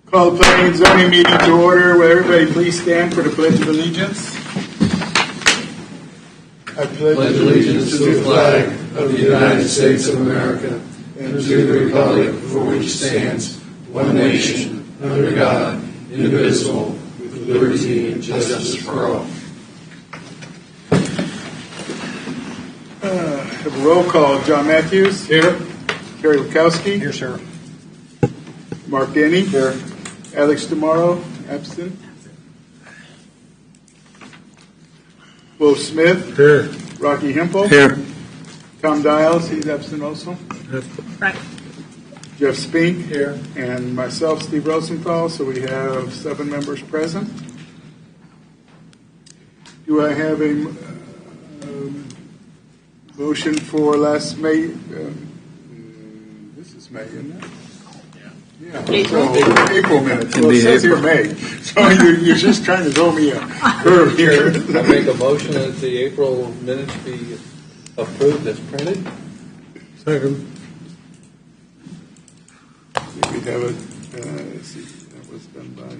Call the planning and zoning meeting to order. Will everybody please stand for the Pledge of Allegiance? I pledge allegiance to the flag of the United States of America and to the republic for which it stands, one nation, under God, indivisible, with liberty and justice for all. Have a roll call. John Matthews. Here. Kerry Wachowski. Here, sir. Mark Denny. Here. Alex Tomorrow. Absent. Will Smith. Here. Rocky Hempel. Here. Tom Dials. He's absent also. Right. Jeff Spink. Here. And myself, Steve Rosenthal. So we have 7 members present. Do I have a motion for last May? This is May, isn't it? Yeah. April minutes. Well, it says here May. So you're just trying to throw me a curve here. I make a motion that the April minutes be approved as printed. Second. We have a, let's see, that was done by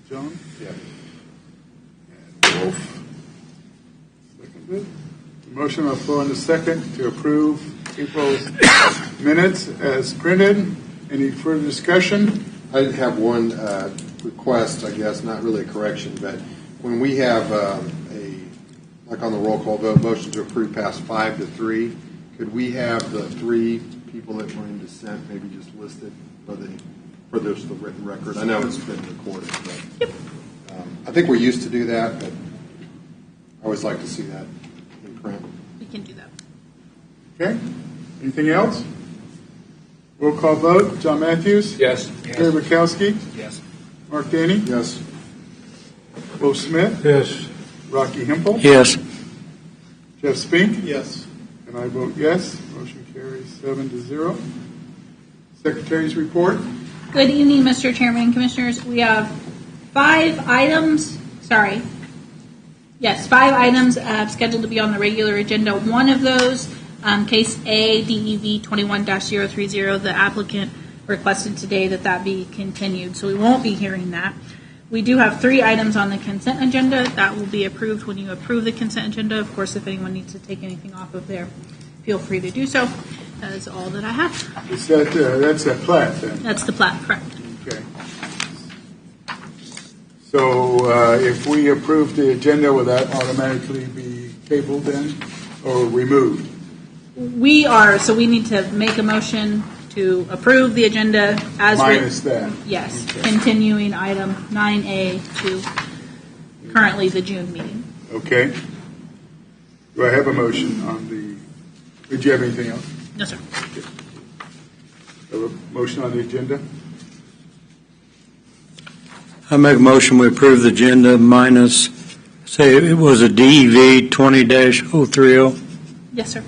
John? Yeah. And Wolf. Seconded. Motion on the floor in the second to approve April's minutes as printed. Any further discussion? I have one request, I guess, not really a correction, but when we have like on the roll call vote, motion to approve past 5-3, could we have the 3 people that were in dissent maybe just listed for the written record? I know it's been recorded, but I think we're used to do that, but I always like to see that in print. We can do that. Okay. Anything else? Roll call vote. John Matthews? Yes. Kerry Wachowski? Yes. Mark Danny? Yes. Will Smith? Yes. Rocky Hempel? Yes. Jeff Spink? Yes. And I vote yes. Motion carries 7-0. Secretary's report. Good evening, Mr. Chairman and Commissioners. We have 5 items. Yes, 5 items scheduled to be on the regular agenda. One of those, case A, DEV 21-030, the applicant requested today that be continued, so we won't be hearing that. We do have 3 items on the consent agenda that will be approved when you approve the consent agenda. Of course, if anyone needs to take anything off of there, feel free to do so. That is all that I have. Is that, that's a plat then? That's the plat, correct. Okay. So if we approve the agenda, will that automatically be tabled then or removed? We need to make a motion to approve the agenda as Minus that. Yes, Okay. continuing item 9A to currently the June meeting. Okay. Do I have a motion on the, did you have anything else? No, sir. Have a motion on the agenda? I make a motion we approve the agenda minus, say it was a DEV 20-030. Yes, sir.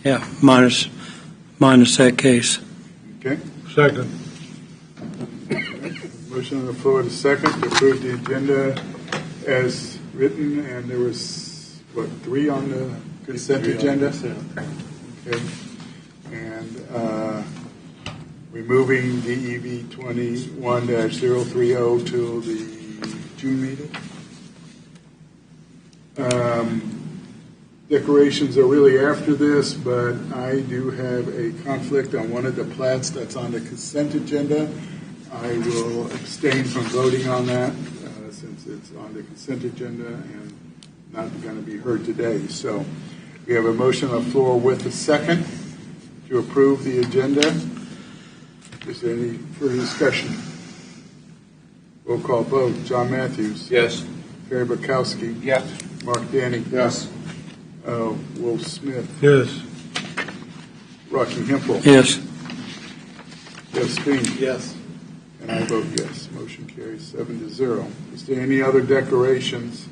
Yeah, minus that case. Okay. Second. Motion on the floor to second to approve the agenda as written, and there was, 3 on the consent agenda? Okay. And removing DEV 21-030 to the June meeting. Decorations are really after this, but I do have a conflict on one of the plats that's on the consent agenda. I will abstain from voting on that since it's on the consent agenda and not going to be heard today. So we have a motion on the floor with a second to approve the agenda. Is there any further discussion? Roll call vote. John Matthews. Yes. Kerry Wachowski. Yes. Mark Danny. Yes. Will Smith. Yes. Rocky Hempel. Yes. Jeff Spink. Yes. And I vote yes. Motion carries 7-0. Is there any other declarations?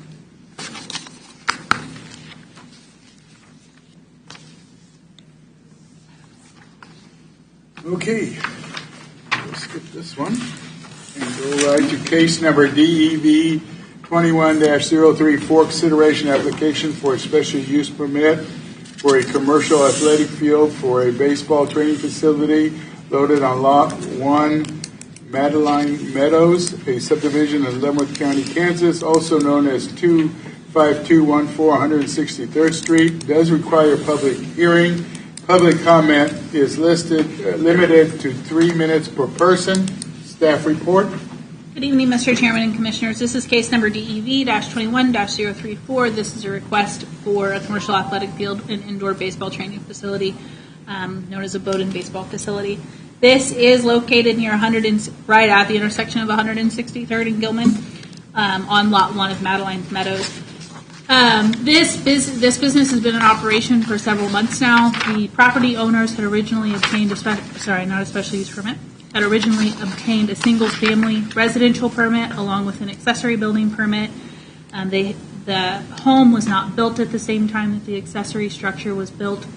Okay. We'll skip this one and go right to case number DEV 21-03 for consideration application for a special use permit for a commercial athletic field for a baseball training facility located on Lot 1, Madeline Meadows, a subdivision in Leavenworth County, Kansas, also known as 25214 163rd Street. Does require public hearing. Public comment is limited to 3 minutes per person. Staff report. Good evening, Mr. Chairman and Commissioners. This is case number DEV-21-034. This is a request for a commercial athletic field and indoor baseball training facility known as a Bowdoin baseball facility. This is located near right at the intersection of 163rd and Gilman on Lot 1 of Madeline Meadows. This business has been in operation for several months now. The property owners had originally obtained had originally obtained a single-family residential permit along with an accessory building permit. The home was not built at the same time that the accessory structure was built.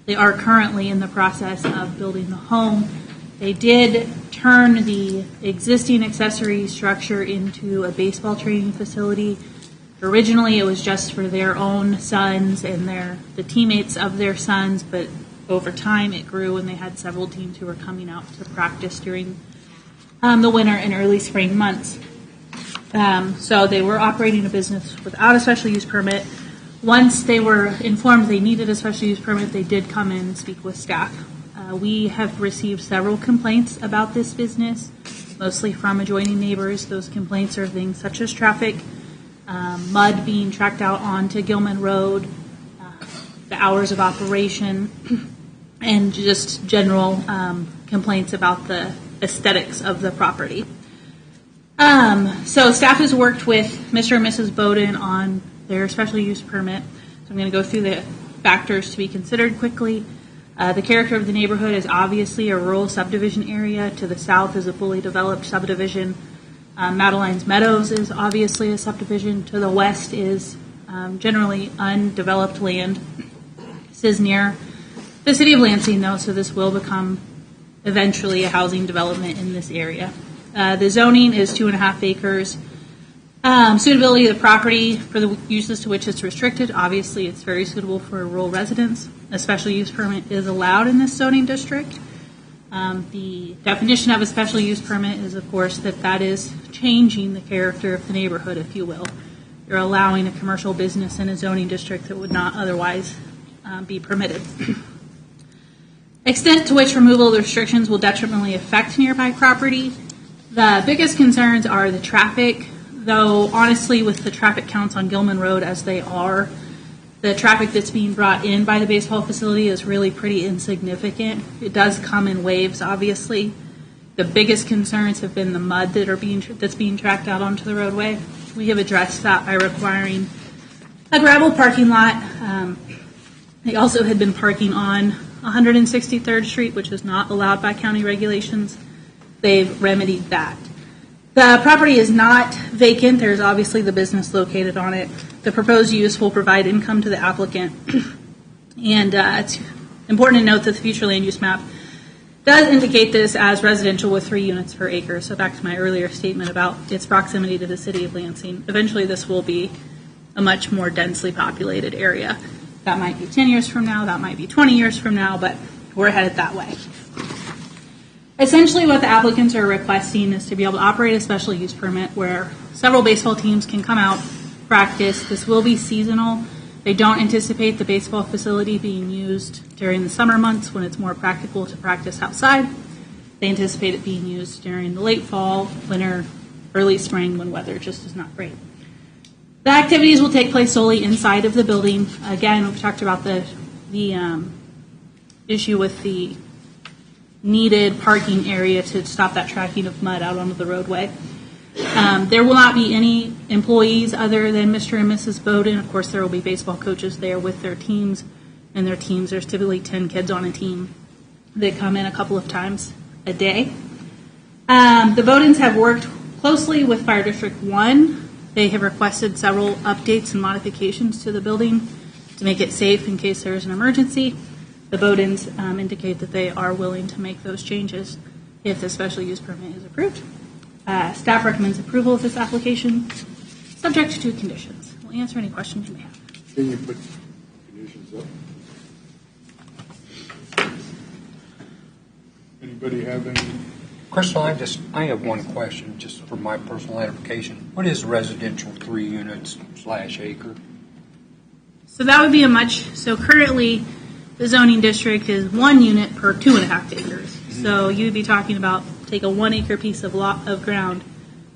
They are currently in the process of building the home. They did turn the existing accessory structure into a baseball training facility. Originally, it was just for their own sons and the teammates of their sons, but over time it grew and they had several teams who were coming out to practice during the winter and early spring months. So they were operating a business without a special use permit. Once they were informed they needed a special use permit, they did come in and speak with staff. We have received several complaints about this business, mostly from adjoining neighbors. Those complaints are things such as traffic, mud being tracked out onto Gilman Road, the hours of operation, and just general complaints about the aesthetics of the property. So staff has worked with Mr. and Mrs. Bowdoin on their special use permit. So I'm going to go through the factors to be considered quickly. The character of the neighborhood is obviously a rural subdivision area. To the south is a fully developed subdivision. Madeline's Meadows is obviously a subdivision. To the west is generally undeveloped land. This is near the city of Lansing, though, so this will become eventually a housing development in this area. The zoning is 2.5 acres. Suitability of the property for the uses to which it's restricted. Obviously, it's very suitable for rural residents. A special use permit is allowed in this zoning district. The definition of a special use permit is, of course, that is changing the character of the neighborhood, if you will. You're allowing a commercial business in a zoning district that would not otherwise be permitted. Extent to which removal of the restrictions will detrimentally affect nearby property. The biggest concerns are the traffic, though honestly with the traffic counts on Gilman Road as they are, the traffic that's being brought in by the baseball facility is really pretty insignificant. It does come in waves, obviously. The biggest concerns have been the mud that's being tracked out onto the roadway. We have addressed that by requiring a gravel parking lot. They also had been parking on 163rd Street, which is not allowed by county regulations. They've remedied that. The property is not vacant. There's obviously the business located on it. The proposed use will provide income to the applicant. And it's important to note that the future land use map does indicate this as residential with 3 units per acre. So back to my earlier statement about its proximity to the city of Lansing. Eventually this will be a much more densely populated area. That might be 10 years from now, that might be 20 years from now, but we're headed that way. Essentially what the applicants are requesting is to be able to operate a special use permit where several baseball teams can come out, practice. This will be seasonal. They don't anticipate the baseball facility being used during the summer months when it's more practical to practice outside. They anticipate it being used during the late fall, winter, early spring when weather just is not great. The activities will take place solely inside of the building. Again, we've talked about the issue with the needed parking area to stop that tracking of mud out onto the roadway. There will not be any employees other than Mr. and Mrs. Bowdoin. Of course, there will be baseball coaches there with their teams, and their teams, there's typically 10 kids on a team. They come in a couple of times a day. The Bowdoins have worked closely with Fire District 1. They have requested several updates and modifications to the building to make it safe in case there is an emergency. The Bowdoins indicate that they are willing to make those changes if the special use permit is approved. Staff recommends approval of this application, subject to 2 conditions. We'll answer any questions you may have. Can you put conditions up? Anybody have any Crystal, I have one question, just for my personal edification. What is residential 3 units / acre? So that would be so currently the zoning district is 1 unit per 2.5 acres. So you'd be talking about take a 1 acre piece of ground,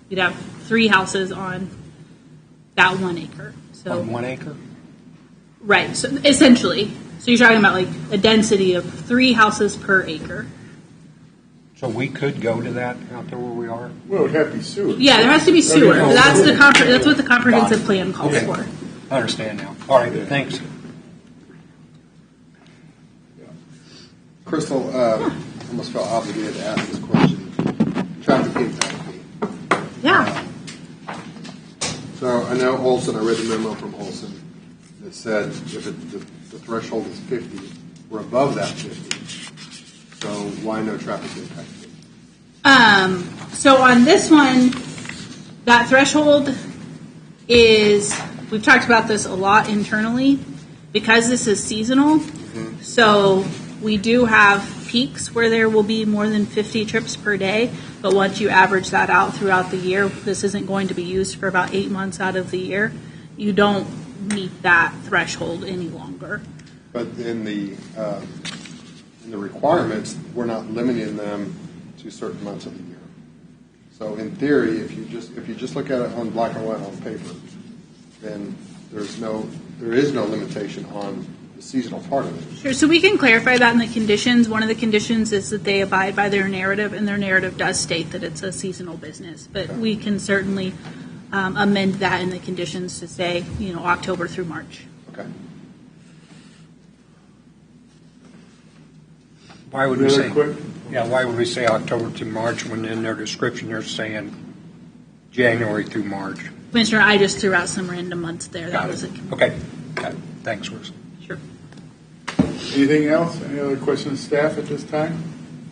you'd have 3 houses on that 1 acre. So On 1 acre? right. So essentially, so you're talking about like a density of 3 houses per acre. So we could go to that out there where we are? Well, it would have to be sewer. Yeah, there has to be sewer. no, That's no. that's what the comprehensive plan calls Okay. for. I understand now. All right, thanks. Crystal, almost felt obligated to ask this question. Traffic impact fee. Yeah. So I know Olson, I read the memo from Olson that said if the threshold is 50, we're above that 50. So why no traffic impact fee? So on this one, that threshold is, we've talked about this a lot internally, because this is seasonal. So we do have peaks where there will be more than 50 trips per day, but once you average that out throughout the year, this isn't going to be used for about 8 months out of the year. You don't meet that threshold any longer. But in the requirements, we're not limiting them to certain months of the year. So in theory, if you just look at it on black and white on paper, then there is no limitation on the seasonal part of it. Sure, so we can clarify that in the conditions. One of the conditions is that they abide by their narrative, and their narrative does state that it's a seasonal business. But we can certainly amend that in the conditions to say, October through March. Okay. Why would we Really say? quick? Yeah, why would we say October to March when in their description they're saying January through March? Commissioner, I just threw out some random months there. Got That was it. it. Okay. Got it. Thanks, Wilson. Sure. Anything else? Any other questions, staff, at this time?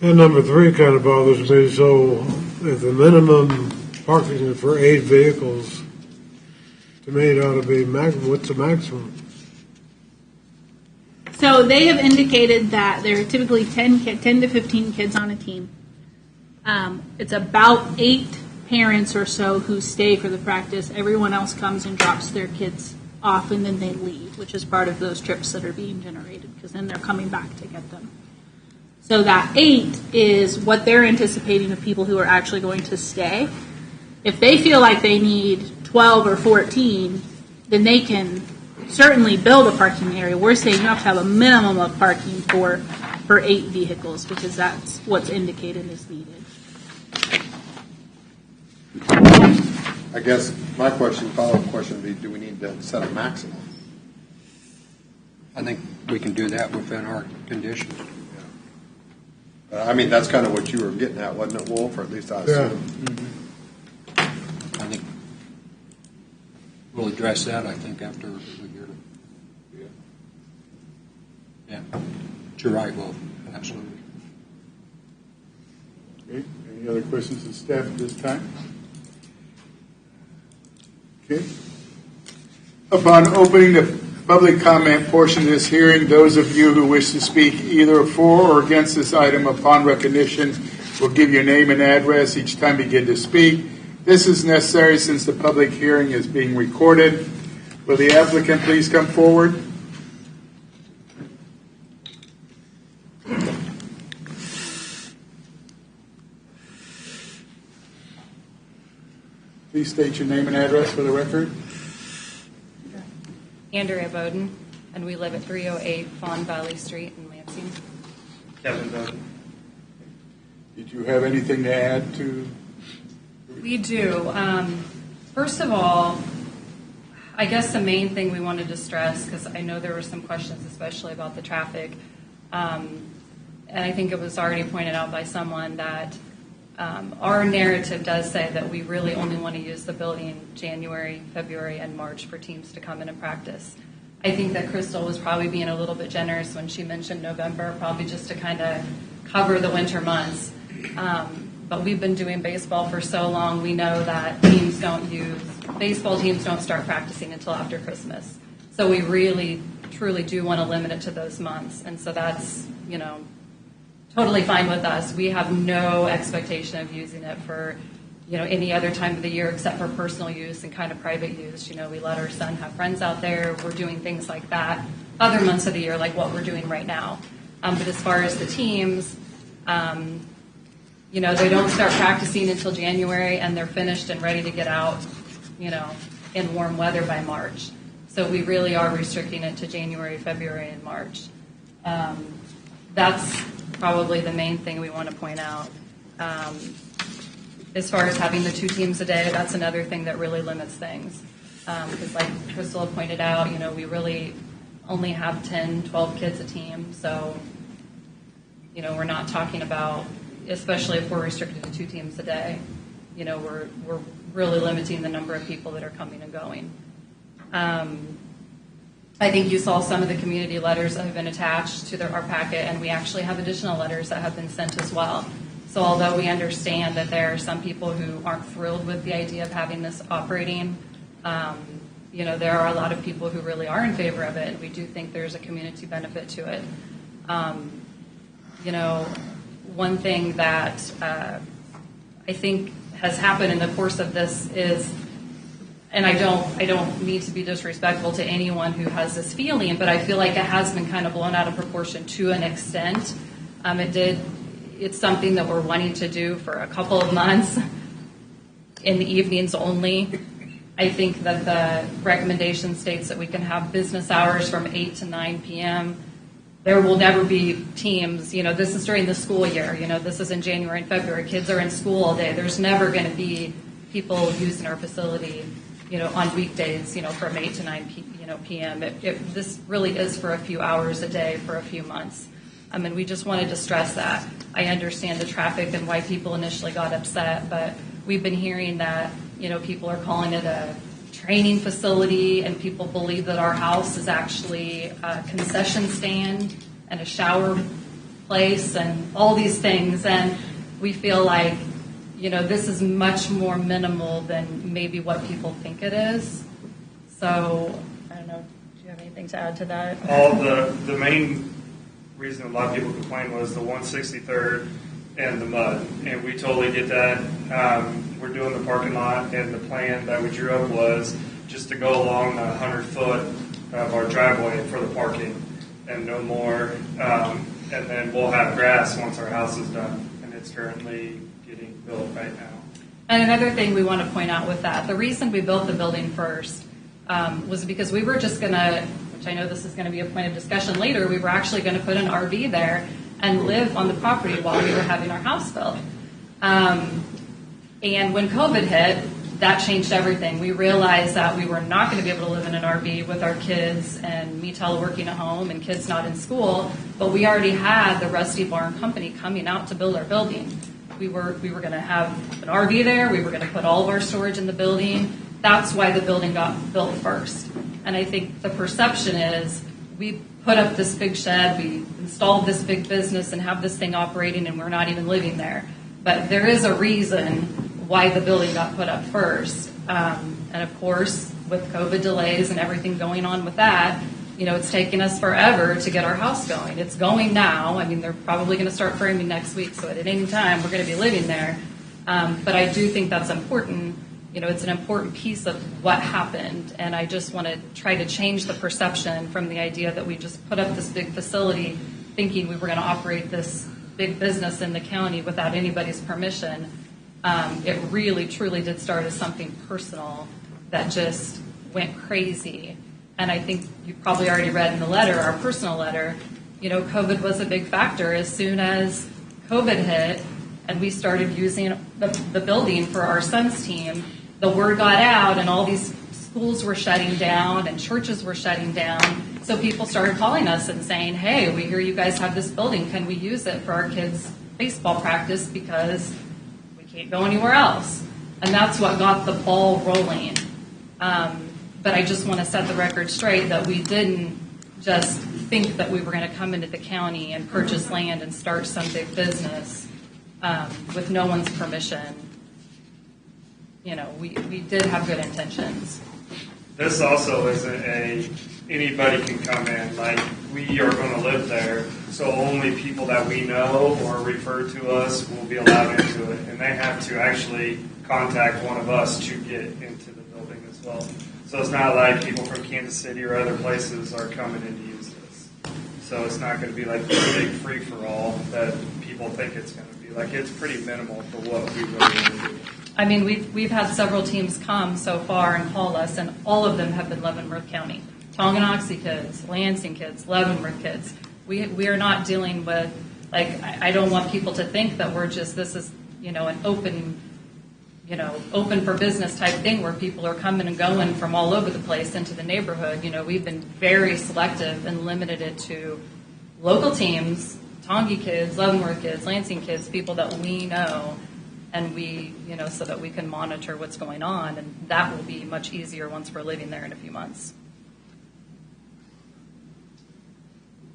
And number 3 kind of bothers me. So if the minimum parking is for 8 vehicles, to me it ought to be maximum. What's the maximum? So they have indicated that there are typically 10 to 15 kids on a team. It's about 8 parents or so who stay for the practice. Everyone else comes and drops their kids off, and then they leave, which is part of those trips that are being generated, because then they're coming back to get them. So that 8 is what they're anticipating of people who are actually going to stay. If they feel like they need 12 or 14, then they can certainly build a parking area. We're saying you have to have a minimum of parking for 8 vehicles, because that's what's indicated as needed. I guess my follow-up question would be, do we need to set a maximum? I think we can do that within our conditions. I mean, that's kind of what you were getting at, wasn't it, Wolf? Or at least I assume. I think we'll address that, I think, after we hear it. Yeah. But you're right, Wolf. Absolutely. Okay. Any other questions of staff at this time? Okay. Upon opening the public comment portion of this hearing, those of you who wish to speak either for or against this item upon recognition will give your name and address each time you get to speak. This is necessary since the public hearing is being recorded. Will the applicant please come forward? Please state your name and address for the record. Andrea Bowden, and we live at 308 Fawn Valley Street in Lansing. Kevin Bowden. Did you have anything to add to? We do. First of all, I guess the main thing we wanted to stress, because I know there were some questions, especially about the traffic, and I think it was already pointed out by someone that our narrative does say that we really only want to use the building January, February, and March for teams to come in and practice. I think that Crystal was probably being a little bit generous when she mentioned November, probably just to kind of cover the winter months. But we've been doing baseball for so long, we know that baseball teams don't start practicing until after Christmas. So we really, truly do want to limit it to those months. And so that's, totally fine with us. We have no expectation of using it for, any other time of the year except for personal use and kind of private use. We let our son have friends out there. We're doing things like that other months of the year, like what we're doing right now. But as far as the teams, they don't start practicing until January, and they're finished and ready to get out, in warm weather by March. So we really are restricting it to January, February, and March. That's probably the main thing we want to point out. As far as having the 2 teams a day, that's another thing that really limits things. Because like Crystal pointed out, we really only have 10, 12 kids a team. So, we're not talking about, especially if we're restricted to 2 teams a day, we're really limiting the number of people that are coming and going. I think you saw some of the community letters that have been attached to our packet, and we actually have additional letters that have been sent as well. So although we understand that there are some people who aren't thrilled with the idea of having this operating, there are a lot of people who really are in favor of it, and we do think there's a community benefit to it. One thing that I think has happened in the course of this is, and I don't mean to be disrespectful to anyone who has this feeling, but I feel like it has been kind of blown out of proportion to an extent. It's something that we're wanting to do for a couple of months in the evenings only. I think that the recommendation states that we can have business hours from 8 to 9 p.m. There will never be teams. This is during the school year. This is in January and February. Kids are in school all day. There's never going to be people using our facility, on weekdays, from 8 to 9 p.m. This really is for a few hours a day for a few months. And we just wanted to stress that. I understand the traffic and why people initially got upset, but we've been hearing that, people are calling it a training facility, and people believe that our house is actually a concession stand and a shower place and all these things. And we feel like, this is much more minimal than maybe what people think it is. So, I don't know, do you have anything to add to that? The main reason a lot of people complained was the 163rd and the mud, and we totally get that. We're doing the parking lot, and the plan that we drew up was just to go along the 100-foot of our driveway for the parking, and no more. And then we'll have grass once our house is done, and it's currently getting built right now. And another thing we want to point out with that, the reason we built the building first was because we were just going to, which I know this is going to be a point of discussion later, we were actually going to put an RV there and live on the property while we were having our house built. And when COVID hit, that changed everything. We realized that we were not going to be able to live in an RV with our kids and me teleworking at home and kids not in school, but we already had the Rusty Barn Company coming out to build our building. We were going to have an RV there. We were going to put all of our storage in the building. That's why the building got built first. And I think the perception is we put up this big shed, we installed this big business and have this thing operating, and we're not even living there. But there is a reason why the building got put up first. And of course, with COVID delays and everything going on with that, it's taken us forever to get our house going. It's going now. I mean, they're probably going to start framing next week, so at any time we're going to be living there. But I do think that's important. It's an important piece of what happened, and I just want to try to change the perception from the idea that we just put up this big facility thinking we were going to operate this big business in the county without anybody's permission. It really, truly did start as something personal that just went crazy. And I think you probably already read in the letter, our personal letter, COVID was a big factor. As soon as COVID hit and we started using the building for our son's team, the word got out and all these schools were shutting down and churches were shutting down. So people started calling us and saying, hey, we hear you guys have this building. Can we use it for our kids' baseball practice because we can't go anywhere else? And that's what got the ball rolling. But I just want to set the record straight that we didn't just think that we were going to come into the county and purchase land and start some big business with no one's permission. We did have good intentions. This also isn't a anybody can come in. Like, we are going to live there, so only people that we know or refer to us will be allowed into it, and they have to actually contact one of us to get into the building as well. So it's not like people from Kansas City or other places are coming in to use this. So it's not going to be like the big free-for-all that people think it's going to be. Like, it's pretty minimal for what we really want to do. I mean, we've had several teams come so far and call us, and all of them have been Leavenworth County. Tonganoxie kids, Lansing kids, Leavenworth kids. We are not dealing with, like, I don't want people to think that we're just, this is, an open for business type thing where people are coming and going from all over the place into the neighborhood. We've been very selective and limited it to local teams, Tongi kids, Leavenworth kids, Lansing kids, people that we know, and we, so that we can monitor what's going on, and that will be much easier once we're living there in a few months.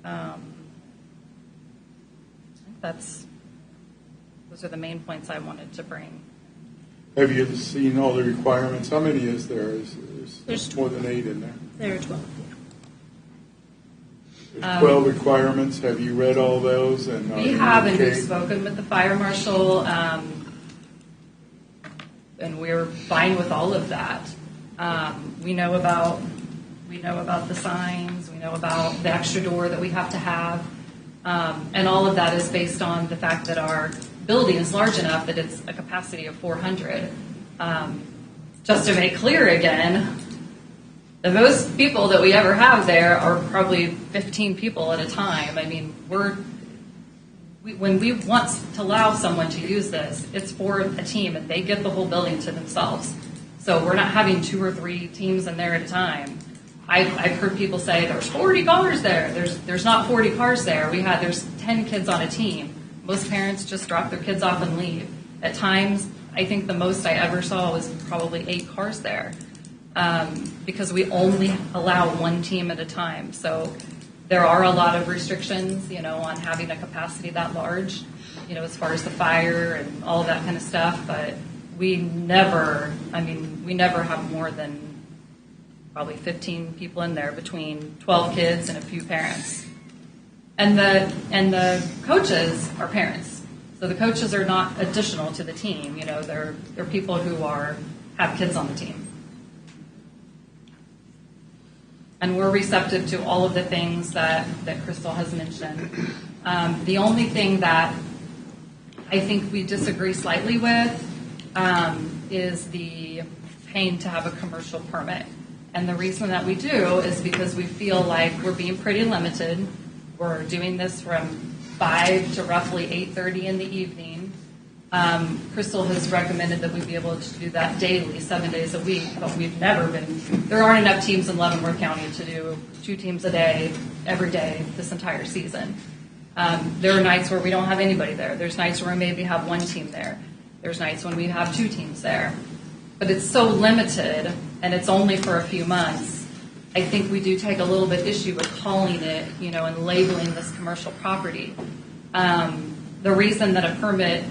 I think those are the main points I wanted to bring. Have you seen all the requirements? How many is there? There's more than 8 in there. There are 12. There's 12 requirements. Have you read all those? And we haven't. We've spoken with the fire marshal, and we're fine with all of that. We know about the signs. We know about the extra door that we have to have, and all of that is based on the fact that our building is large enough that it's a capacity of 400. Just to make clear again, the most people that we ever have there are probably 15 people at a time. I mean, when we want to allow someone to use this, it's for a team, and they get the whole building to themselves. So we're not having 2 or 3 teams in there at a time. I've heard people say there's 40 cars there. There's not 40 cars there. There's 10 kids on a team. Most parents just drop their kids off and leave. At times, I think the most I ever saw was probably 8 cars there, because we only allow 1 team at a time. So there are a lot of restrictions, on having a capacity that large, as far as the fire and all of that kind of stuff. But we never have more than probably 15 people in there, between 12 kids and a few parents. And the coaches are parents. So the coaches are not additional to the team. They're people who have kids on the team. And we're receptive to all of the things that Crystal has mentioned. The only thing that I think we disagree slightly with is the paying to have a commercial permit. And the reason that we do is because we feel like we're being pretty limited. We're doing this from 5 to roughly 8:30 in the evening. Crystal has recommended that we be able to do that daily, 7 days a week, but there aren't enough teams in Leavenworth County to do 2 teams a day, every day, this entire season. There are nights where we don't have anybody there. There's nights where we maybe have 1 team there. There's nights when we have 2 teams there. But it's so limited, and it's only for a few months. I think we do take a little bit issue with calling it, and labeling this commercial property. The reason that a permit,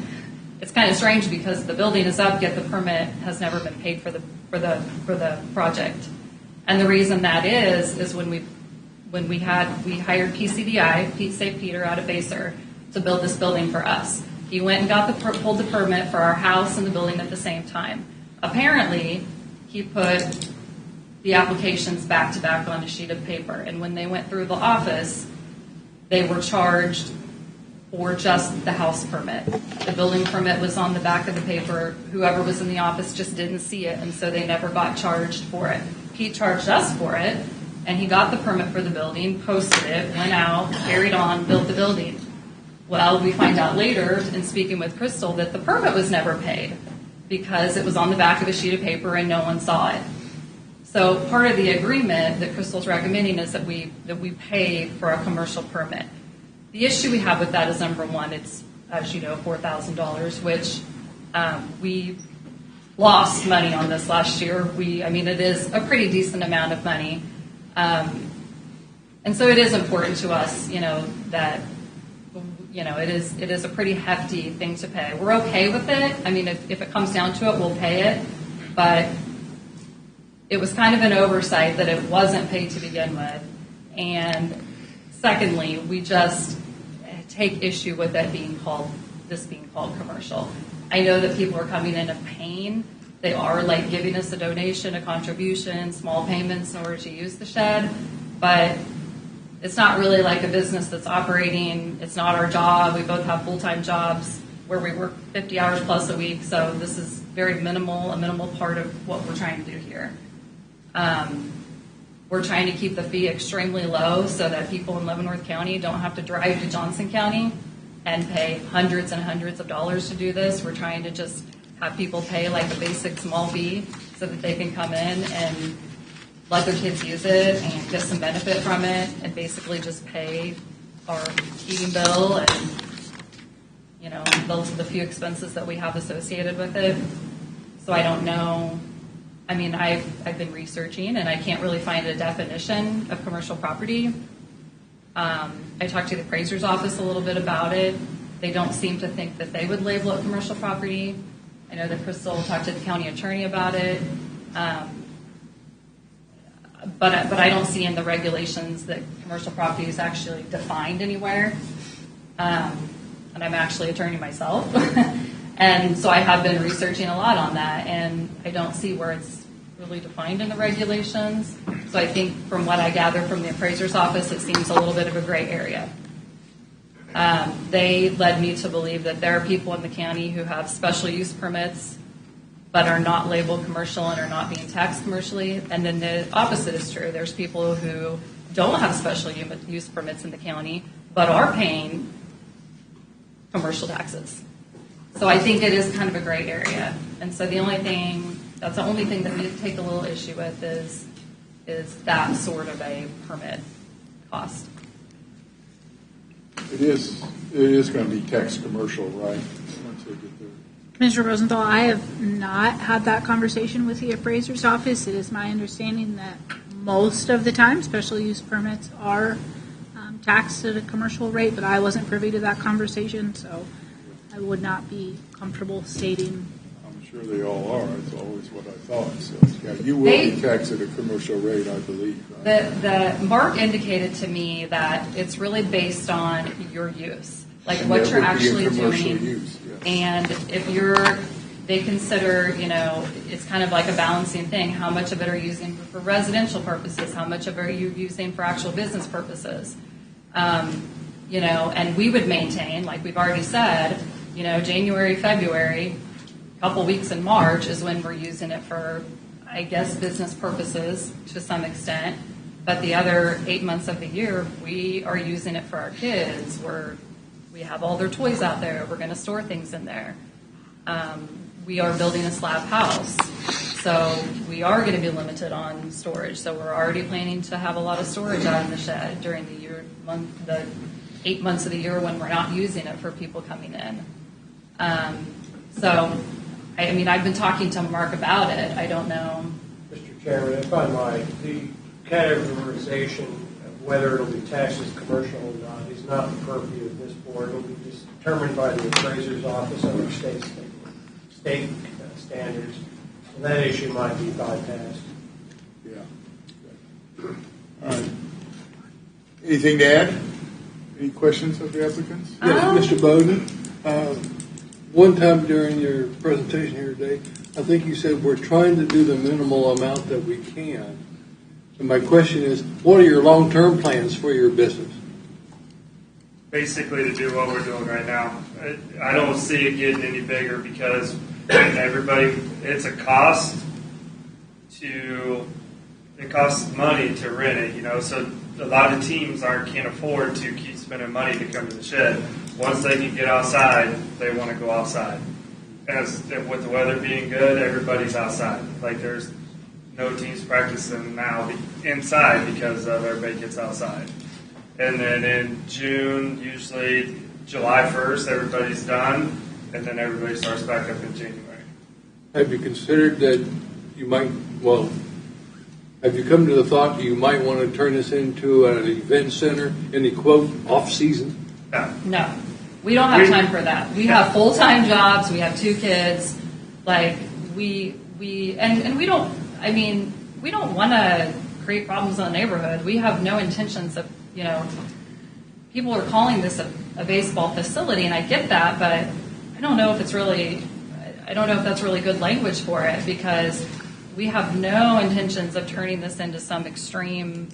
it's kind of strange because the building is up, yet the permit has never been paid for the project. And the reason that is when we hired PCDI, Pete St. Peter out of Baser, to build this building for us. He went and pulled the permit for our house and the building at the same time. Apparently, he put the applications back to back on a sheet of paper, and when they went through the office, they were charged for just the house permit. The building permit was on the back of the paper. Whoever was in the office just didn't see it, and so they never got charged for it. He charged us for it, and he got the permit for the building, posted it, went out, carried on, built the building. Well, we find out later, in speaking with Crystal, that the permit was never paid because it was on the back of a sheet of paper and no one saw it. So part of the agreement that Crystal's recommending is that we pay for a commercial permit. The issue we have with that is, number one, it's, as you know, $4,000, which we lost money on this last year. It is a pretty decent amount of money. And so it is important to us, that it is a pretty hefty thing to pay. We're okay with it. If it comes down to it, we'll pay it. But it was kind of an oversight that it wasn't paid to begin with. And secondly, we just take issue with it being called commercial. I know that people are coming in pain. They are like giving us a donation, a contribution, small payments in order to use the shed, but it's not really like a business that's operating. It's not our job. We both have full-time jobs where we work 50 hours plus a week, so this is very minimal, a minimal part of what we're trying to do here. We're trying to keep the fee extremely low so that people in Leavenworth County don't have to drive to Johnson County and pay hundreds and hundreds of dollars to do this. We're trying to just have people pay like a basic small fee so that they can come in and let their kids use it and get some benefit from it, and basically just pay our heating bill and the few expenses that we have associated with it. So I don't know. I mean, I've been researching and I can't really find a definition of commercial property. I talked to the appraiser's office a little bit about it. They don't seem to think that they would label it commercial property. I know that Crystal talked to the county attorney about it. But I don't see in the regulations that commercial property is actually defined anywhere. And I'm actually attorney myself. And so I have been researching a lot on that, and I don't see where it's really defined in the regulations. So I think from what I gather from the appraiser's office, it seems a little bit of a gray area. They led me to believe that there are people in the county who have special use permits but are not labeled commercial and are not being taxed commercially. And then the opposite is true. There's people who don't have special use permits in the county but are paying commercial taxes. So I think it is kind of a gray area. And so that's the only thing that we take a little issue with is that sort of a permit cost. It is going to be taxed commercial, right? Once they get there. Commissioner Rosenthal, I have not had that conversation with the appraiser's office. It is my understanding that most of the time special use permits are taxed at a commercial rate, but I wasn't privy to that conversation, so I would not be comfortable stating. I'm sure they all are. That's always what I thought. So yeah, you will be taxed at a commercial rate, I believe. Right? The Mark indicated to me that it's really based on your use, like And what that you're would be a actually commercial doing. use, yes. And if they consider, it's kind of like a balancing thing. How much of it are you using for residential purposes? How much of it are you using for actual business purposes? And we would maintain, like we've already said, January, February, a couple weeks in March is when we're using it for, I guess, business purposes to some extent. But the other 8 months of the year, we are using it for our kids. We have all their toys out there. We're going to store things in there. We are building a slab house, so we are going to be limited on storage. So we're already planning to have a lot of storage out in the shed during the 8 months of the year when we're not using it for people coming in. I've been talking to Mark about it. I don't know. Mr. Chairman, if I might, the categorization of whether it'll be taxed as commercial or not is not the purview of this board. It'll be determined by the appraiser's office under state standards. So that issue might be bypassed. Yeah. All right. Anything to add? Any questions of the applicants? Yes, Mr. Bowden. One time during your presentation here today, I think you said we're trying to do the minimal amount that we can. And my question is, what are your long-term plans for your business? Basically to do what we're doing right now. I don't see it getting any bigger because it's a cost it costs money to rent it, so a lot of teams can't afford to keep spending money to come to the shed. Once they can get outside, they want to go outside. With the weather being good, everybody's outside. Like there's no teams practicing now inside because everybody gets outside. And then in June, usually July 1st, everybody's done, and then everybody starts back up in January. Have you considered that have you come to the thought that you might want to turn this into an event center in the quote off-season? No. We don't have time for that. We have full-time jobs. We have 2 kids. Like we don't. we don't want to create problems in the neighborhood. We have no intentions of, people are calling this a baseball facility, and I get that, but I don't know if that's really good language for it, because we have no intentions of turning this into some extreme,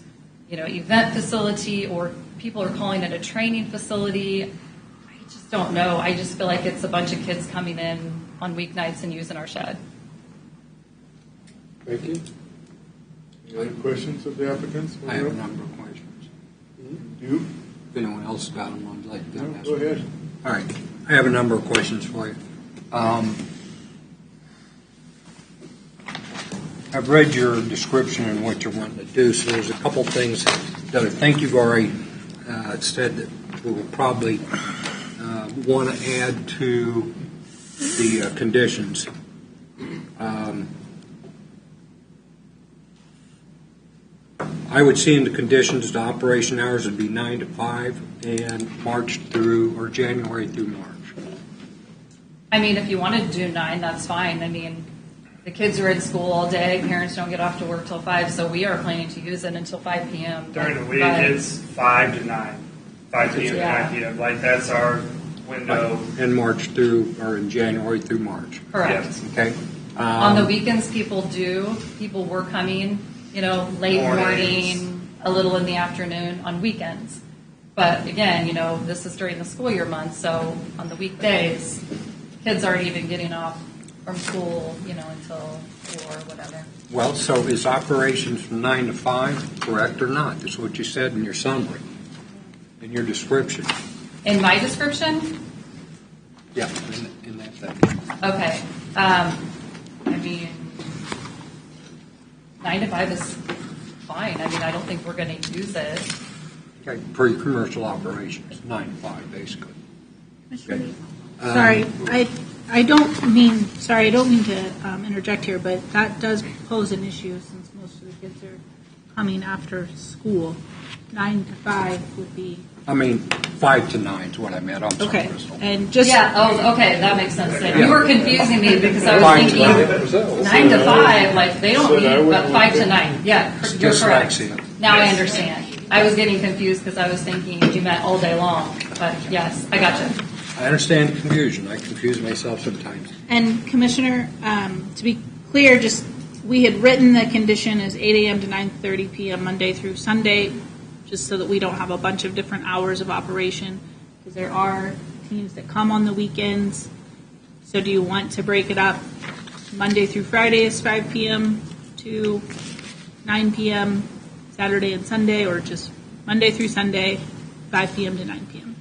event facility, or people are calling it a training facility. I just don't know. I just feel like it's a bunch of kids coming in on weeknights and using our shed. Thank you. Any other questions of the applicants? I have a number of questions. You? If anyone else got them, I'd like to No, ask. go ahead. All right. I have a number of questions for you. I've read your description and what you're wanting to do, so there's a couple things that I think you've already said that we will probably want to add to the conditions. I would see in the conditions the operation hours would be 9 to 5 and January through March. I mean, if you wanted to do 9, that's fine. I mean, the kids are in school all day. Parents don't get off to work till 5, so we are planning to use it until 5 p.m. During the week, it's 5 to 9. 5 p.m. to 9 p.m. Like, that's our window. In January through March. Correct. Yes. Okay. On the weekends, people were coming, late morning, a little in the afternoon on weekends. But again, this is during the school year month, so on the weekdays, kids aren't even getting off from school, until 4 or whatever. Well, so is operations from 9 to 5 correct or not? That's what you said in your summary, in your description. In my description? Yeah, in that thing. Okay. I mean, 9 to 5 is fine. I mean, I don't think we're going to use it. Okay, for your commercial operations, 9 to 5, basically. Okay. Sorry, I don't mean to interject here, but that does pose an issue since most of the kids are coming after school. 9 to 5 would be. 5 to 9 is what I meant. I'm sorry, Okay, Crystal. and just. Yeah, okay, that makes sense. Yeah. You were confusing me because I was 5 to thinking 9 to 5, like they don't meet, but 5 to 9. Yeah, you're correct. Dyslexia. Now I understand. I was getting confused because I was thinking you meant all day long, but yes, I got you. I understand confusion. I confuse myself sometimes. And Commissioner, to be clear, we had written the condition as 8 a.m. to 9:30 p.m. Monday through Sunday, just so that we don't have a bunch of different hours of operation, because there are teams that come on the weekends. So do you want to break it up? Monday through Friday is 5 p.m. to 9 p.m., Saturday and Sunday, or just Monday through Sunday, 5 p.m. to 9 p.m.?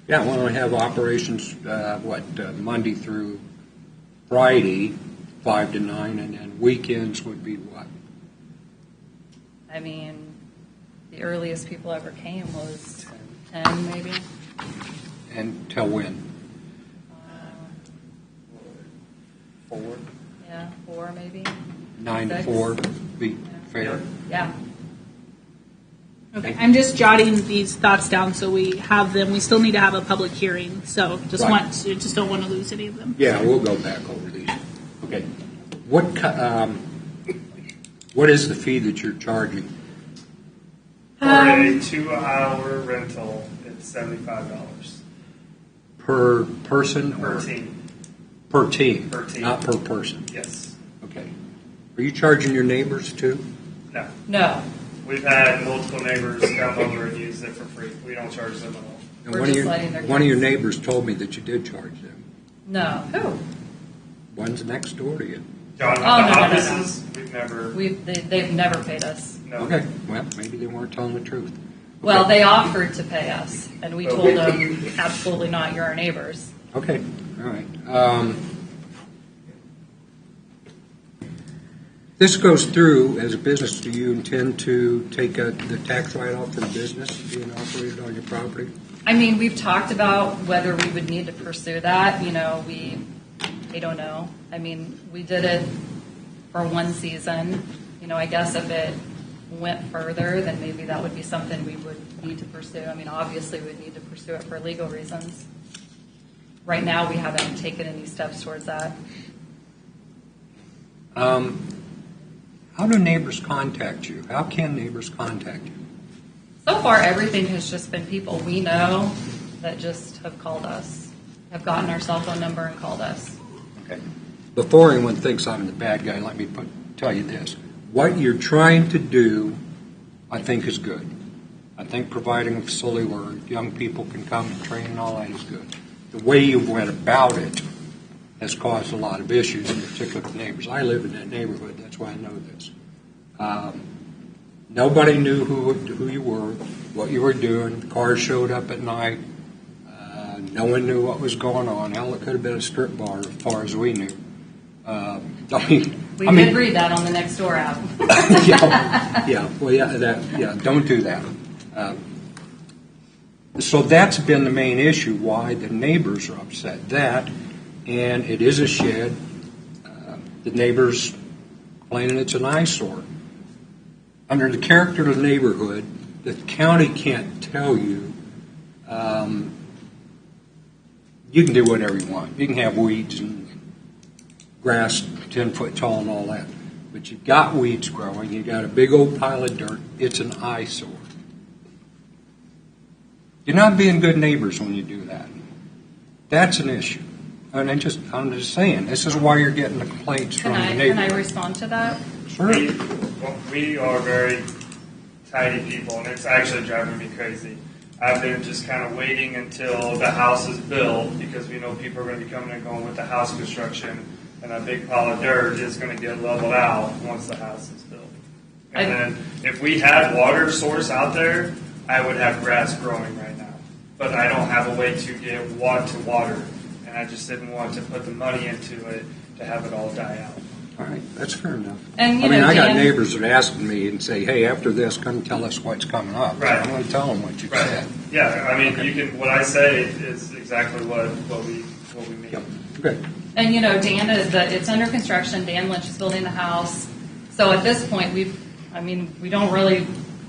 Yeah, why don't we have operations, Monday through Friday, 5 to 9, and then weekends would be what? I mean, the earliest people ever came was 10 maybe. And till when? 4? Yeah, 4 maybe. 9 to 6. 4, be fair. Yeah. Okay, I'm just jotting these thoughts down so we have them. We still need to have a public hearing, so just Right. don't want to lose any of them. Yeah, we'll go back over these. Okay. What is the fee that you're charging? For a 2-hour rental, it's $75 Per person per or team. per team? Per team. Not per person. Yes. Okay. Are you charging your neighbors too? No. No. We've had multiple neighbors come over and use it for free. We don't charge them at all. And We're one of just letting their one of your kids- neighbors told me that you did charge them. No. Who? One's next door to you. John, Oh, the no, no, no, no. offices, we've never, They've never paid us. no. Okay. Well, maybe they weren't telling the truth. Well, Okay. they offered to pay us, and we told them, absolutely not, you're our neighbors. Okay. All right. This goes through as a business. Do you intend to take the tax write-off from business being operated on your property? I mean, we've talked about whether we would need to pursue that. I don't know. I mean, we did it for one season. I guess if it went further, then maybe that would be something we would need to pursue. I mean, obviously, we'd need to pursue it for legal reasons. Right now, we haven't taken any steps towards that. How do neighbors contact you? How can neighbors contact you? So far, everything has just been people we know that just have called us, have gotten our cell phone number and called us. Okay. Before anyone thinks I'm the bad guy, let me tell you this. What you're trying to do, I think, is good. I think providing a facility where young people can come and train and all that is good. The way you went about it has caused a lot of issues, in particular with neighbors. I live in that neighborhood, that's why I know this. Nobody knew who you were, what you were doing. Cars showed up at night. No one knew what was going on. Hell, it could have been a strip bar as far as we knew. We did read that on the Nextdoor app. Don't do that. So that's been the main issue, why the neighbors are upset. That, and it is a shed. The neighbors complaining it's an eyesore. Under the character of the neighborhood, the county can't tell you. You can do whatever you want. You can have weeds and grass 10 foot tall and all that. But you've got weeds growing. You've got a big old pile of dirt. It's an eyesore. You're not being good neighbors when you do that. That's an issue. And I'm just saying, this is why you're getting the complaints from the neighbors. Can I respond to that? Sure. We are very tidy people, and it's actually driving me crazy. I've been just kind of waiting until the house is built, because we know people are going to be coming and going with the house construction, and a big pile of dirt is going to get leveled out once the house is built. And then if we had water source out there, I would have grass growing right now. But I don't have a way to get water, and I just didn't want to put the money into it to have it all die out. All right, that's fair enough. And, I got neighbors that are asking me and say, hey, after this, come tell us what's coming up. Right. So I'm going to tell them what you said. Yeah, I mean, you can. What I say is exactly what we mean. Yep. Okay. And Dan it's under construction. Dan Lynch is building the house. So at this point, we don't really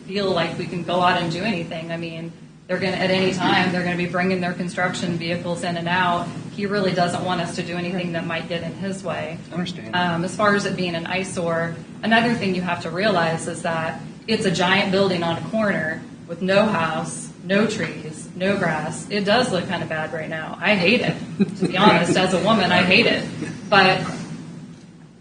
feel like we can go out and do anything. I mean, they're going to, at any time, they're going to be bringing their construction vehicles in and out. He really doesn't want us to do anything that might get in his way. I understand. As far as it being an eyesore, another thing you have to realize is that it's a giant building on a corner with no house, no trees, no grass. It does look kind of bad right now. I hate it. To be honest, as a woman, I hate it. But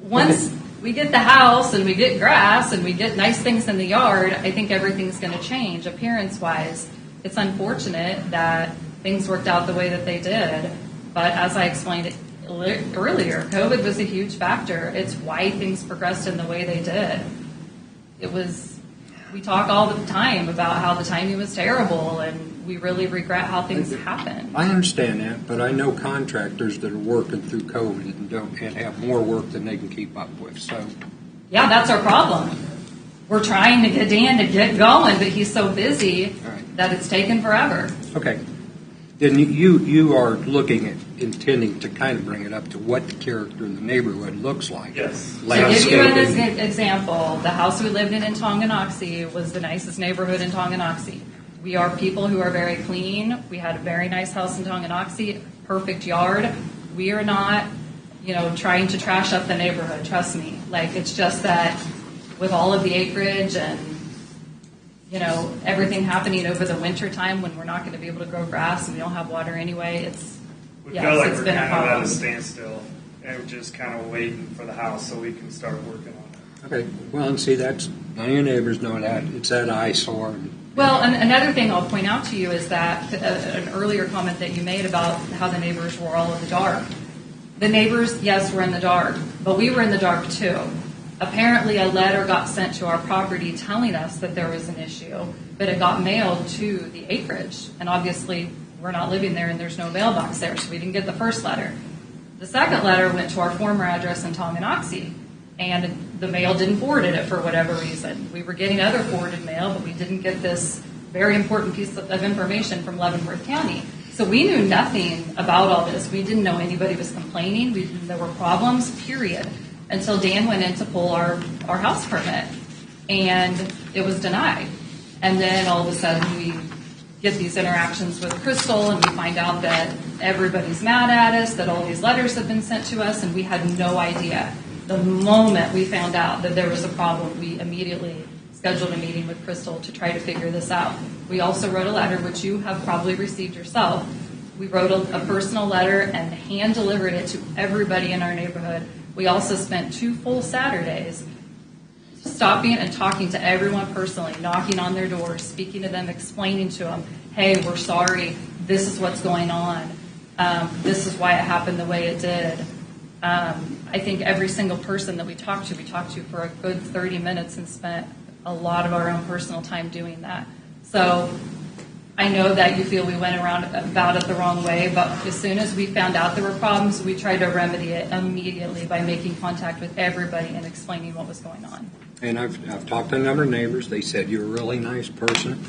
once we get the house and we get grass and we get nice things in the yard, I think everything's going to change appearance-wise. It's unfortunate that things worked out the way that they did. But as I explained earlier, COVID was a huge factor. It's why things progressed in the way they did. We talk all the time about how the timing was terrible, and we really regret how things happened. I understand that, but I know contractors that are working through COVID and have more work than they can keep up with. So, yeah, that's our problem. We're trying to get Dan to get going, but he's so busy that it's taken forever. Okay. Then you are looking at intending to kind of bring it up to what the character of the neighborhood looks like. Yes. To give you an example, the house we lived in Tonganoxie was the nicest neighborhood in Tonganoxie. We are people who are very clean. We had a very nice house in Tonganoxie, perfect yard. We are not, trying to trash up the neighborhood, trust me. It's just that with all of the acreage and everything happening over the winter time when we're not going to be able to grow grass and we don't have water anyway, we feel like we're been kind a of problem. at a standstill and just kind of waiting for the house so we can start working on it. Okay. Well, and see, none of your neighbors know that. It's that eyesore. Well, another thing I'll point out to you is that an earlier comment that you made about how the neighbors were all in the dark. The neighbors, yes, were in the dark, but we were in the dark too. Apparently, a letter got sent to our property telling us that there was an issue, but it got mailed to the acreage. And obviously, we're not living there and there's no mailbox there, so we didn't get the first letter. The second letter went to our former address in Tonganoxie, and the mail didn't forward it for whatever reason. We were getting other forwarded mail, but we didn't get this very important piece of information from Leavenworth County. So we knew nothing about all this. We didn't know anybody was complaining. We didn't know there were problems, period. Until Dan went in to pull our house permit, and it was denied. And then all of a sudden we get these interactions with Crystal, and we find out that everybody's mad at us, that all these letters have been sent to us, and we had no idea. The moment we found out that there was a problem, we immediately scheduled a meeting with Crystal to try to figure this out. We also wrote a letter, which you have probably received yourself. We wrote a personal letter and hand-delivered it to everybody in our neighborhood. We also spent 2 full Saturdays stopping and talking to everyone personally, knocking on their doors, speaking to them, explaining to them, hey, we're sorry, this is what's going on, this is why it happened the way it did. I think every single person that we talked to for a good 30 minutes and spent a lot of our own personal time doing that. So I know that you feel we went around about it the wrong way, but as soon as we found out there were problems, we tried to remedy it immediately by making contact with everybody and explaining what was going on. And I've talked to a number of neighbors. They said you're a really nice person.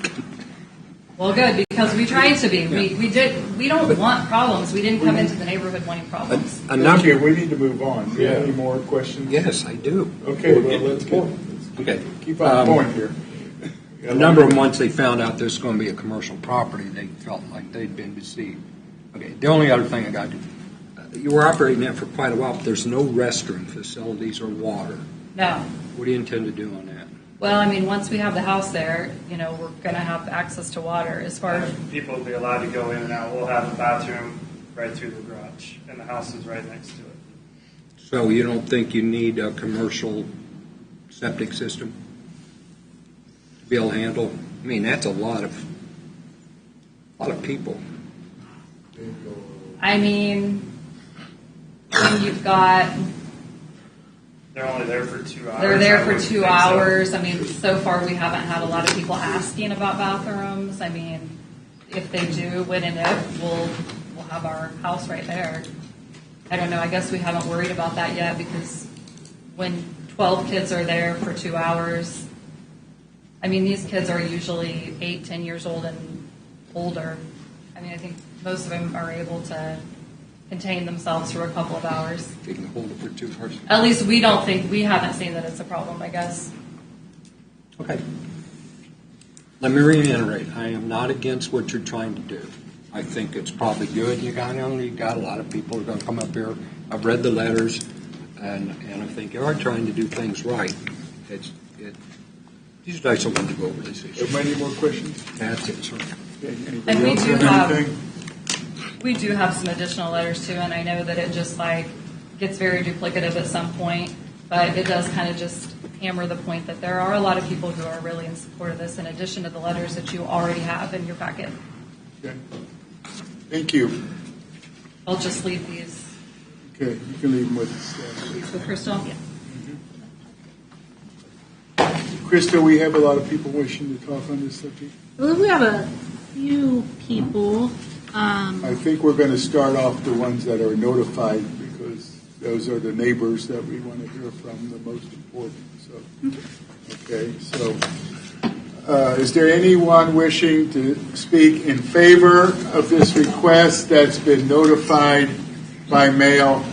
Well, good, because we tried to be. We don't want problems. We didn't come into the neighborhood wanting problems. Okay, we need to move on. Do you have any more questions? Yes, I do. Okay, well, let's keep on going here. A number of them, once they found out this was going to be a commercial property, they felt like they'd been deceived. Okay, the only other thing I got to you were operating that for quite a while, but there's no restroom facilities or water. No. What do you intend to do on that? Well, I mean, once we have the house there, we're going to have access to water. As far as People will be allowed to go in and out. We'll have a bathroom right through the garage, and the house is right next to it. So you don't think you need a commercial septic system to be able to handle? I mean, that's a lot of people. I mean, when you've got They're only there for 2 hours. They're there I for wouldn't 2 think so. hours. I mean, so far we haven't had a lot of people asking about bathrooms. I mean, if they do, when and if, we'll have our house right there. I don't know. I guess we haven't worried about that yet because when 12 kids are there for 2 hours, I mean, these kids are usually 8, 10 years old and older. I mean, I think most of them are able to contain themselves for a couple of hours. If you can hold it for 2 hours. At least we haven't seen that it's a problem, I guess. Okay. Let me reiterate, I am not against what you're trying to do. I think it's probably good. You got a lot of people who are going to come up here. I've read the letters, and I think you are trying to do things right. These guys don't want to go over this issue. Any more questions? That's it, sir. Okay, anybody And we else do have have- anything? We do have some additional letters too, and I know that it just gets very duplicative at some point, but it does kind of just hammer the point that there are a lot of people who are really in support of this in addition to the letters that you already have in your packet. Okay. Thank you. I'll just leave these Okay, you can leave them with staff. with Crystal. Krista, we have a lot of people wishing to talk on this subject. Well, we have a few people. I think we're going to start off the ones that are notified because those are the neighbors that we want to hear from, the most important. So, is there anyone wishing to speak in favor of this request that's been notified by mail?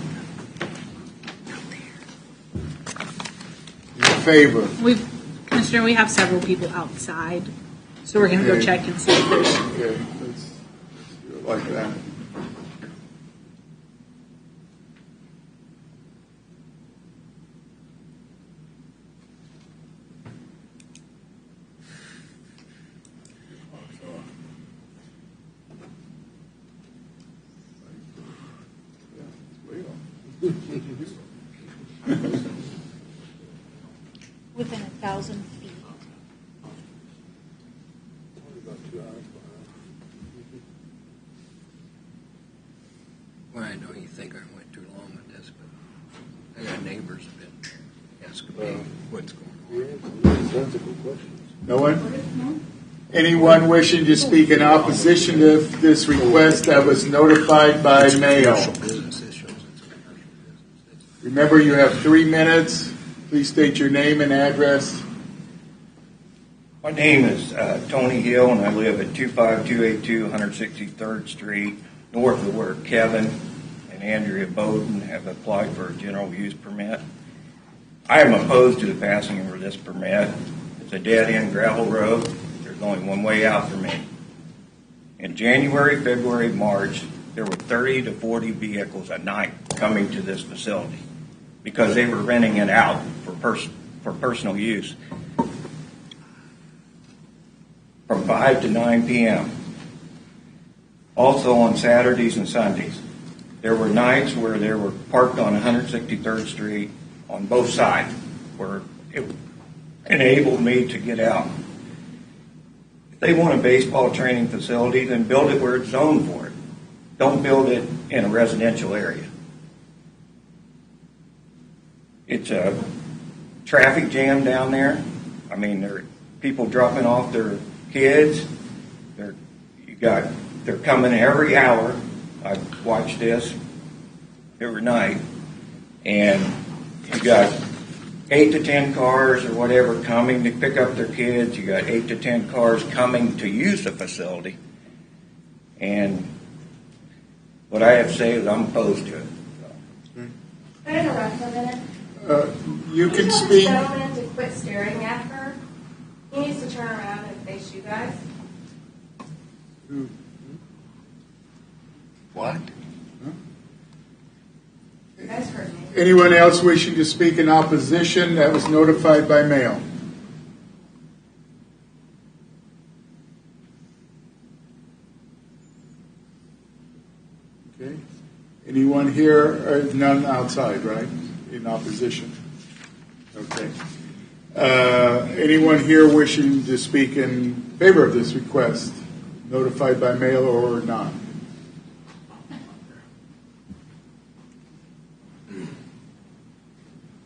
In favor? Commissioner, we have several people outside, so we're going to go check and see if there's. Okay, let's do it like that. Within 1,000 feet. Well, I know you think I went too long with this, but I got neighbors that have been asking me what's going on. No one? Anyone wishing to speak in opposition to this request that was notified by mail? Commercial business, this shows it's a commercial business. Remember, you have 3 minutes. Please state your name and address. My name is Tony Hill, and I live at 25282 163rd Street, north of where Kevin and Andrea Bowden have applied for a general use permit. I am opposed to the passing of this permit. It's a dead-end gravel road. There's only one way out for me. In January, February, March, there were 30 to 40 vehicles a night coming to this facility. because they were renting it out for personal use from 5 to 9 p.m. Also on Saturdays and Sundays. There were nights where they were parked on 163rd Street on both sides, where it enabled me to get out. If they want a baseball training facility, then build it where it's zoned for it. Don't build it in a residential area. It's a traffic jam down there. I mean, there are people dropping off their kids. They're coming every hour. I've watched this every night, and you got 8 to 10 cars or whatever coming to pick up their kids. You got 8 to 10 cars coming to use the facility, and what I have to say is I'm opposed to it. Can I interrupt for a minute? You can tell speak. this gentleman to quit staring at her. He needs to turn around and face you guys. What? You guys heard me. Anyone else wishing to speak in opposition that was notified by mail? Okay. Anyone here? None outside, right? In opposition. Okay. Anyone here wishing to speak in favor of this request, notified by mail or not?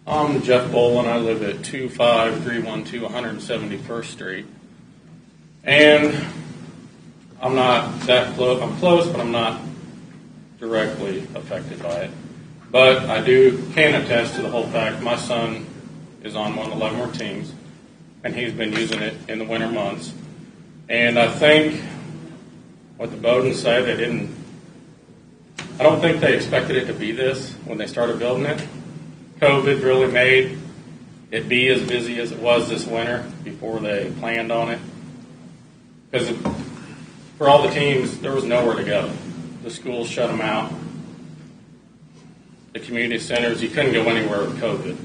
I'm Jeff Bolin. I live at 25312 171st Street. And I'm not that close. I'm close, but I'm not directly affected by it. But I can attest to the whole fact my son is on one of the Leavenworth teams, and he's been using it in the winter months. And I think what the Bowdens said, I don't think they expected it to be this when they started building it. COVID really made it be as busy as it was this winter before they planned on it. Because for all the teams, there was nowhere to go. The schools shut them out. The community centers, you couldn't go anywhere with COVID.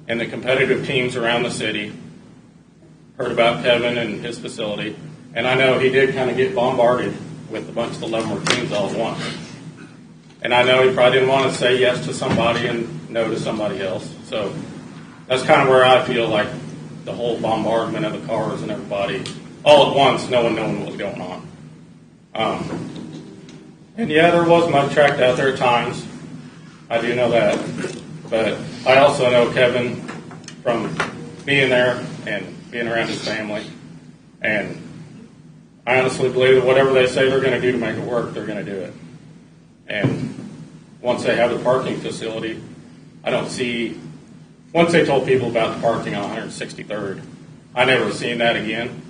And the competitive teams around the city heard about Kevin and his facility. And I know he did kind of get bombarded with a bunch of the Leavenworth teams all at once. And I know he probably didn't want to say yes to somebody and no to somebody else. So that's kind of where I feel like the whole bombardment of the cars and everybody, all at once, no one knowing what was going on. And yeah, there was mud tracked out there at times. I do know that. But I also know Kevin from being there and being around his family. And I honestly believe that whatever they say they're going to do to make it work, they're going to do it. And once they have the parking facility, once they told people about the parking on 163rd, I never seen that again,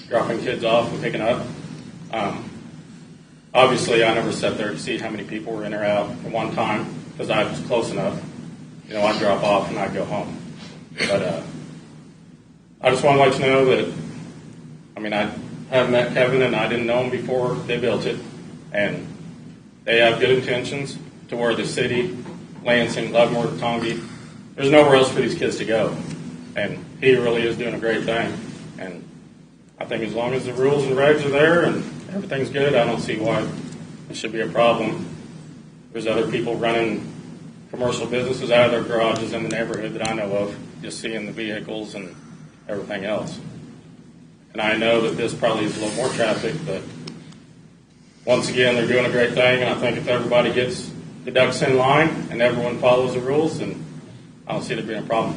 dropping kids off and picking up. Obviously, I never sat there to see how many people were in or out at one time because I was close enough. I'd drop off and I'd go home. But I just want to let you know that, I have met Kevin and I didn't know him before they built it. And they have good intentions to where the city, Lansing, Leavenworth, Tongi, there's nowhere else for these kids to go. And he really is doing a great thing. And I think as long as the rules and regs are there and everything's good, I don't see why it should be a problem. There's other people running commercial businesses out of their garages in the neighborhood that I know of, just seeing the vehicles and everything else. And I know that this probably is a little more traffic, but once again, they're doing a great thing, and I think if everybody gets the ducks in line and everyone follows the rules, then I don't see there being a problem.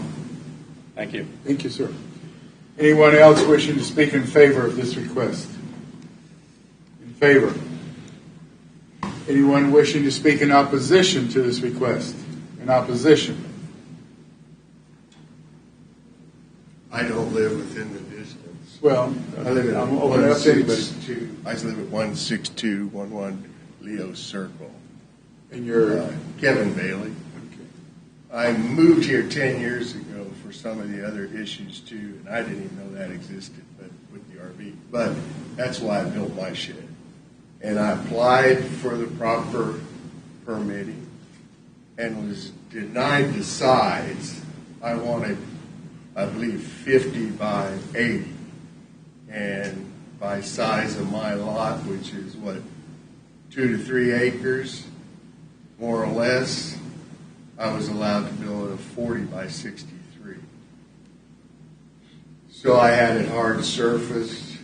Thank you. Thank you, sir. Anyone else wishing to speak in favor of this request? In favor? Anyone wishing to speak in opposition to this request? In opposition? I don't live within the distance. Well, I live at I'm open up to anybody. 162. I live at 16211 Leo Circle. And you're Kevin Bailey. okay. I moved here 10 years ago for some of the other issues too, and I didn't even know that existed, but with the RV. But that's why I built my shed. And I applied for the proper permitting, and was denied the size. I wanted, I believe, 50 by 80. And by size of my lot, which is what, 2 to 3 acres, more or less, I was allowed to build a 40 by 63. So I had it hard surfaced.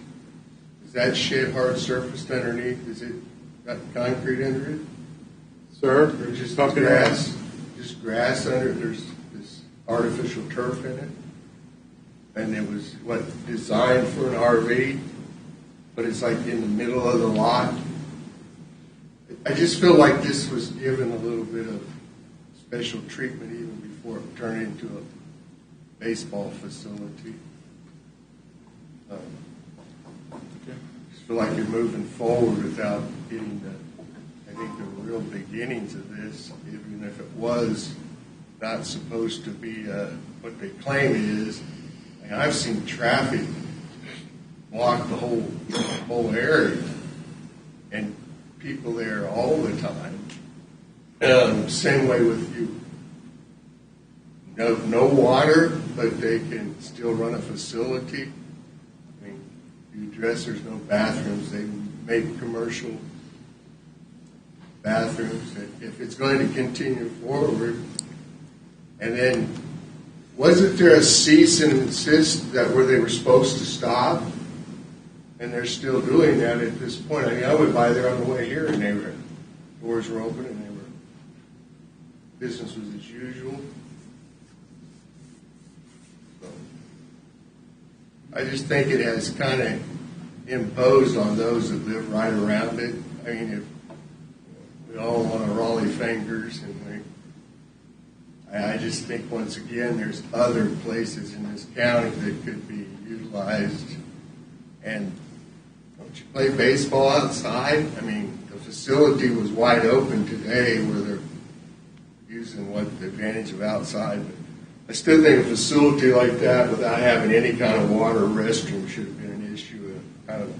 Is that shed hard surfaced underneath? Is it got concrete under it? Sir, Or just talking grass? Just grass under it? There's this artificial turf in it? And it was, what, designed for an RV? But it's like in the middle of the lot. I just feel like this was given a little bit of special treatment even before it turned into a baseball facility. I just feel like you're moving forward without getting the real beginnings of this, even if it was not supposed to be what they claim it is. And I've seen traffic block the whole area, and people there all the time. Same way with you. No water, but they can still run a facility. I mean, you address there's no bathrooms. They make commercial bathrooms. If it's going to continue forward, and then wasn't there a cease and insist that where they were supposed to stop? And they're still doing that at this point. I mean, I would buy there on the way here, and doors were open, and business was as usual. So, I just think it has kind of imposed on those that live right around it. I mean, if we all want to Raleigh fingers, and I just think once again, there's other places in this county that could be utilized. And don't you play baseball outside? I mean, the facility was wide open today where they're using the advantage of outside. But I still think a facility like that without having any kind of water or restroom should have been an issue, kind of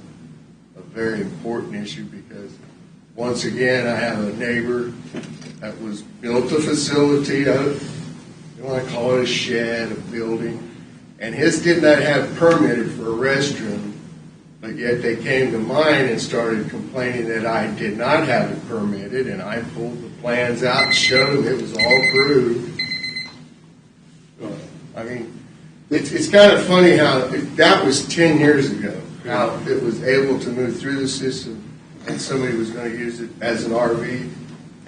a very important issue, because once again, I have a neighbor that was built a facility, you want to call it a shed, a building, and his did not have permitted for a restroom. But yet they came to mine and started complaining that I did not have it permitted, and I pulled the plans out and showed them it was all approved. I mean, it's kind of funny how that was 10 years ago, how it was able to move through the system and somebody was going to use it as an RV.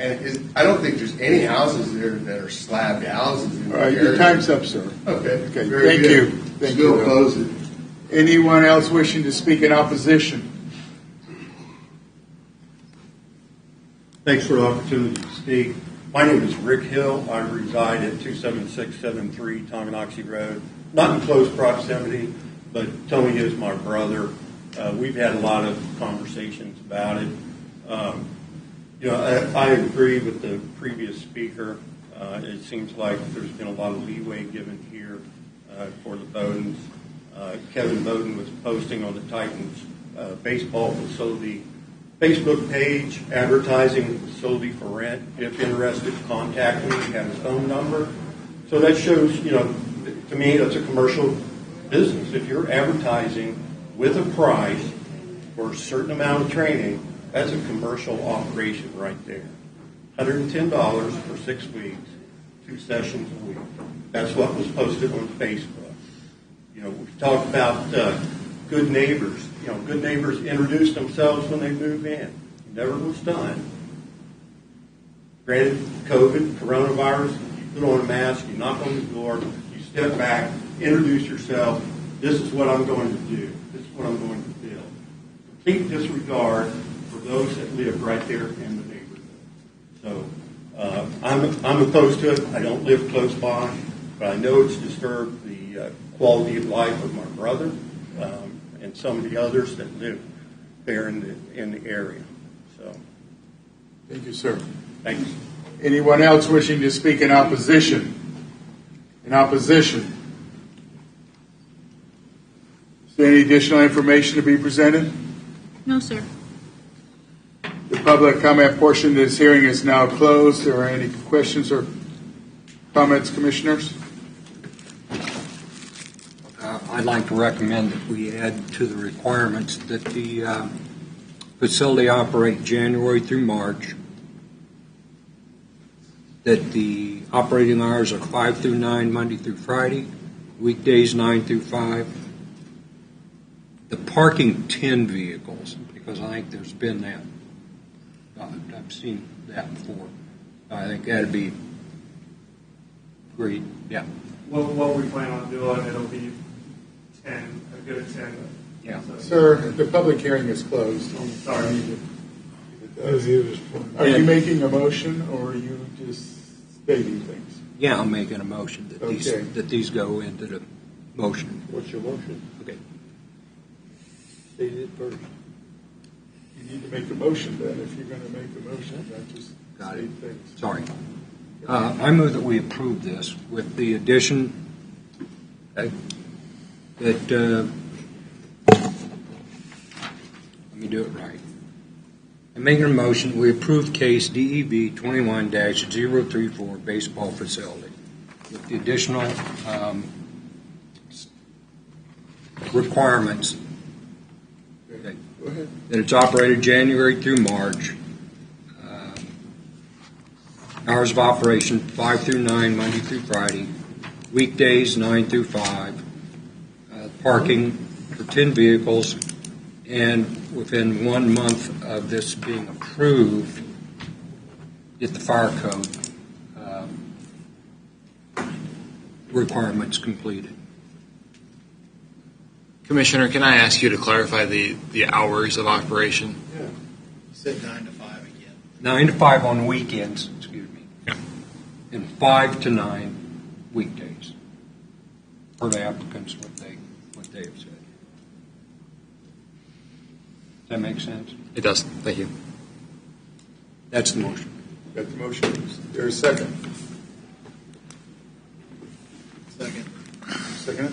And I don't think there's any houses there that are slabbed houses. In All right, your time's up, sir. Okay. Thank you. Thank Still you. oppose it. Anyone else wishing to speak in opposition? Thanks for the opportunity to speak. My name is Rick Hill. I reside at 27673 Tonganoxie Road. Not in close proximity, but Tony is my brother. We've had a lot of conversations about it. I agree with the previous speaker. It seems like there's been a lot of leeway given here for the Bowdens. Kevin Bowden was posting on the Titans baseball facility Facebook page advertising the facility for rent. If interested, contact me. He had his phone number. So that shows, to me, that's a commercial business. If you're advertising with a price for a certain amount of training, that's a commercial operation right there. $110 for 6 weeks, 2 sessions a week. That's what was posted on Facebook. We've talked about good neighbors. Good neighbors introduce themselves when they move in. It never was done. Granted, COVID, coronavirus, you put on a mask, you knock on the door, you step back, introduce yourself. This is what I'm going to do. This is what I'm going to build. Complete disregard for those that live right there in the neighborhood. So I'm opposed to it. I don't live close by, but I know it's disturbed the quality of life of my brother and some of the others that live there in the area. So, Thank you, sir. thanks. Anyone else wishing to speak in opposition? In opposition? Is there any additional information to be presented? No, sir. The public comment portion of this hearing is now closed. Are there any questions or comments, commissioners? I'd like to recommend that we add to the requirements that the facility operate January through March, that the operating hours are 5 through 9, Monday through Friday, weekdays 9 through 5. The parking 10 vehicles, because I think there's been that. I've seen that before. I think that'd be great. Yeah. What we plan on doing, it'll be 10, a good 10. Yeah. Sir, the public hearing is closed. Sorry. Are you making a motion, or are you just stating things? Yeah, I'm making a motion that Okay. these go into the motion. What's your motion? Okay. State it first. You need to make a motion then, if you're going to make a motion, not just Got state it. things. Sorry. I move that we approve this with the addition, okay, that, let me do it right. I'm making a motion, we approve case DEB 21-034 baseball facility with the additional requirements. Okay. Go ahead. That it's operated January through March. Hours of operation 5 through 9, Monday through Friday. Weekdays 9 through 5. Parking for 10 vehicles. And within 1 month of this being approved, get the fire code requirements completed. Commissioner, can I ask you to clarify the hours of operation? You said 9 to 5 again. 9 to 5 on weekends, excuse me. Yeah. And 5 to 9 weekdays. For the applicants, what they have said. Does that make sense? It does. Thank you. That's the motion. Got the motion. Is there a second? Second. Second?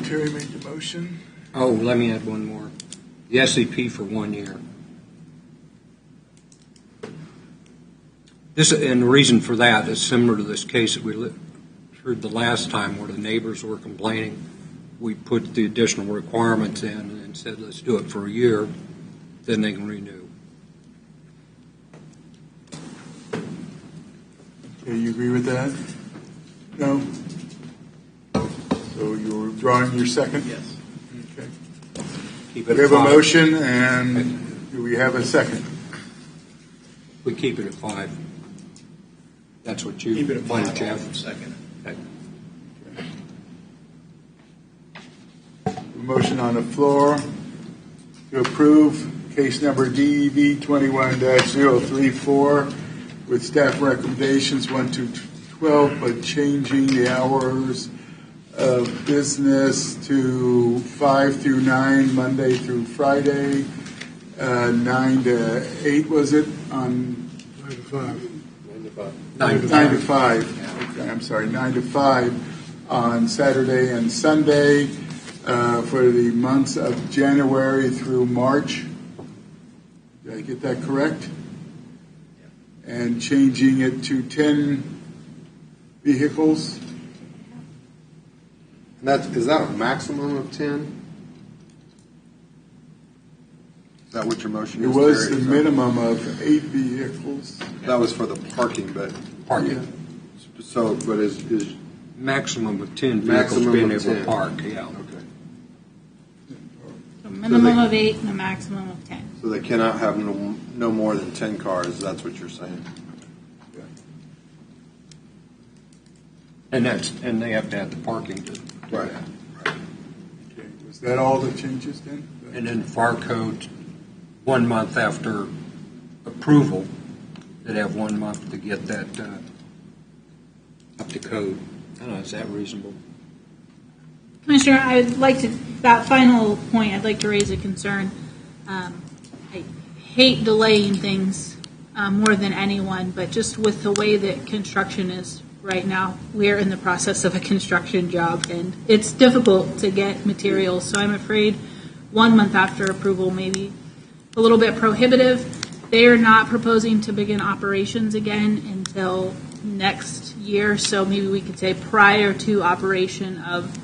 Terry made the motion. Oh, let me add one more. The SEP for 1 year. This, and the reason for that is similar to this case that we heard the last time where the neighbors were complaining. We put the additional requirements in and said, let's do it for a year, then they can renew. Okay, you agree with that? No? So you're withdrawing your second? Yes. Okay. Keep We it have at a 5. motion, and do we have a second? We keep it at 5. That's what you Keep it at wanted, 5. Jeff. Second. Okay. A motion on the floor to approve case number DEB 21-034 with staff recommendations 1 to 12, but changing the hours of business to 5 through 9, Monday through Friday, 9 to 8, was it? On 9 to 5. 9 to 5. Okay, I'm sorry, 9 to 5 on Saturday and Sunday for the months of January through March. Did I get that correct? And changing it to 10 vehicles. Is that a maximum of 10? Is that what your motion It is? was Terry? the minimum of 8 vehicles. That was for the parking, but Parking. so, but is Maximum of 10 vehicles Maximum being of able to 10. park, yeah. okay. A minimum of 8 and a maximum of 10. So they cannot have no more than 10 cars. That's what you're saying. And they have to have the parking to do Right. that. Okay, was that all the changes then? And then the fire code, 1 month after approval, they'd have 1 month to get that up to code. I don't know, is that reasonable? Commissioner, I'd like to, that final point, I'd like to raise a concern. I hate delaying things more than anyone, but just with the way that construction is right now, we're in the process of a construction job, and it's difficult to get materials, so I'm afraid 1 month after approval maybe a little bit prohibitive. They are not proposing to begin operations again until next year, so maybe we could say prior to operation of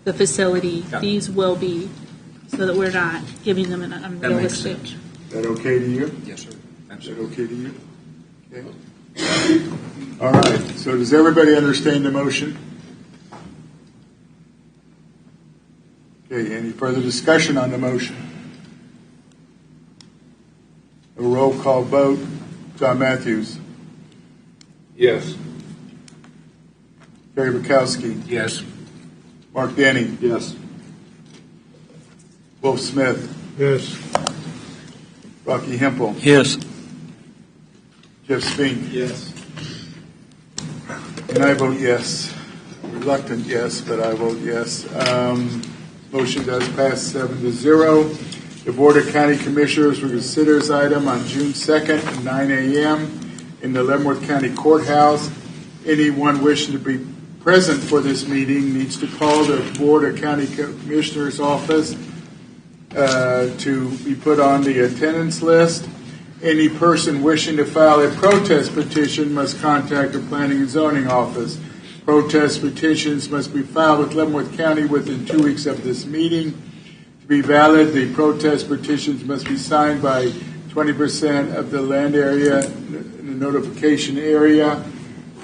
the facility, these will be, so that we're not giving them an unrealistic. Is that okay to you? Yes, sir. Is that okay to you? Okay. All right, so does everybody understand the motion? Okay, any further discussion on the motion? A roll call vote. John Matthews. Yes. Terry Bukowski. Yes. Mark Denny. Yes. Wolf Smith. Yes. Rocky Hempel. Yes. Jeff Spink. Yes. And I vote yes. Reluctant yes, but I vote yes. Motion does pass 7-0. The Board of County Commissioners will consider this item on June 2nd at 9 a.m. in the Leavenworth County Courthouse. Anyone wishing to be present for this meeting needs to call the Board of County Commissioners office to be put on the attendance list. Any person wishing to file a protest petition must contact the Planning and Zoning Office. Protest petitions must be filed with Leavenworth County within 2 weeks of this meeting. To be valid, the protest petitions must be signed by 20% of the land area in the notification area.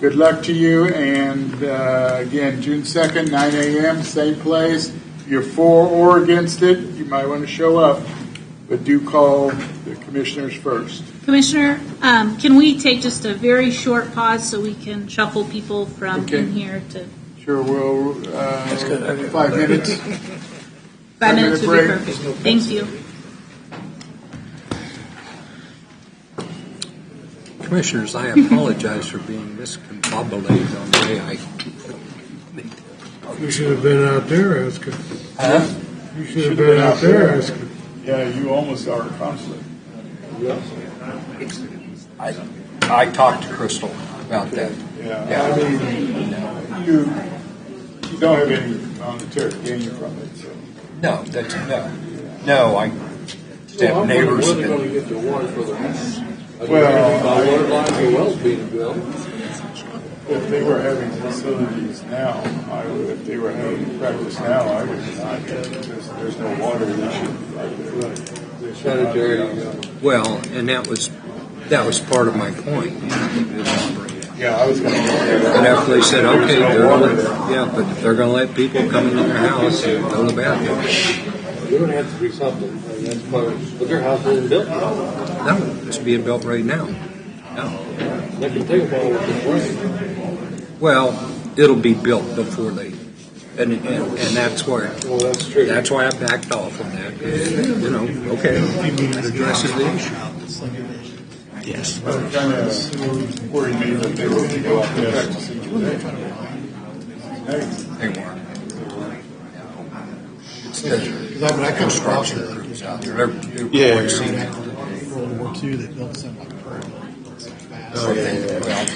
Good luck to you, and again, June 2nd, 9 a.m., same place. If you're for or against it, you might want to show up, but do call the commissioners first. Commissioner, can we take just a very short pause so we can shuffle people from in here to? Sure, we'll, 5 minutes. 5 minutes would be break. perfect. Thank you. Commissioners, I apologize for being miscombobulated on the way I. You should have been out there asking. Huh? You should have been out there asking. Yeah, you almost are a conflict. I talked to Crystal about that. Yeah. I mean, you don't have any monetary gain from it, so. No, no. I have neighbors. When are they going to get the water for their house? Well, Water lines or wells being built. if they were having facilities now, if they were having practice now, I would deny it. There's no water issue right there. Sanitary. Well, and that was part of my point. Yeah, I was going to go there. And after they said, okay, but they're going to let people come into their house and go to the bathroom. You're going to have to do something. That's but their house isn't built yet. No, it's being built right now. No. They can take a while with the spring. Well, it'll be built before they, and that's where. Well, that's true. That's why I backed off on that. 'Cause, okay, that addresses the issue. Yes. Well, it kind of worried me that they were going to go out there practicing today. They weren't. Because I come across it. Yeah. World War II, they built something like Pearl. Oh, yeah. Well,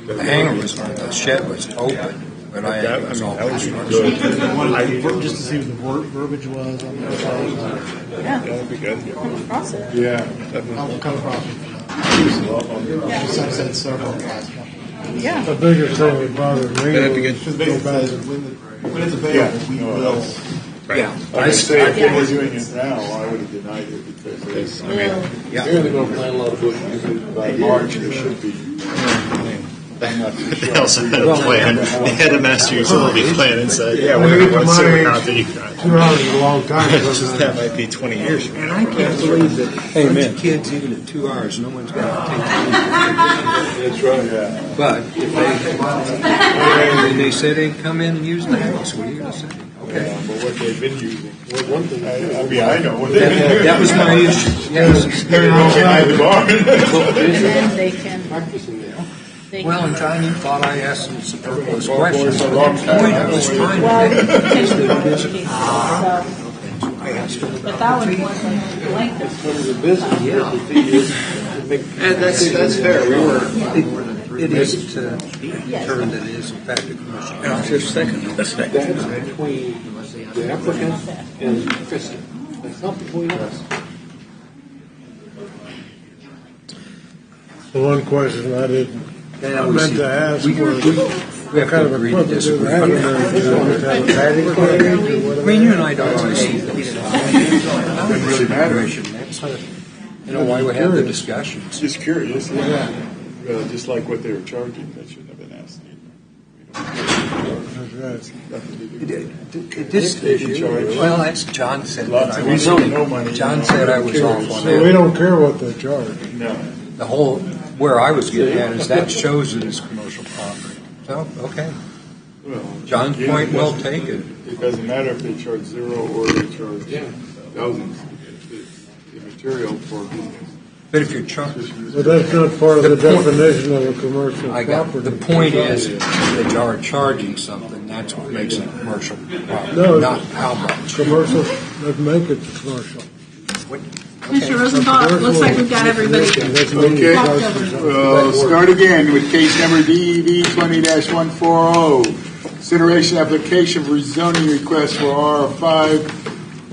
the hangar the shed was open, but it was all construction. Just to see what the verbiage was on the website. Yeah. That would be good. Come across it. Yeah. I will come across it. Just I've said several times. Yeah. The biggest thing that bothers me That'd be is good. When it's available, we will. Yeah. I say if they were doing it now, I would have denied it because Yeah. They're going to plant a lot of bushes. by March there should be. They also had a plan. They had a master utility plan and said, yeah, When we're you going get to to my sewer out age, there. 2 hours is a long time. That might be 20 years from And now. I can't believe that a bunch of kids, even at 2 hours, no one's going to take it. That's right. Yeah. But if they say they can come in and use the house, what are you going to say? Okay. But what they've been using. Well, one thing. I know what they've been doing. That was my issue. Yes. They're behind the barn. Then they can. Practicing now. Well, and John, you thought I asked some superfluous questions. a long time. Point I was trying Well, to make is that it is. so, I asked her. but that one was like length. One of the business. Yeah. And that's fair. We were. It is determined that it is in fact a commission. I was just thinking. That's between the applicant and Kristen. That's not between us. The one question I didn't Yeah, meant to ask was, we have what kind to of agree to equipment do disagree. they have in there? Do they have a batting cage or what? I mean, you and I don't always see this. Doesn't really matter. Why we have the discussions. Just curious, yeah. Just like what they were charging, that shouldn't have been asked either. Well, that's John said. Lots of money, no money. John said I was off on So we that. don't care what they charge. No. The whole, where I was getting at is that shows it as commercial property. So, okay. Well, John's again, point well taken. It doesn't matter if they charge zero or they charge thousands. The material for business. But if you're charged, But that's not part of the definition of a commercial I got, property. the point is, if they are charging something, that's what makes it commercial property, No. not how much. Commercial, let's make it commercial. Mr. Rosenthal, it looks like we've got everybody. Okay, we'll start again with case number DEV 20-140. Consideration application for rezoning request for R5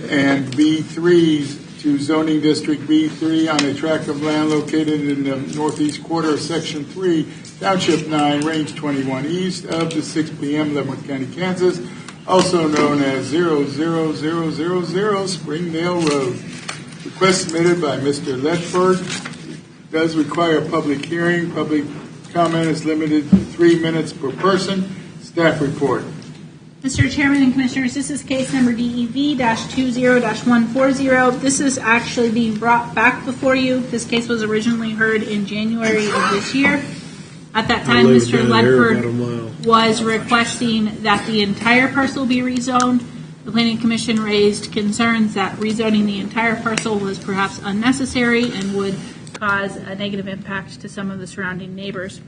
and B3s to zoning district B3 on a tract of land located in the northeast quarter of section 3, township 9, range 21, east of the 6 p.m. Leavenworth County, Kansas, also known as 00000 Springdale Road. Request submitted by Mr. Ledford. Does require a public hearing. Public comment is limited to 3 minutes per person. Staff report. Mr. Chairman and Commissioners, this is case number DEV-20-140. This is actually being brought back before you. This case was originally heard in January of this year. At that time, Mr. Ledford was requesting that the entire parcel be rezoned. The Planning Commission raised concerns that rezoning the entire parcel was perhaps unnecessary and would cause a negative impact to some of the surrounding neighbors.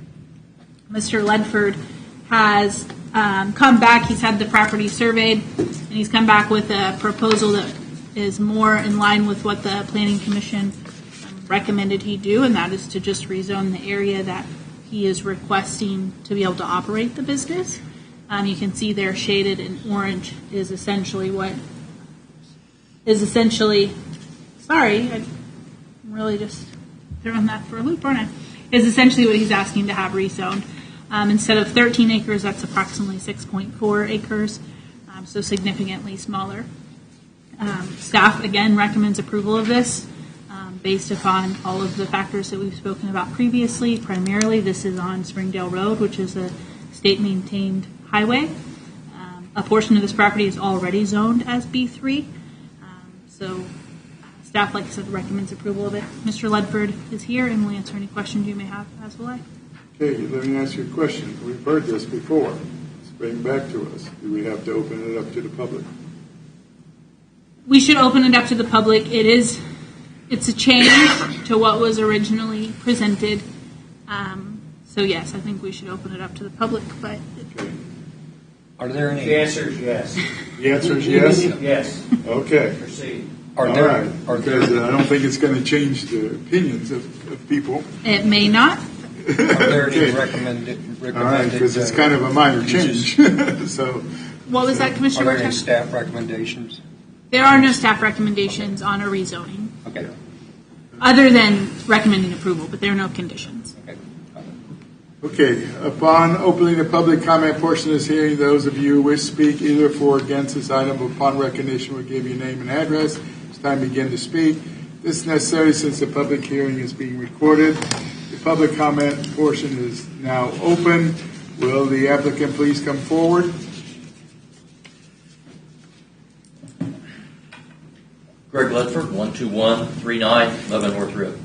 Mr. Ledford has come back. He's had the property surveyed, and he's come back with a proposal that is more in line with what the Planning Commission recommended he do, and that is to just rezone the area that he is requesting to be able to operate the business. You can see there shaded in orange is essentially sorry, I'm really just throwing that for a loop, aren't I? Is essentially what he's asking to have rezoned. Instead of 13 acres, that's approximately 6.4 acres, so significantly smaller. Staff, again, recommends approval of this based upon all of the factors that we've spoken about previously. Primarily, this is on Springdale Road, which is a state-maintained highway. A portion of this property is already zoned as B3, so staff, like I said, recommends approval of it. Mr. Ledford is here and will answer any questions you may have as well. Okay, let me ask you a question. We've heard this before. Let's bring it back to us. Do we have to open it up to the public? We should open it up to the public. It's a change to what was originally presented. So yes, I think we should open it up to the public, but. Okay. Are there any? The answer is yes. The answer is yes? Yes. Okay. Proceed. Because I don't think it's going to change the opinions of people. It may not. Are there any recommended? All right, because it's kind of a minor change. So. What was that, Commissioner? Are there any staff recommendations? There are no staff recommendations on a rezoning. Okay. Other than recommending approval, but there are no conditions. Okay, upon opening the public comment portion of this hearing, those of you who wish to speak either for or against this item upon recognition will give your name and address. It's time to begin to speak. This is necessary since the public hearing is being recorded. The public comment portion is now open. Will the applicant please come forward? Greg Ledford, 12139 Leavenworth Road.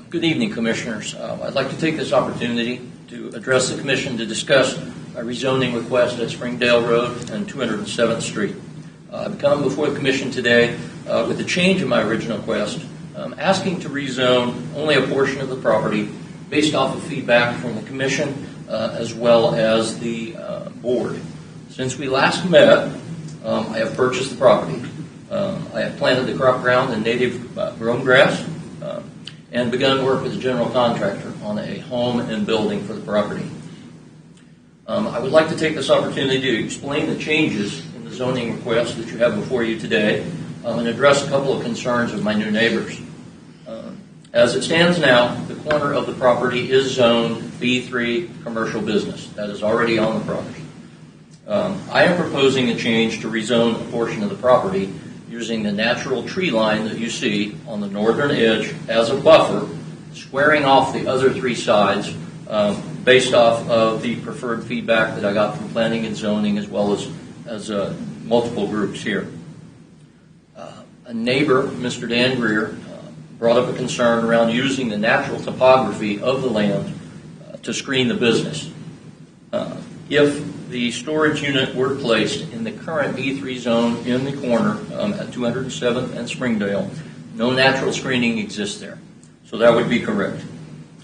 Good evening, Commissioners. I'd like to take this opportunity to address the Commission to discuss a rezoning request at Springdale Road and 207th Street. I've come before the Commission today with a change in my original request, asking to rezone only a portion of the property based off of feedback from the Commission as well as the Board. Since we last met, I have purchased the property. I have planted the crop ground and native grown grass and begun work with a general contractor on a home and building for the property. I would like to take this opportunity to explain the changes in the zoning request that you have before you today and address a couple of concerns of my new neighbors. As it stands now, the corner of the property is zoned B3 commercial business. That is already on the property. I am proposing a change to rezone a portion of the property using the natural tree line that you see on the northern edge as a buffer, squaring off the other three sides based off of the preferred feedback that I got from planning and zoning as well as multiple groups here. A neighbor, Mr. Dan Greer, brought up a concern around using the natural topography of the land to screen the business. If the storage unit were placed in the current B3 zone in the corner at 207th and Springdale, no natural screening exists there. So that would be correct.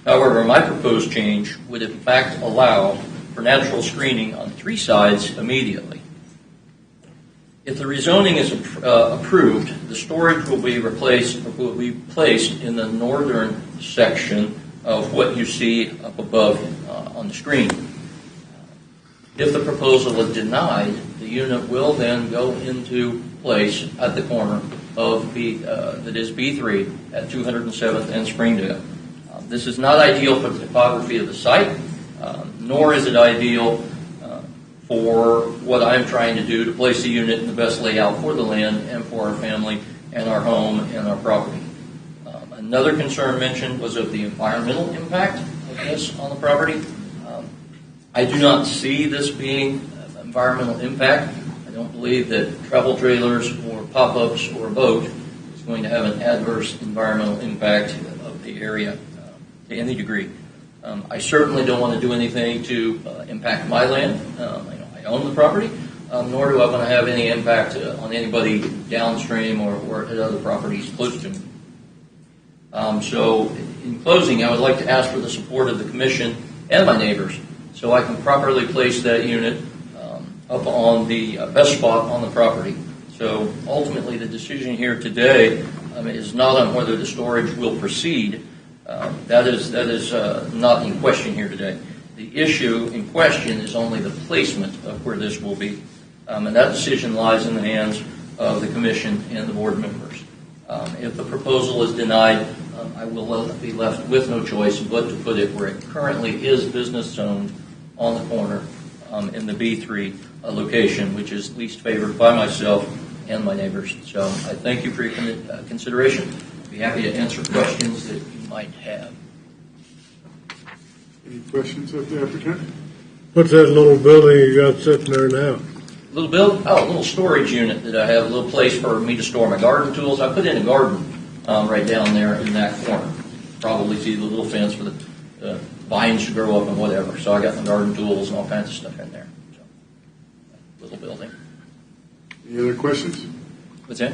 However, my proposed change would in fact allow for natural screening on three sides immediately. If the rezoning is approved, the storage will be placed in the northern section of what you see up above on the screen. If the proposal is denied, the unit will then go into place at the corner of that is B3 at 207th and Springdale. This is not ideal for the topography of the site, nor is it ideal for what I'm trying to do to place the unit in the best layout for the land and for our family and our home and our property. Another concern mentioned was of the environmental impact of this on the property. I do not see this being environmental impact. I don't believe that travel trailers or pop-ups or a boat is going to have an adverse environmental impact of the area to any degree. I certainly don't want to do anything to impact my land. I own the property, nor do I want to have any impact on anybody downstream or at other properties close to me. So in closing, I would like to ask for the support of the Commission and my neighbors so I can properly place that unit up on the best spot on the property. So ultimately, the decision here today is not on whether the storage will proceed. That is not in question here today. The issue in question is only the placement of where this will be. And that decision lies in the hands of the Commission and the board members. If the proposal is denied, I will be left with no choice but to put it where it currently is business zoned on the corner in the B3 location, which is least favored by myself and my neighbors. So I thank you for your consideration. I'd be happy to answer questions that you might have. Any questions of the applicant? What's that little building you got sitting there now? A little storage unit that I have, a little place for me to store my garden tools. I put in a garden right down there in that corner. Probably see the little fence for the vines to grow up and whatever. So I got my garden tools and all kinds of stuff in there. So, little building. Any other questions? What's that?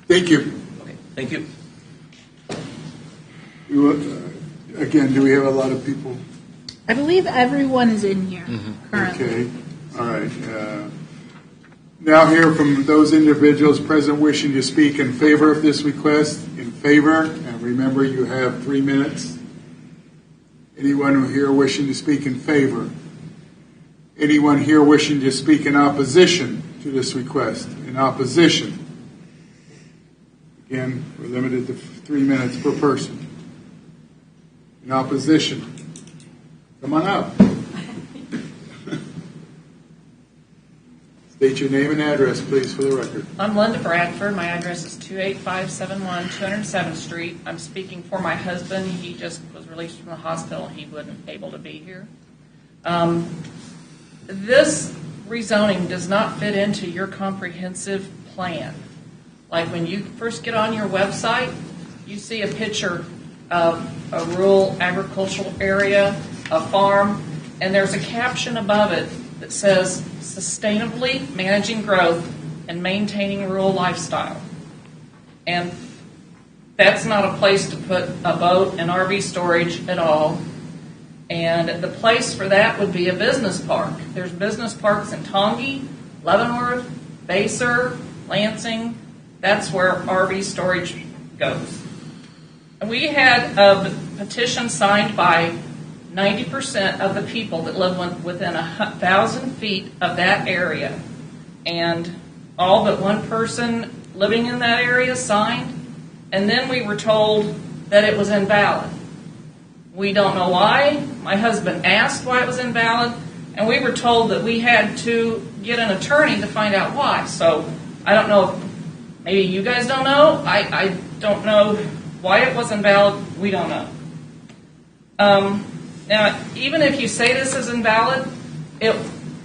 Thank you. Okay, thank you. Again, do we have a lot of people? I believe everyone is in here currently. Okay, all right. Now hear from those individuals present wishing to speak in favor of this request. In favor, and remember you have 3 minutes. Anyone here wishing to speak in favor? Anyone here wishing to speak in opposition to this request? In opposition? Again, we're limited to 3 minutes per person. In opposition? Come on up. State your name and address, please, for the record. I'm Linda Bradford. My address is 28571 207th Street. I'm speaking for my husband. He just was released from the hospital. He wasn't able to be here. This rezoning does not fit into your comprehensive plan. Like when you first get on your website, you see a picture of a rural agricultural area, a farm, and there's a caption above it that says, sustainably managing growth and maintaining rural lifestyle. And that's not a place to put a boat and RV storage at all. And the place for that would be a business park. There's business parks in Tongi, Leavenworth, Baser, Lansing. That's where RV storage goes. And we had a petition signed by 90% of the people that live within 1,000 feet of that area. And all but one person living in that area signed. And then we were told that it was invalid. We don't know why. My husband asked why it was invalid, and we were told that we had to get an attorney to find out why. So I don't know if maybe you guys don't know. I don't know why it was invalid. We don't know. Now, even if you say this is invalid,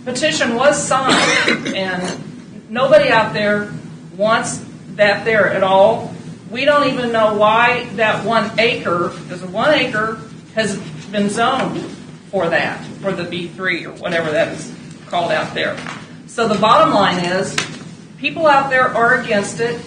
petition was signed, and nobody out there wants that there at all. We don't even know why that 1 acre, because 1 acre has been zoned for that, for the B3 or whatever that is called out there. So the bottom line is, people out there are against it,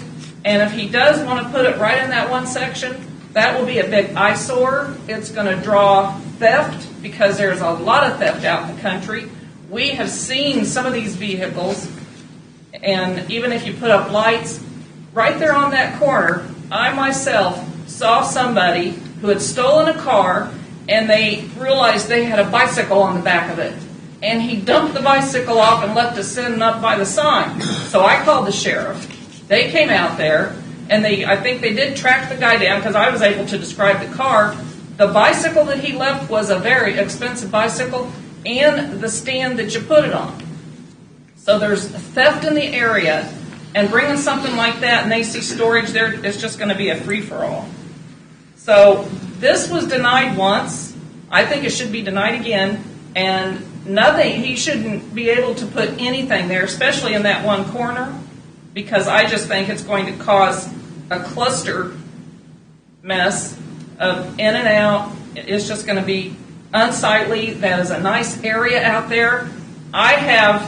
and if he does want to put it right in that one section, that will be a big eyesore. It's going to draw theft, because there's a lot of theft out in the country. We have seen some of these vehicles, and even if you put up lights, right there on that corner, I myself saw somebody who had stolen a car, and they realized they had a bicycle on the back of it. And he dumped the bicycle off and left a sin up by the sign. So I called the sheriff. They came out there, and I think they did track the guy down, because I was able to describe the car. The bicycle that he left was a very expensive bicycle, and the stand that you put it on. So there's theft in the area, and bringing something like that, and they see storage there, it's just going to be a free-for-all. So this was denied once. I think it should be denied again, and nothing, he shouldn't be able to put anything there, especially in that one corner, because I just think it's going to cause a cluster mess of in and out. It's just going to be unsightly. That is a nice area out there. I have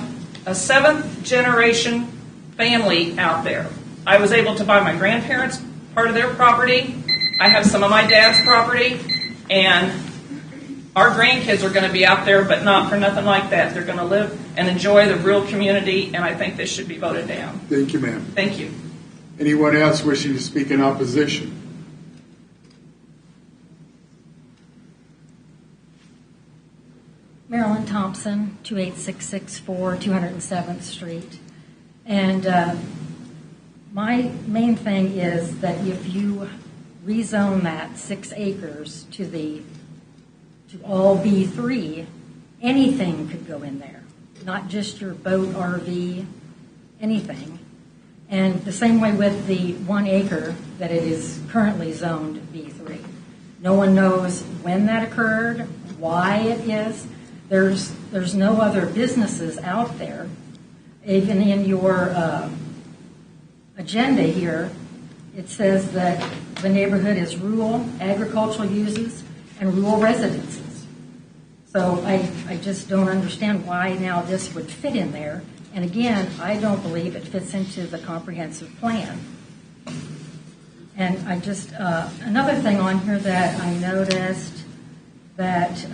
a 7th generation family out there. I was able to buy my grandparents part of their property. I have some of my dad's property, and our grandkids are going to be out there, but not for nothing like that. They're going to live and enjoy the real community, and I think this should be voted down. Thank you, ma'am. Thank you. Anyone else wishing to speak in opposition? Marilyn Thompson, 28664 207th Street. And my main thing is that if you rezone that 6 acres to all B3, anything could go in there, not just your boat, RV, anything. And the same way with the 1 acre that it is currently zoned B3. No one knows when that occurred, why it is. There's no other businesses out there. Even in your agenda here, it says that the neighborhood is rural, agricultural uses, and rural residences. So I just don't understand why now this would fit in there. And again, I don't believe it fits into the comprehensive plan. And I just, another thing on here that I noticed that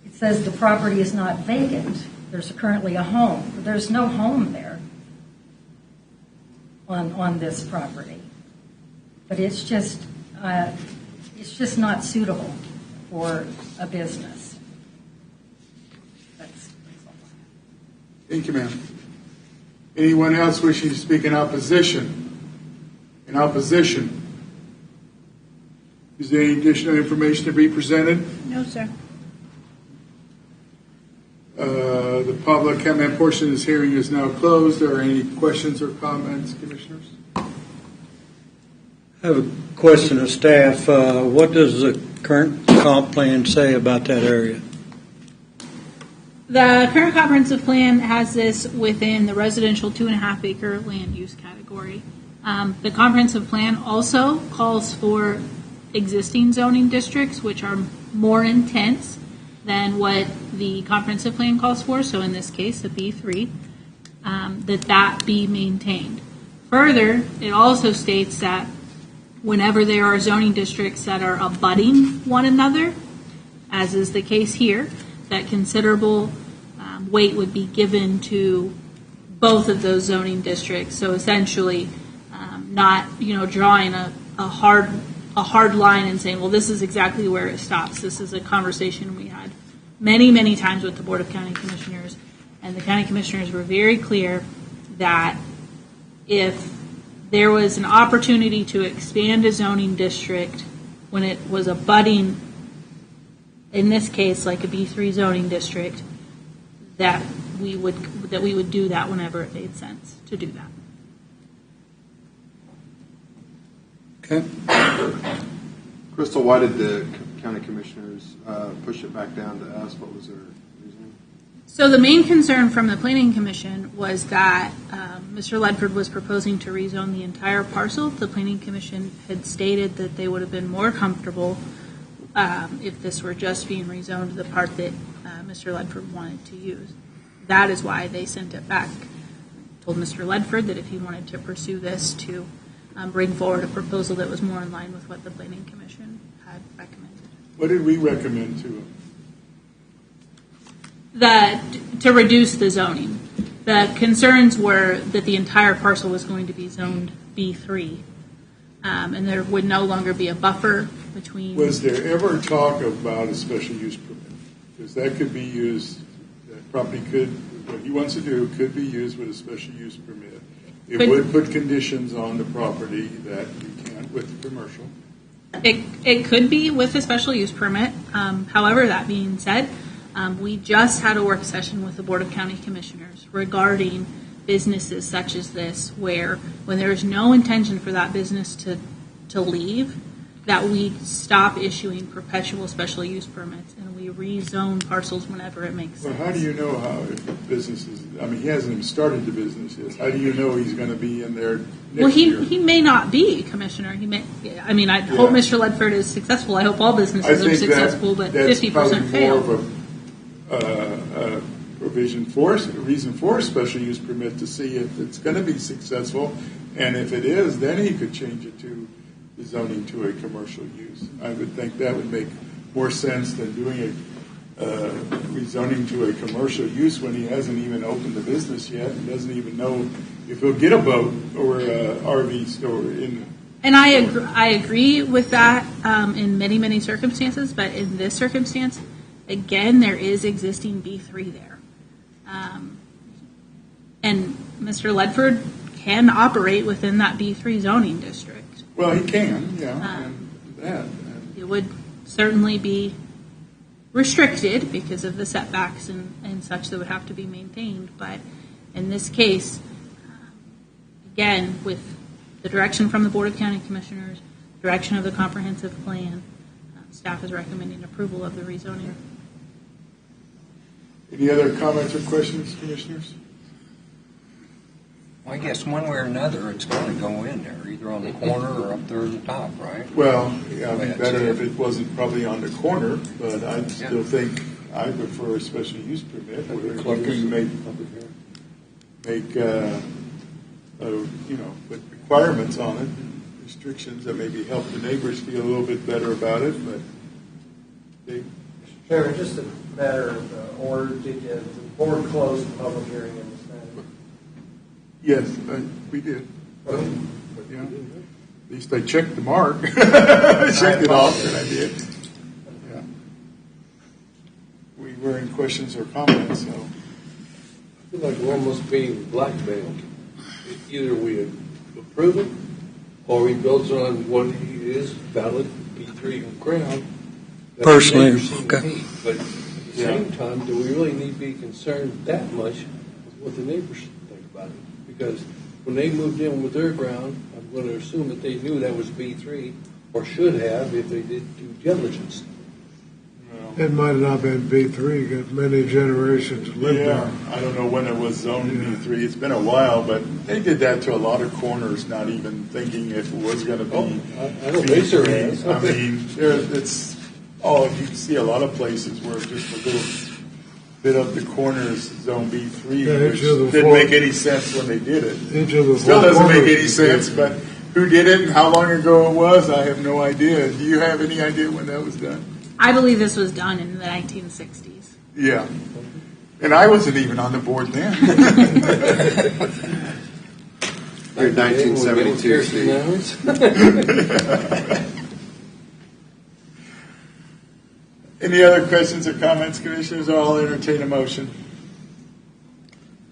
it says the property is not vacant. There's currently a home. But there's no home there on this property. But it's just not suitable for a business. That's all. Thank you, ma'am. Anyone else wishing to speak in opposition? In opposition? Is there any additional information to be presented? No, sir. The public comment portion of this hearing is now closed. Are there any questions or comments, commissioners? I have a question of staff. What does the current comp plan say about that area? The current comprehensive plan has this within the residential 2.5 acre land use category. The comprehensive plan also calls for existing zoning districts, which are more intense than what the comprehensive plan calls for. So in this case, the B3, that be maintained. Further, it also states that whenever there are zoning districts that are abutting one another, as is the case here, that considerable weight would be given to both of those zoning districts. So essentially, not drawing a hard line and saying, well, this is exactly where it stops. This is a conversation we had many times with the Board of County Commissioners, and the county commissioners were very clear that if there was an opportunity to expand a zoning district when it was abutting, in this case, like a B3 zoning district, that we would do that whenever it made sense to do that. Okay. Crystal, why did the county commissioners push it back down to us? What was their reasoning? So the main concern from the Planning Commission was that Mr. Ledford was proposing to rezone the entire parcel. The Planning Commission had stated that they would have been more comfortable if this were just being rezoned to the part that Mr. Ledford wanted to use. That is why they sent it back. Told Mr. Ledford that if he wanted to pursue this, to bring forward a proposal that was more in line with what the Planning Commission had recommended. What did we recommend to him? To reduce the zoning. The concerns were that the entire parcel was going to be zoned B3, and there would no longer be a buffer between. Was there ever talk about a special use permit? Because that could be used, that property could, what he wants to do could be used with a special use permit. It would put conditions on the property that you can't with the commercial. It could be with a special use permit. However, that being said, we just had a work session with the Board of County Commissioners regarding businesses such as this, where when there is no intention for that business to leave, that we stop issuing perpetual special use permits and we rezone parcels whenever it makes sense. Well, how do you know how, if the business is, I mean, he hasn't even started the business yet. How do you know he's going to be in there next year? He may not be, Commissioner. He may. I mean, I hope Mr. Ledford is successful. I hope all businesses are successful, but 50% fail. More of a reason for a special use permit to see if it's going to be successful, and if it is, then he could change it to the zoning to a commercial use. I would think that would make more sense than doing a rezoning to a commercial use when he hasn't even opened the business yet and doesn't even know if he'll get a boat or a RV store in. And I agree with that in many, many circumstances, but in this circumstance, again, there is existing B3 there. And Mr. Ledford can operate within that B3 zoning district. Well, he can, yeah. It would certainly be restricted because of the setbacks and such that would have to be maintained. But in this case, again, with the direction from the Board of County Commissioners, direction of the comprehensive plan, staff is recommending approval of the rezoning. Any other comments or questions, Commissioners? Well, I guess one way or another, it's going to go in there, either on the corner or up there at the top, right? Well, yeah, it'd be better if it wasn't probably on the corner, but I still think I prefer a special use permit where you can make put requirements on it, restrictions that maybe help the neighbors feel a little bit better about it. But Mr. Chairman, just a matter of order, did the board close the public hearing in this matter? Yes, we did. Yeah. At least I checked the mark. I checked it off, and I did. Yeah. We were in questions or comments, so. I feel like we're almost being blackmailed. Either we approve it, or he builds on what is valid B3 ground. Personally, okay. But at the same time, do we really need to be concerned that much with what the neighbors think about it? Because when they moved in with their ground, I'm going to assume that they knew that was B3, or should have if they did due diligence. It might have not been B3, got many generations lived there. I don't know when it was zoned B3. It's been a while, but they did that to a lot of corners, not even thinking if it was going to be I don't think so. I mean, it's you can see a lot of places where just a little bit of the corners zone B3, which didn't make any sense when they did it. Still doesn't make any sense, but who did it and how long ago it was, I have no idea. Do you have any idea when that was done? I believe this was done in the 1960s. Yeah. And I wasn't even on the board then. 1972, Steve. Any other questions or comments, Commissioners? I'll entertain a motion.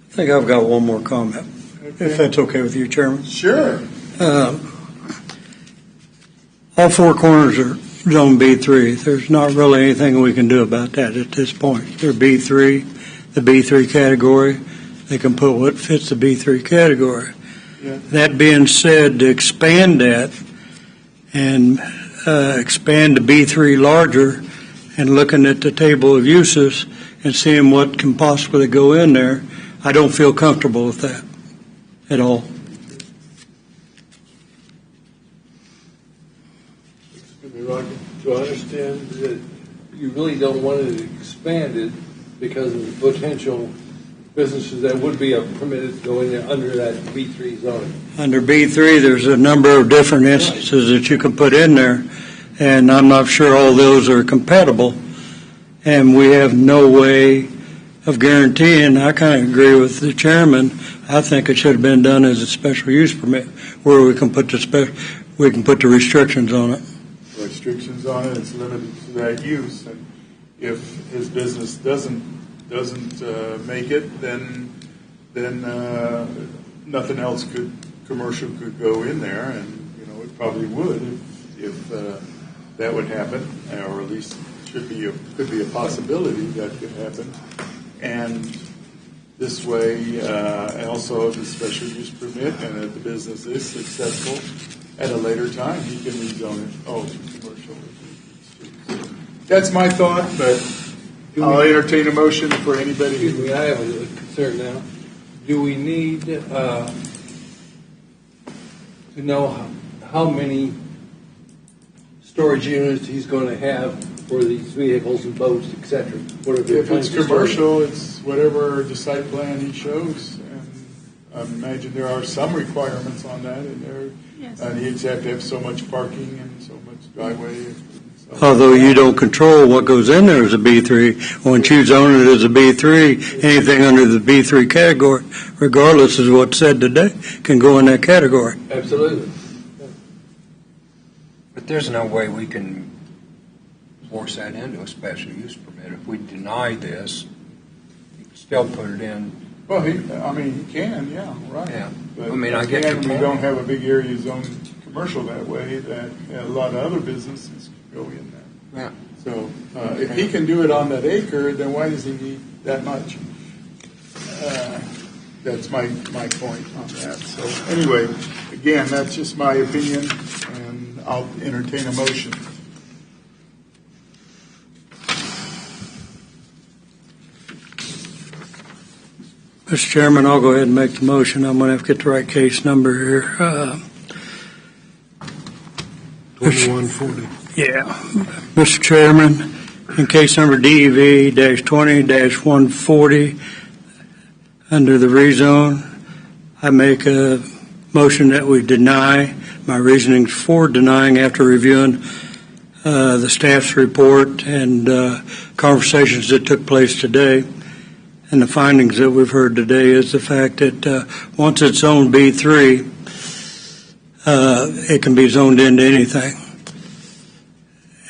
I think I've got one more comment, if that's okay with you, Chairman. Sure. All four corners are zone B3. There's not really anything we can do about that at this point. They're B3, the B3 category. They can put what fits the B3 category. Yeah. That being said, to expand that and expand the B3 larger and looking at the table of uses and seeing what can possibly go in there, I don't feel comfortable with that at all. Do I understand that you really don't want it expanded because of the potential businesses that would be permitted to go in there under that B3 zoning? Under B3, there's a number of different instances that you can put in there, and I'm not sure all those are compatible, and we have no way of guaranteeing. I kind of agree with the chairman. I think it should have been done as a special use permit where we can put the restrictions on it. Restrictions on it, it's limited to that use, and if his business doesn't make it, then nothing else commercial could go in there, and it probably would if that would happen, or at least could be a possibility that could happen. And this way, also the special use permit, and if the business is successful, at a later time he can rezone it to commercial. That's my thought, but I'll entertain a motion for anybody. Excuse me, I have a concern now. Do we need to know how many storage units he's going to have for these vehicles and boats, etc.? If it's commercial, it's whatever the site plan he shows. And I imagine there are some requirements on that in there. Yes. And he'd have to have so much parking and so much driveway. Although you don't control what goes in there as a B3, once you zone it as a B3, anything under the B3 category, regardless of what's said today, can go in that category. Absolutely. But there's no way we can force that into a special use permit. If we deny this, you can still put it in. Well, he can, yeah, right. Yeah. But I get your we point. don't have a big area zone commercial that way, that a lot of other businesses go in there. Yeah. So if he can do it on that acre, then why does he need that much? That's my point on that. So anyway, again, that's just my opinion, and I'll entertain a motion. Mr. Chairman, I'll go ahead and make the motion. I'm going to have to get the right case number here. 2140. Yeah. Mr. Chairman, in case number DEV-20-140, under the rezone, I make a motion that we deny. My reasonings for denying, after reviewing the staff's report and conversations that took place today, and the findings that we've heard today, is the fact that once it's zoned B3, it can be zoned into anything.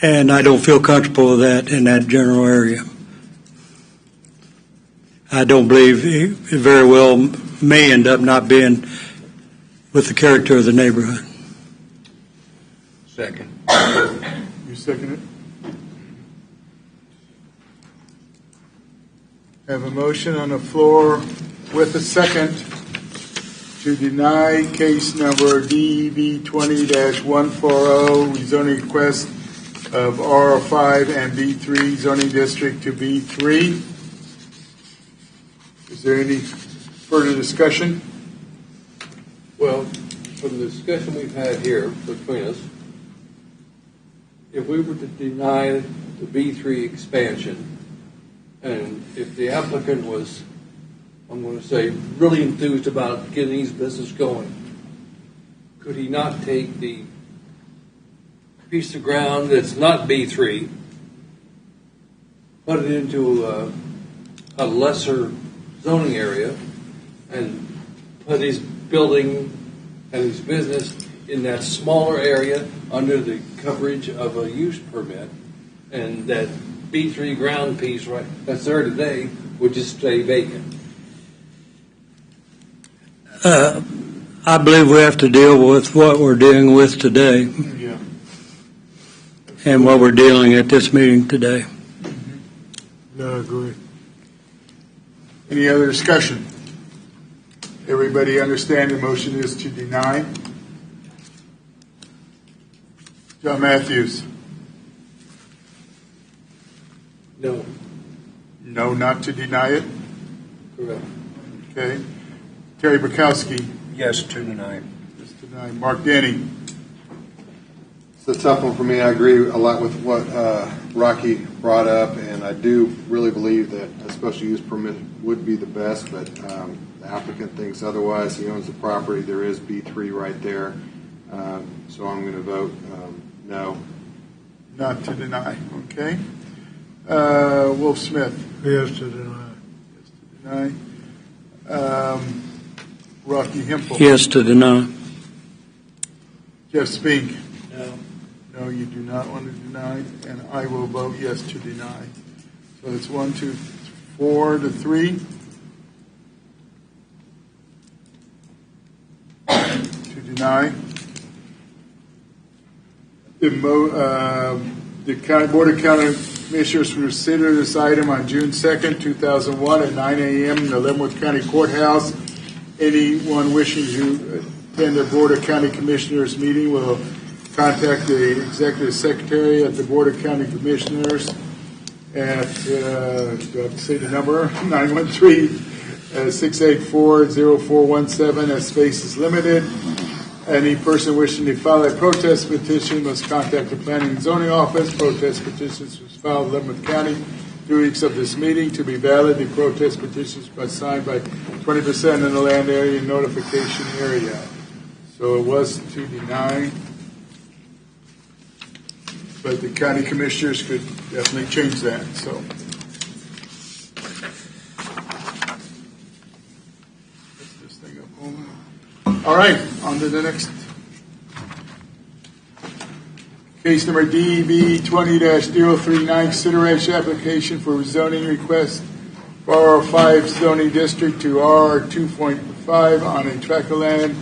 And I don't feel comfortable with that in that general area. I don't believe it very well may end up not being with the character of the neighborhood. Second. You second it? Have a motion on the floor with a second to deny case number DEV 20-140, rezoning request of R5 and B3 zoning district to B3. Is there any further discussion? Well, from the discussion we've had here between us, if we were to deny the B3 expansion, and if the applicant was, I'm going to say, really enthused about getting these businesses going, could he not take the piece of ground that's not B3, put it into a lesser zoning area, and put his building and his business in that smaller area under the coverage of a use permit, and that B3 ground piece that's there today would just stay vacant? I believe we have to deal with what we're dealing with today Yeah. and what we're dealing at this meeting today. No, I agree. Any other discussion? Everybody understand the motion is to deny? John Matthews? No. No, not to deny it? Correct. Okay. Terry Bukowski? Yes to deny. Yes to deny. Mark Denny? It's a tough one for me. I agree a lot with what Rocky brought up, and I do really believe that a special use permit would be the best, but the applicant thinks otherwise. He owns the property. There is B3 right there, so I'm going to vote no. Not to deny. Okay. Wolf Smith? Yes to deny. Yes to deny. Rocky Hempel? Yes to deny. Jeff Spink? No. No, you do not want to deny, and I will vote yes to deny. So it's 1, 2, 4 to 3. To deny. The County Board of County Commissioners considered this item on June 2nd, 2001 at 9 a.m. in the Leavenworth County Courthouse. Anyone wishing to attend the Board of County Commissioners meeting will contact the Executive Secretary at the Board of County Commissioners at, do I have to say the number? 913-684-0417 as space is limited. Any person wishing to file a protest petition must contact the Planning and Zoning Office. Protest petitions was filed in Leavenworth County 2 weeks of this meeting. To be valid, the protest petitions must signed by 20% in the land area notification area. So it was to deny, but the county commissioners could definitely change that. So let's this thing up home. All right, on to the next. Case number DEB 20-039, consideration application for rezoning request for R5 zoning district to R 2.5 on a tract of land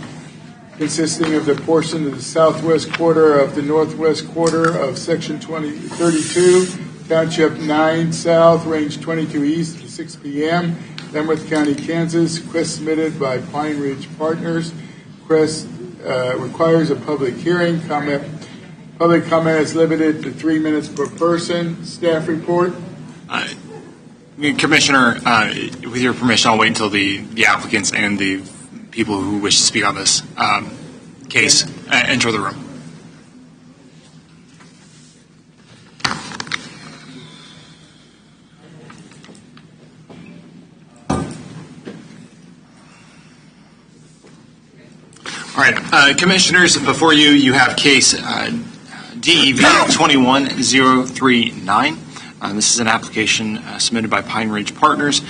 consisting of the portion of the southwest quarter of the northwest quarter of section 32, township 9 south, range 22 east at 6 p.m., Leavenworth County, Kansas. Request submitted by Pine Ridge Partners. Request requires a public hearing. Public comment is limited to 3 minutes per person. Staff report. Commissioner, with your permission, I'll wait until the applicants and the people who wish to speak on this case enter the room. All right, commissioners, before you have case DEV 21039. This is an application submitted by Pine Ridge Partners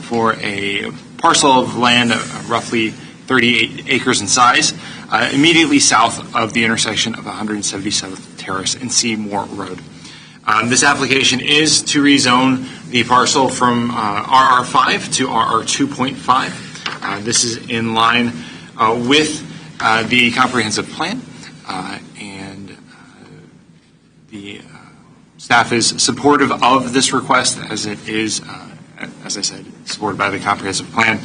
for a parcel of land roughly 38 acres in size, immediately south of the intersection of 177th Terrace and Seymour Road. This application is to rezone the parcel from RR5 to RR 2.5. This is in line with the comprehensive plan, and the staff is supportive of this request as it is, as I said, supported by the comprehensive plan.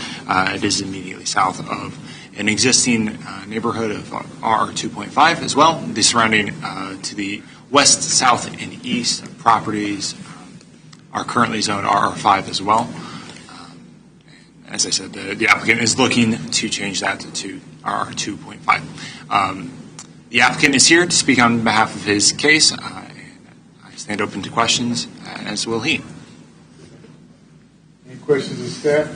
It is immediately south of an existing neighborhood of RR 2.5 as well. The surrounding to the west, south, and east properties are currently zoned RR5 as well. As I said, the applicant is looking to change that to RR 2.5. The applicant is here to speak on behalf of his case. I stand open to questions, as will he. Any questions of staff?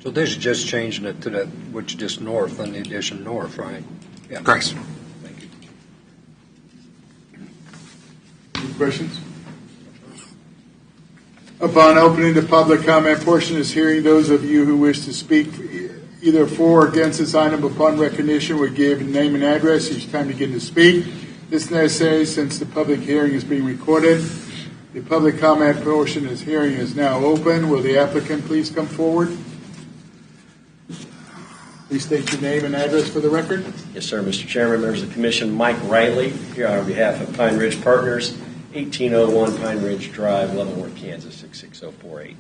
So this is just changing it to that, which just north on the addition north, right? Yeah. Correct. Thank you. Any questions? Upon opening the public comment portion of this hearing, those of you who wish to speak either for or against this item upon recognition will give name and address each time you begin to speak. This is necessary since the public hearing is being recorded. The public comment portion of this hearing is now open. Will the applicant please come forward? Please state your name and address for the record. Yes, sir, Mr. Chairman, members of the commission, Mike Riley, here on behalf of Pine Ridge Partners, 1801 Pine Ridge Drive, Leavenworth, Kansas, 66048.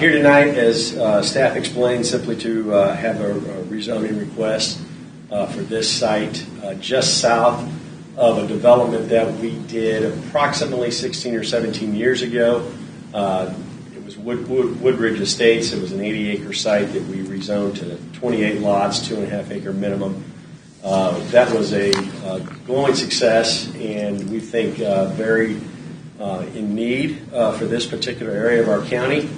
Here tonight, as staff explained, simply to have a rezoning request for this site just south of a development that we did approximately 16 or 17 years ago. It was Woodridge Estates. It was an 80-acre site that we rezoned to 28 lots, 2.5 acre minimum. That was a glowing success, and we think very in need for this particular area of our county,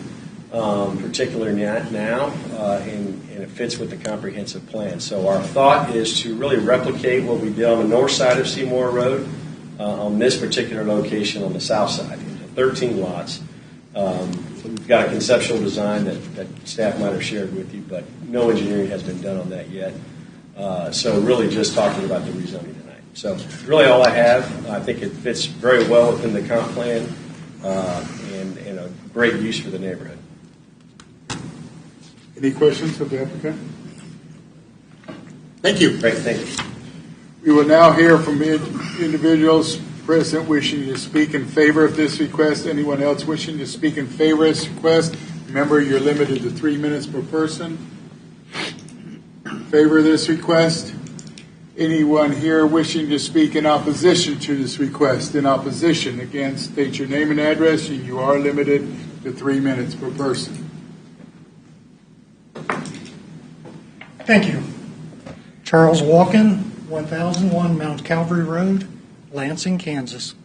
particularly now, and it fits with the comprehensive plan. So our thought is to really replicate what we did on the north side of Seymour Road on this particular location on the south side, into 13 lots. We've got a conceptual design that staff might have shared with you, but no engineering has been done on that yet. So really just talking about the rezoning tonight. So really all I have. I think it fits very well within the comp plan and a great use for the neighborhood. Any questions of the applicant? Thank you. Great, thank you. We will now hear from individuals present wishing to speak in favor of this request. Anyone else wishing to speak in favor of this request? Remember, you're limited to 3 minutes per person. In favor of this request? Anyone here wishing to speak in opposition to this request? In opposition, again, state your name and address. You are limited to 3 minutes per person. Thank you. Charles Walken, 1001 Mount Calvary Road, Lansing, Kansas.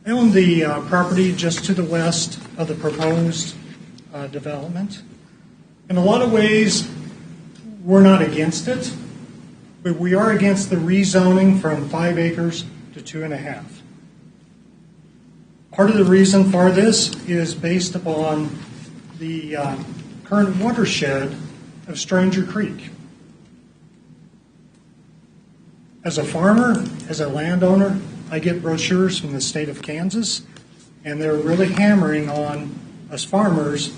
I own the property just to the west of the proposed development. In a lot of ways, we're not against it, but we are against the rezoning from 5 acres to 2.5. Part of the reason for this is based upon the current watershed of Stranger Creek. As a farmer, as a landowner, I get brochures from the state of Kansas, and they're really hammering on us farmers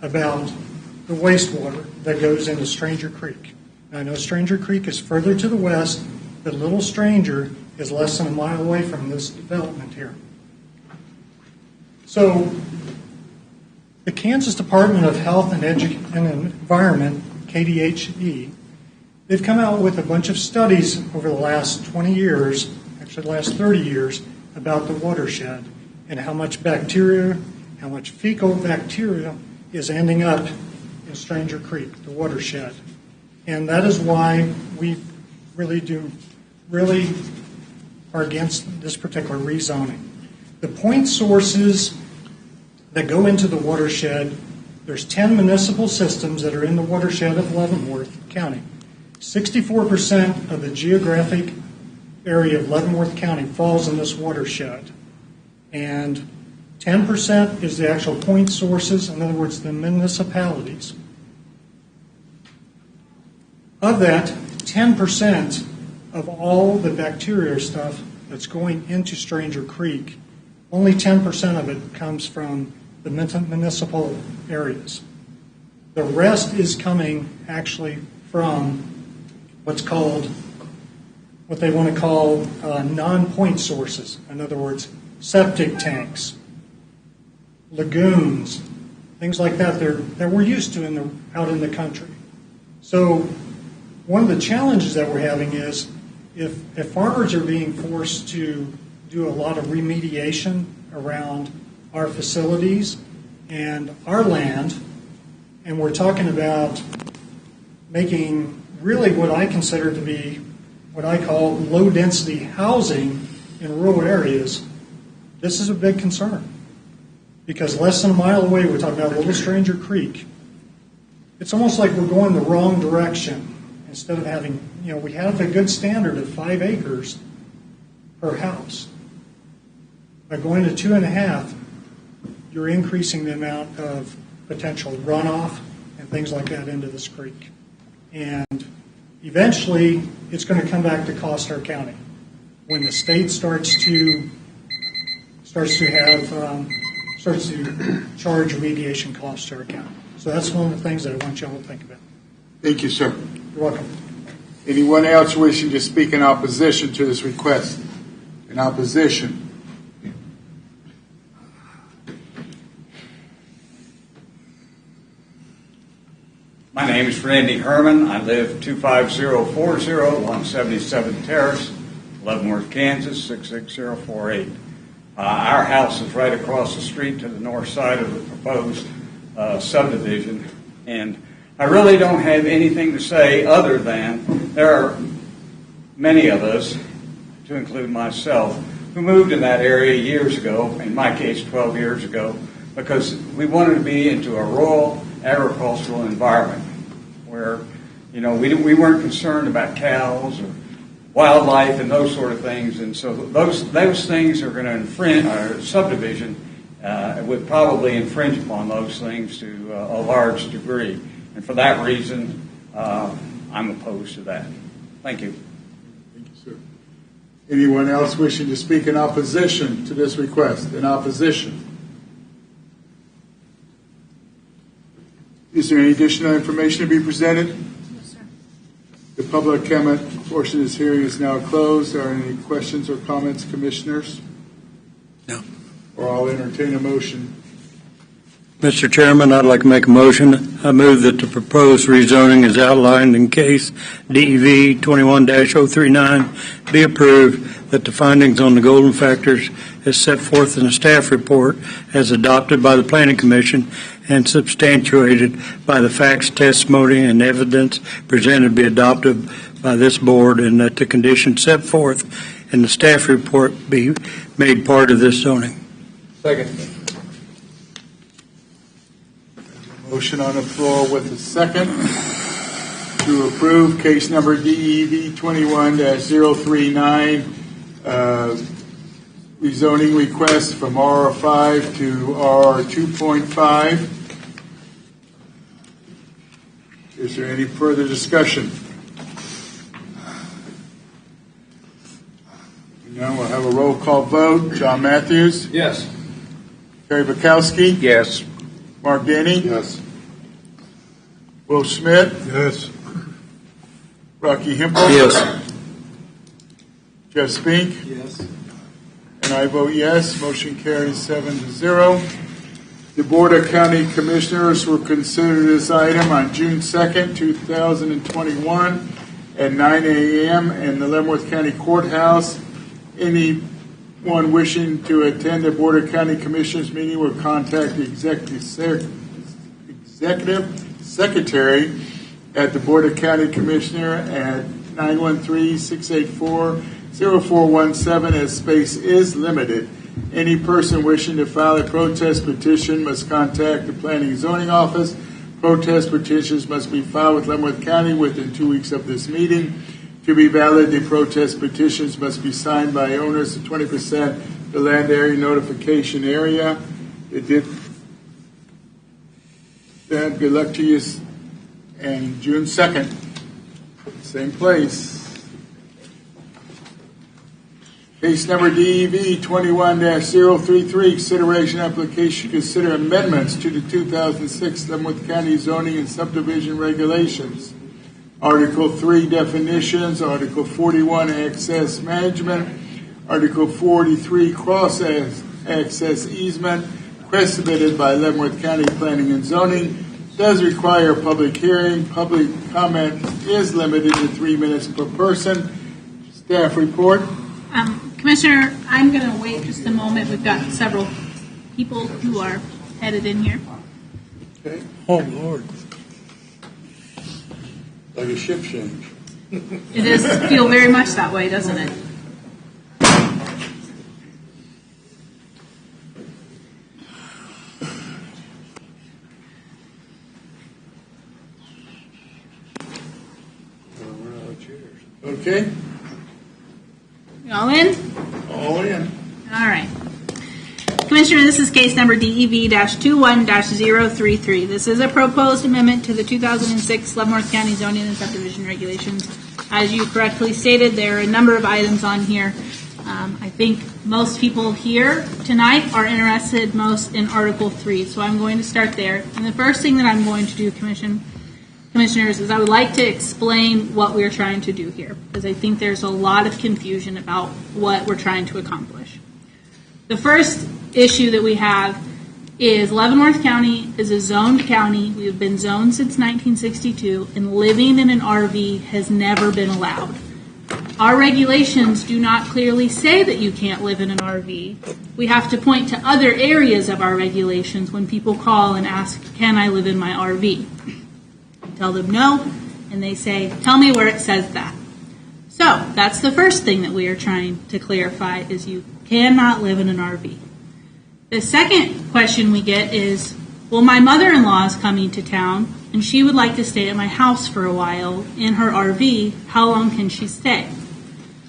about the wastewater that goes into Stranger Creek. Now, I know Stranger Creek is further to the west, but Little Stranger is less than a mile away from this development here. So, the Kansas Department of Health and Environment, KDHE, they've come out with a bunch of studies over the last 20 years, actually the last 30 years, about the watershed and how much bacteria, how much fecal bacteria is ending up in Stranger Creek, the watershed. And that is why we really are against this particular rezoning. The point sources that go into the watershed, there's 10 municipal systems that are in the watershed of Leavenworth County. 64% of the geographic area of Leavenworth County falls in this watershed. And 10% is the actual point sources, in other words, the municipalities. Of that, 10% of all the bacteria stuff that's going into Stranger Creek, only 10% of it comes from the municipal areas. The rest is coming actually from what they want to call non-point sources. In other words, septic tanks, lagoons, things like that that we're used to out in the country. So one of the challenges that we're having is if farmers are being forced to do a lot of remediation around our facilities and our land, and we're talking about making really what I consider to be what I call low-density housing in rural areas, this is a big concern. Because less than a mile away, we're talking about Little Stranger Creek. It's almost like we're going the wrong direction. Instead of having, we have a good standard of 5 acres per house. By going to 2.5, you're increasing the amount of potential runoff and things like that into this creek. And eventually, it's going to come back to cost our county. When the state starts to charge remediation costs to our county. So that's one of the things that I want you all to think about. Thank you, sir. You're welcome. Anyone else wishing to speak in opposition to this request? In opposition? My name is Randy Herman. I live 25040 177 Terrace, Leavenworth, Kansas 66048. Our house is right across the street to the north side of the proposed subdivision, and I really don't have anything to say other than there are many of us, to include myself, who moved in that area years ago, in my case 12 years ago, because we wanted to be into a rural agricultural environment where, you know, we weren't concerned about cows or wildlife and those sort of things, and so those things are going to infringe, our subdivision would probably infringe upon those things to a large degree, and for that reason, I'm opposed to that. Thank you. Thank you, sir. Anyone else wishing to speak in opposition to this request? In opposition? Is there any additional information to be presented? No, sir. The public comment portion of this hearing is now closed. Are there any questions or comments, commissioners? No. Or I'll entertain a motion. Mr. Chairman, I'd like to make a motion. I move that the proposed rezoning as outlined in case DEV 21-039 be approved, that the findings on the golden factors as set forth in the staff report as adopted by the Planning Commission and substantiated by the facts, testimony, and evidence presented be adopted by this board, and that the conditions set forth in the staff report be made part of this zoning. Second. Motion on the floor with a second to approve case number DEV 21-039, rezoning request from R5 to R2.5. Is there any further discussion? Now we'll have a roll call vote. John Matthews? Yes. Terry Bukowski? Yes. Mark Denny? Yes. Will Schmidt? Yes. Rocky Hempel? Yes. Jeff Spink? Yes. And I vote yes. Motion carries 7-0. The Board of County Commissioners will consider this item on June 2nd, 2021 at 9 a.m. in the Leavenworth County Courthouse. Anyone wishing to attend the Board of County Commissioners meeting will contact the Executive Secretary at the Board of County Commissioner at 913-684-0417 as space is limited. Any person wishing to file a protest petition must contact the Planning and Zoning Office. Protest petitions must be filed with Leavenworth County within 2 weeks of this meeting. To be valid, the protest petitions must be signed by owners of 20% the land area notification area. It did that. Good luck to you. And June 2nd, same place. Case number DEV 21-033, consideration application, consider amendments to the 2006 Leavenworth County zoning and subdivision regulations. Article 3, definitions. Article 41, access management. Article 43, cross-access easement, request submitted by Leavenworth County Planning and Zoning. Does require a public hearing. Public comment is limited to 3 minutes per person. Staff report. Commissioner, I'm going to wait just a moment. We've got several people who are headed in here. Okay. Oh, Lord. Like a ship change. It does feel very much that way, doesn't it? Okay. You all in? All in. All right. Commissioner, this is case number DEV-21-033. This is a proposed amendment to the 2006 Leavenworth County zoning and subdivision regulations. As you correctly stated, there are a number of items on here. I think most people here tonight are interested most in Article 3, so I'm going to start there. And the first thing that I'm going to do, Commissioner, Commissioners, is I would like to explain what we're trying to do here, because I think there's a lot of confusion about what we're trying to accomplish. The first issue that we have is Leavenworth County is a zoned county. We have been zoned since 1962, and living in an RV has never been allowed. Our regulations do not clearly say that you can't live in an RV. We have to point to other areas of our regulations when people call and ask, can I live in my RV? Tell them no, and they say, tell me where it says that. So that's the first thing that we are trying to clarify, is you cannot live in an RV. The second question we get is, well, my mother-in-law is coming to town, and she would like to stay at my house for a while in her RV. How long can she stay?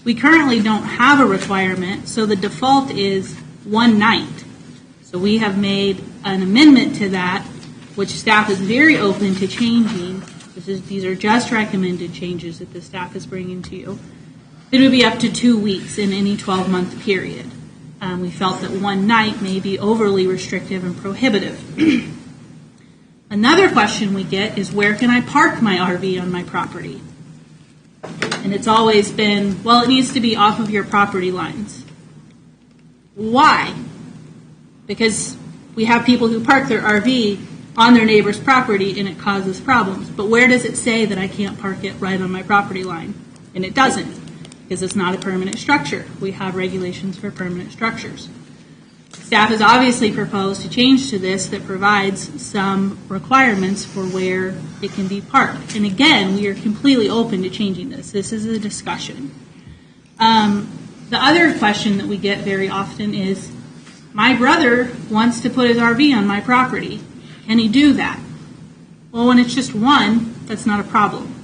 We currently don't have a requirement, so the default is one night. So we have made an amendment to that, which staff is very open to changing. These are just recommended changes that the staff is bringing to you. It would be up to 2 weeks in any 12-month period. We felt that one night may be overly restrictive and prohibitive. Another question we get is, where can I park my RV on my property? And it's always been, well, it needs to be off of your property lines. Why? Because we have people who park their RV on their neighbor's property and it causes problems. But where does it say that I can't park it right on my property line? And it doesn't, because it's not a permanent structure. We have regulations for permanent structures. Staff has obviously proposed a change to this that provides some requirements for where it can be parked. And again, we are completely open to changing this. This is a discussion. The other question that we get very often is, my brother wants to put his RV on my property. Can he do that? Well, when it's just one, that's not a problem.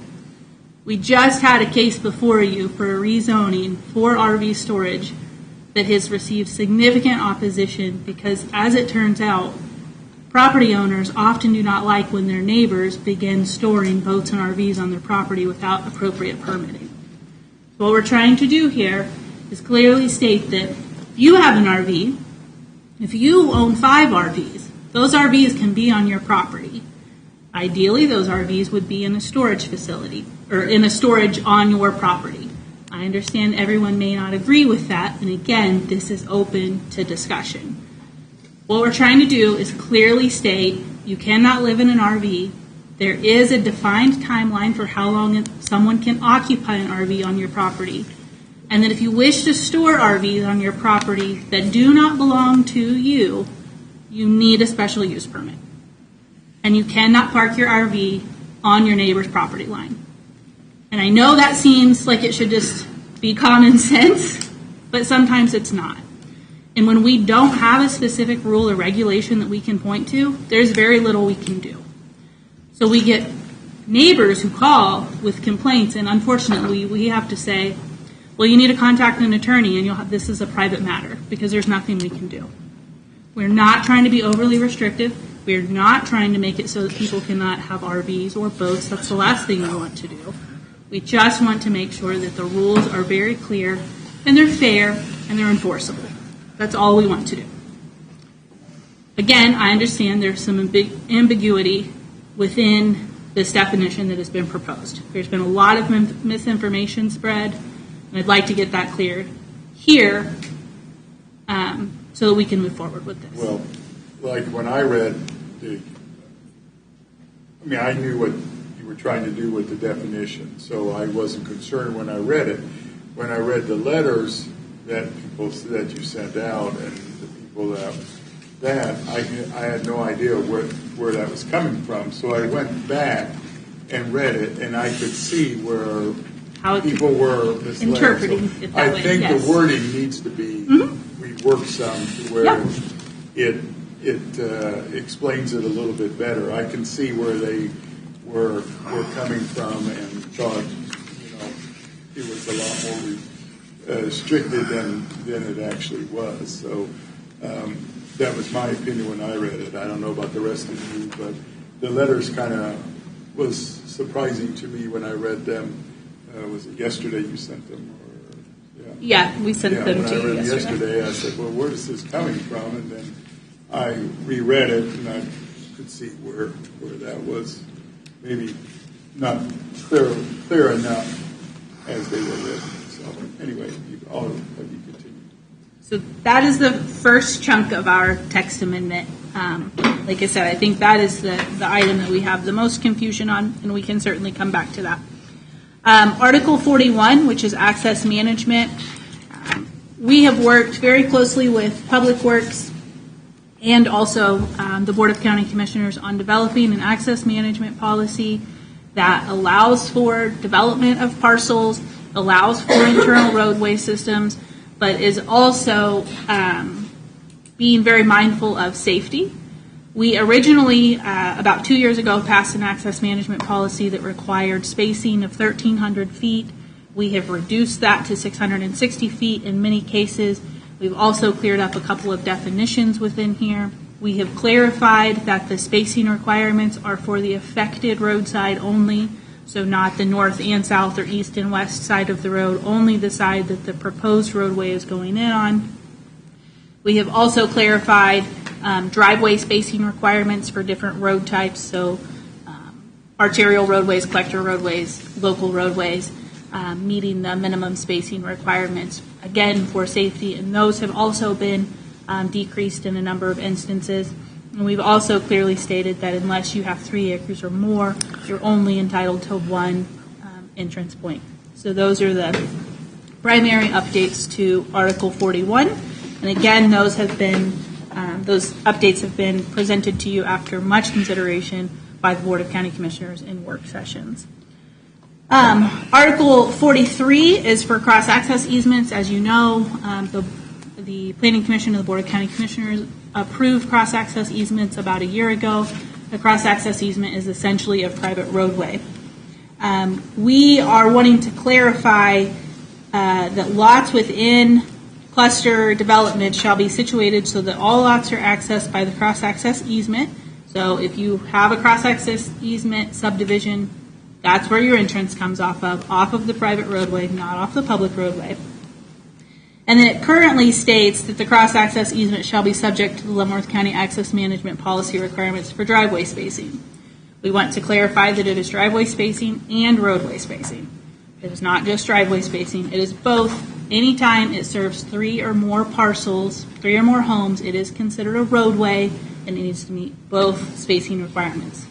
We just had a case before you for a rezoning for RV storage that has received significant opposition because, as it turns out, property owners often do not like when their neighbors begin storing boats and RVs on their property without appropriate permitting. So what we're trying to do here is clearly state that if you have an RV, if you own 5 RVs, those RVs can be on your property. Ideally, those RVs would be in a storage facility or in a storage on your property. I understand everyone may not agree with that, and again, this is open to discussion. What we're trying to do is clearly state you cannot live in an RV. There is a defined timeline for how long someone can occupy an RV on your property, and that if you wish to store RVs on your property that do not belong to you, you need a special use permit. And you cannot park your RV on your neighbor's property line. And I know that seems like it should just be common sense, but sometimes it's not. And when we don't have a specific rule or regulation that we can point to, there's very little we can do. So we get neighbors who call with complaints, and unfortunately we have to say, well, you need to contact an attorney, and this is a private matter, because there's nothing we can do. We're not trying to be overly restrictive. We're not trying to make it so that people cannot have RVs or boats. That's the last thing we want to do. We just want to make sure that the rules are very clear, and they're fair, and they're enforceable. That's all we want to do. Again, I understand there's some ambiguity within this definition that has been proposed. There's been a lot of misinformation spread, and I'd like to get that cleared here so that we can move forward with this. Well, like when I read I knew what you were trying to do with the definition, so I wasn't concerned when I read it. When I read the letters that you sent out and the people that I had no idea where that was coming from. So I went back and read it, and I could see where people were misled. Interpreting so it that way, I think yes. the wording needs to be reworked some to where it explains it a little bit better. I can see where they were coming from and thought, it was a lot more restricted than it actually was. So that was my opinion when I read it. I don't know about the rest of you, but the letters kind of was surprising to me when I read them. Was it yesterday you sent them? Yeah, we sent them when to I read you yesterday. I said, well, where is this coming from? And then I reread it, and I could see where that was maybe not clear enough as they were written. So anyway, all of you continue. So that is the first chunk of our text amendment. Like I said, I think that is the item that we have the most confusion on, and we can certainly come back to that. Article 41, which is access management. We have worked very closely with Public Works and also the Board of County Commissioners on developing an access management policy that allows for development of parcels, allows for internal roadway systems, but is also being very mindful of safety. We originally, about 2 years ago, passed an access management policy that required spacing of 1,300 feet. We have reduced that to 660 feet in many cases. We've also cleared up a couple of definitions within here. We have clarified that the spacing requirements are for the affected roadside only, so not the north and south or east and west side of the road, only the side that the proposed roadway is going in on. We have also clarified driveway spacing requirements for different road types, so arterial roadways, collector roadways, local roadways, meeting the minimum spacing requirements, again, for safety, and those have also been decreased in a number of instances. And we've also clearly stated that unless you have 3 acres or more, you're only entitled to one entrance point. So those are the primary updates to Article 41. And again, those updates have been presented to you after much consideration by the Board of County Commissioners in work sessions. Article 43 is for cross-access easements. As you know, the Planning Commission and the Board of County Commissioners approved cross-access easements about a year ago. A cross-access easement is essentially a private roadway. We are wanting to clarify that lots within cluster development shall be situated so that all lots are accessed by the cross-access easement. So if you have a cross-access easement subdivision, that's where your entrance comes off of the private roadway, not off the public roadway. And then it currently states that the cross-access easement shall be subject to the Leavenworth County Access Management Policy requirements for driveway spacing. We want to clarify that it is driveway spacing and roadway spacing. It is not just driveway spacing. It is both. Anytime it serves 3 or more parcels, 3 or more homes, it is considered a roadway, and it needs to meet both spacing requirements.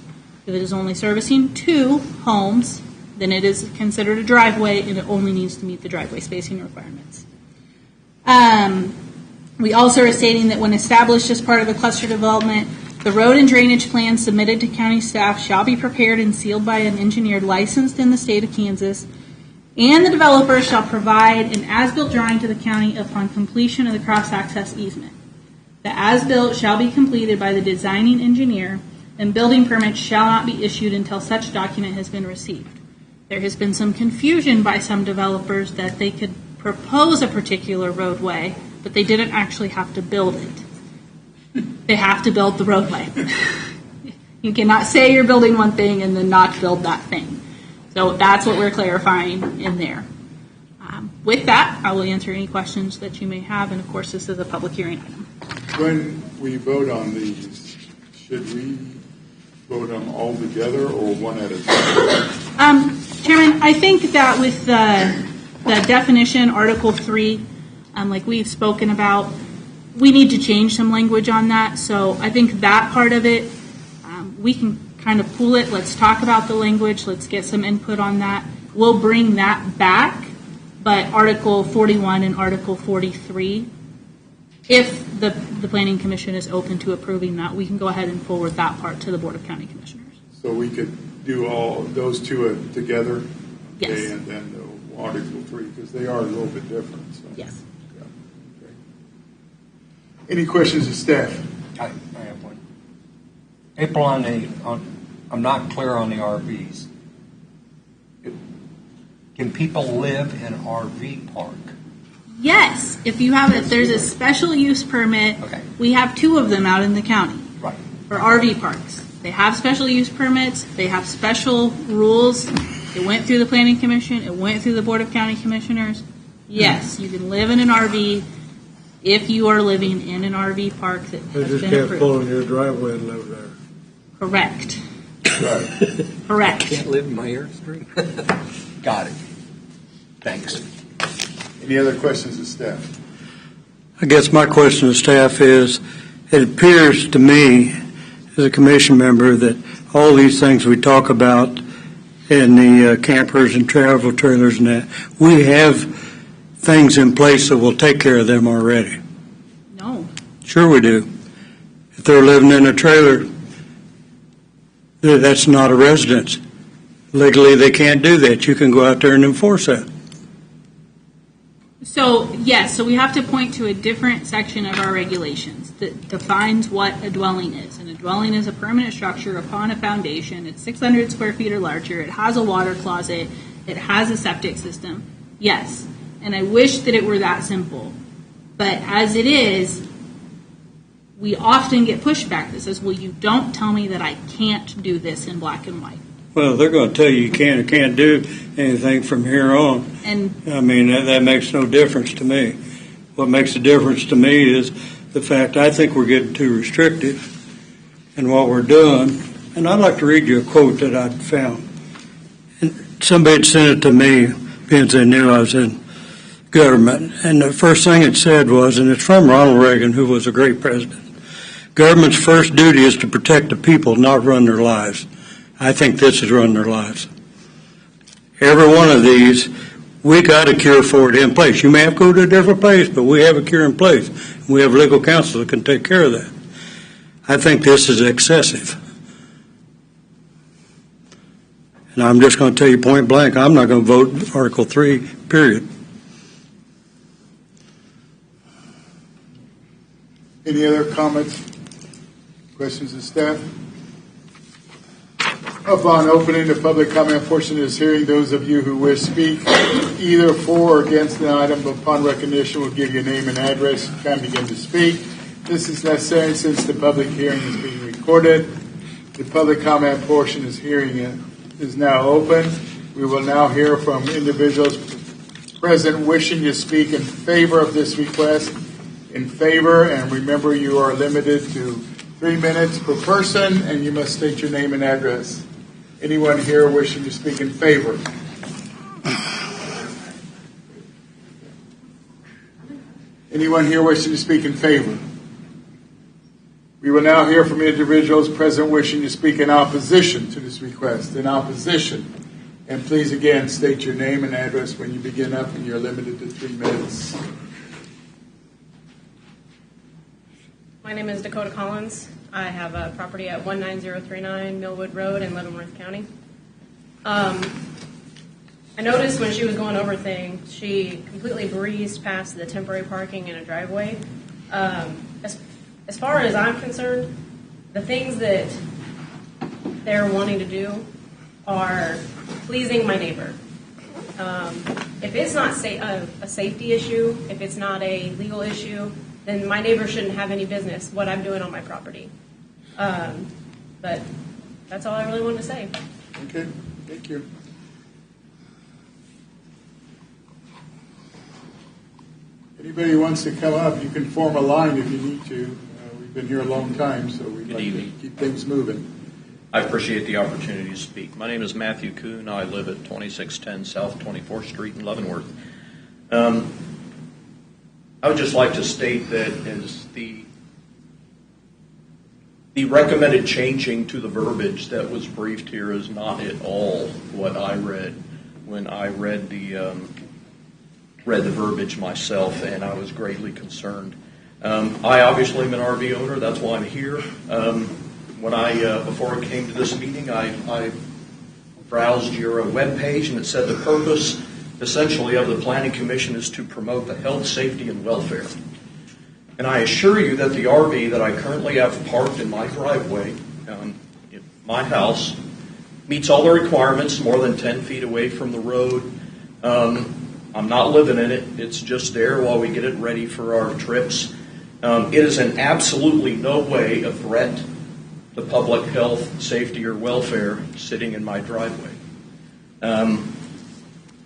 If it is only servicing 2 homes, then it is considered a driveway, and it only needs to meet the driveway spacing requirements. We also are stating that when established as part of a cluster development, the road and drainage plan submitted to county staff shall be prepared and sealed by an engineer licensed in the state of Kansas, and the developer shall provide an as-built drawing to the county upon completion of the cross-access easement. The as-built shall be completed by the designing engineer, and building permits shall not be issued until such document has been received. There has been some confusion by some developers that they could propose a particular roadway, but they didn't actually have to build it. They have to build the roadway. You cannot say you're building one thing and then not build that thing. So that's what we're clarifying in there. With that, I will answer any questions that you may have, and of course, this is a public hearing item. When we vote on these, should we vote on them all together or one at a time? Chairman, I think that with the definition, Article 3, like we've spoken about, we need to change some language on that. So I think that part of it, we can kind of pool it. Let's talk about the language. Let's get some input on that. We'll bring that back. But Article 41 and Article 43, if the Planning Commission is open to approving that, we can go ahead and forward that part to the Board of County Commissioners. So we could do all those two together? Yes. Okay, and then the Article 3, because they are a little bit different. So. Yes. Yeah. Okay. Any questions of staff? I have one. April, I'm not clear on the RVs. Can people live in an RV park? Yes, if there's a special use permit. Okay. We have 2 of them out in the county. Right. For RV parks. They have special use permits. They have special rules. It went through the Planning Commission. It went through the Board of County Commissioners. Yes, you can live in an RV if you are living in an RV park that has been approved. They just can't pull in your driveway and live there. Correct. Right. Correct. Can't live in my airstream. Got it. Thanks. Any other questions of staff? I guess my question to staff is, it appears to me, as a commission member, that all these things we talk about in the campers and travel trailers and that, we have things in place that will take care of them already. No. Sure we do. If they're living in a trailer, that's not a residence. Legally, they can't do that. You can go out there and enforce that. So, yes, so we have to point to a different section of our regulations that defines what a dwelling is. And a dwelling is a permanent structure upon a foundation. It's 600 square feet or larger. It has a water closet. It has a septic system. Yes. And I wish that it were that simple. But as it is, we often get pushback that says, well, you don't tell me that I can't do this in black and white. Well, they're going to tell you can or can't do anything from here on. And I mean, that makes no difference to me. What makes a difference to me is the fact I think we're getting too restrictive in what we're doing. And I'd like to read you a quote that I found. And somebody had sent it to me because they knew I was in government. And the first thing it said was, and it's from Ronald Reagan, who was a great president, government's first duty is to protect the people, not run their lives. I think this is running their lives. Every one of these, we got a cure for it in place. You may have to go to a different place, but we have a cure in place. We have legal counsel that can take care of that. I think this is excessive. And I'm just going to tell you point blank, I'm not going to vote Article 3, period. Any other comments, questions of staff? Upon opening the public comment portion of this hearing, those of you who wish to speak either for or against an item upon recognition will give your name and address. You can begin to speak. This is necessary since the public hearing is being recorded. The public comment portion of this hearing is now open. We will now hear from individuals present wishing to speak in favor of this request. In favor, and remember you are limited to 3 minutes per person, and you must state your name and address. Anyone here wishing to speak in favor? Anyone here wishing to speak in favor? We will now hear from individuals present wishing to speak in opposition to this request. In opposition. And please again state your name and address when you begin up, and you're limited to 3 minutes. My name is Dakota Collins. I have a property at 19039 Millwood Road in Leavenworth County. I noticed when she was going over things, she completely breezed past the temporary parking in a driveway. As far as I'm concerned, the things that they're wanting to do are pleasing my neighbor. If it's not a safety issue, if it's not a legal issue, then my neighbor shouldn't have any business what I'm doing on my property. But that's all I really wanted to say. Okay, thank you. Anybody who wants to come up, you can form a line if you need to. We've been here a long time, so we'd like to keep things moving. I appreciate the opportunity to speak. My name is Matthew Kuhn. I live at 2610 South 24th Street in Leavenworth. I would just like to state that as the recommended changing to the verbiage that was briefed here is not at all what I read when I read the verbiage myself, and I was greatly concerned. I obviously am an RV owner. That's why I'm here. When before I came to this meeting, I browsed your webpage, and it said the purpose essentially of the Planning Commission is to promote the health, safety, and welfare. And I assure you that the RV that I currently have parked in my driveway, in my house, meets all the requirements, more than 10 feet away from the road. I'm not living in it. It's just there while we get it ready for our trips. It is in absolutely no way a threat to public health, safety, or welfare sitting in my driveway.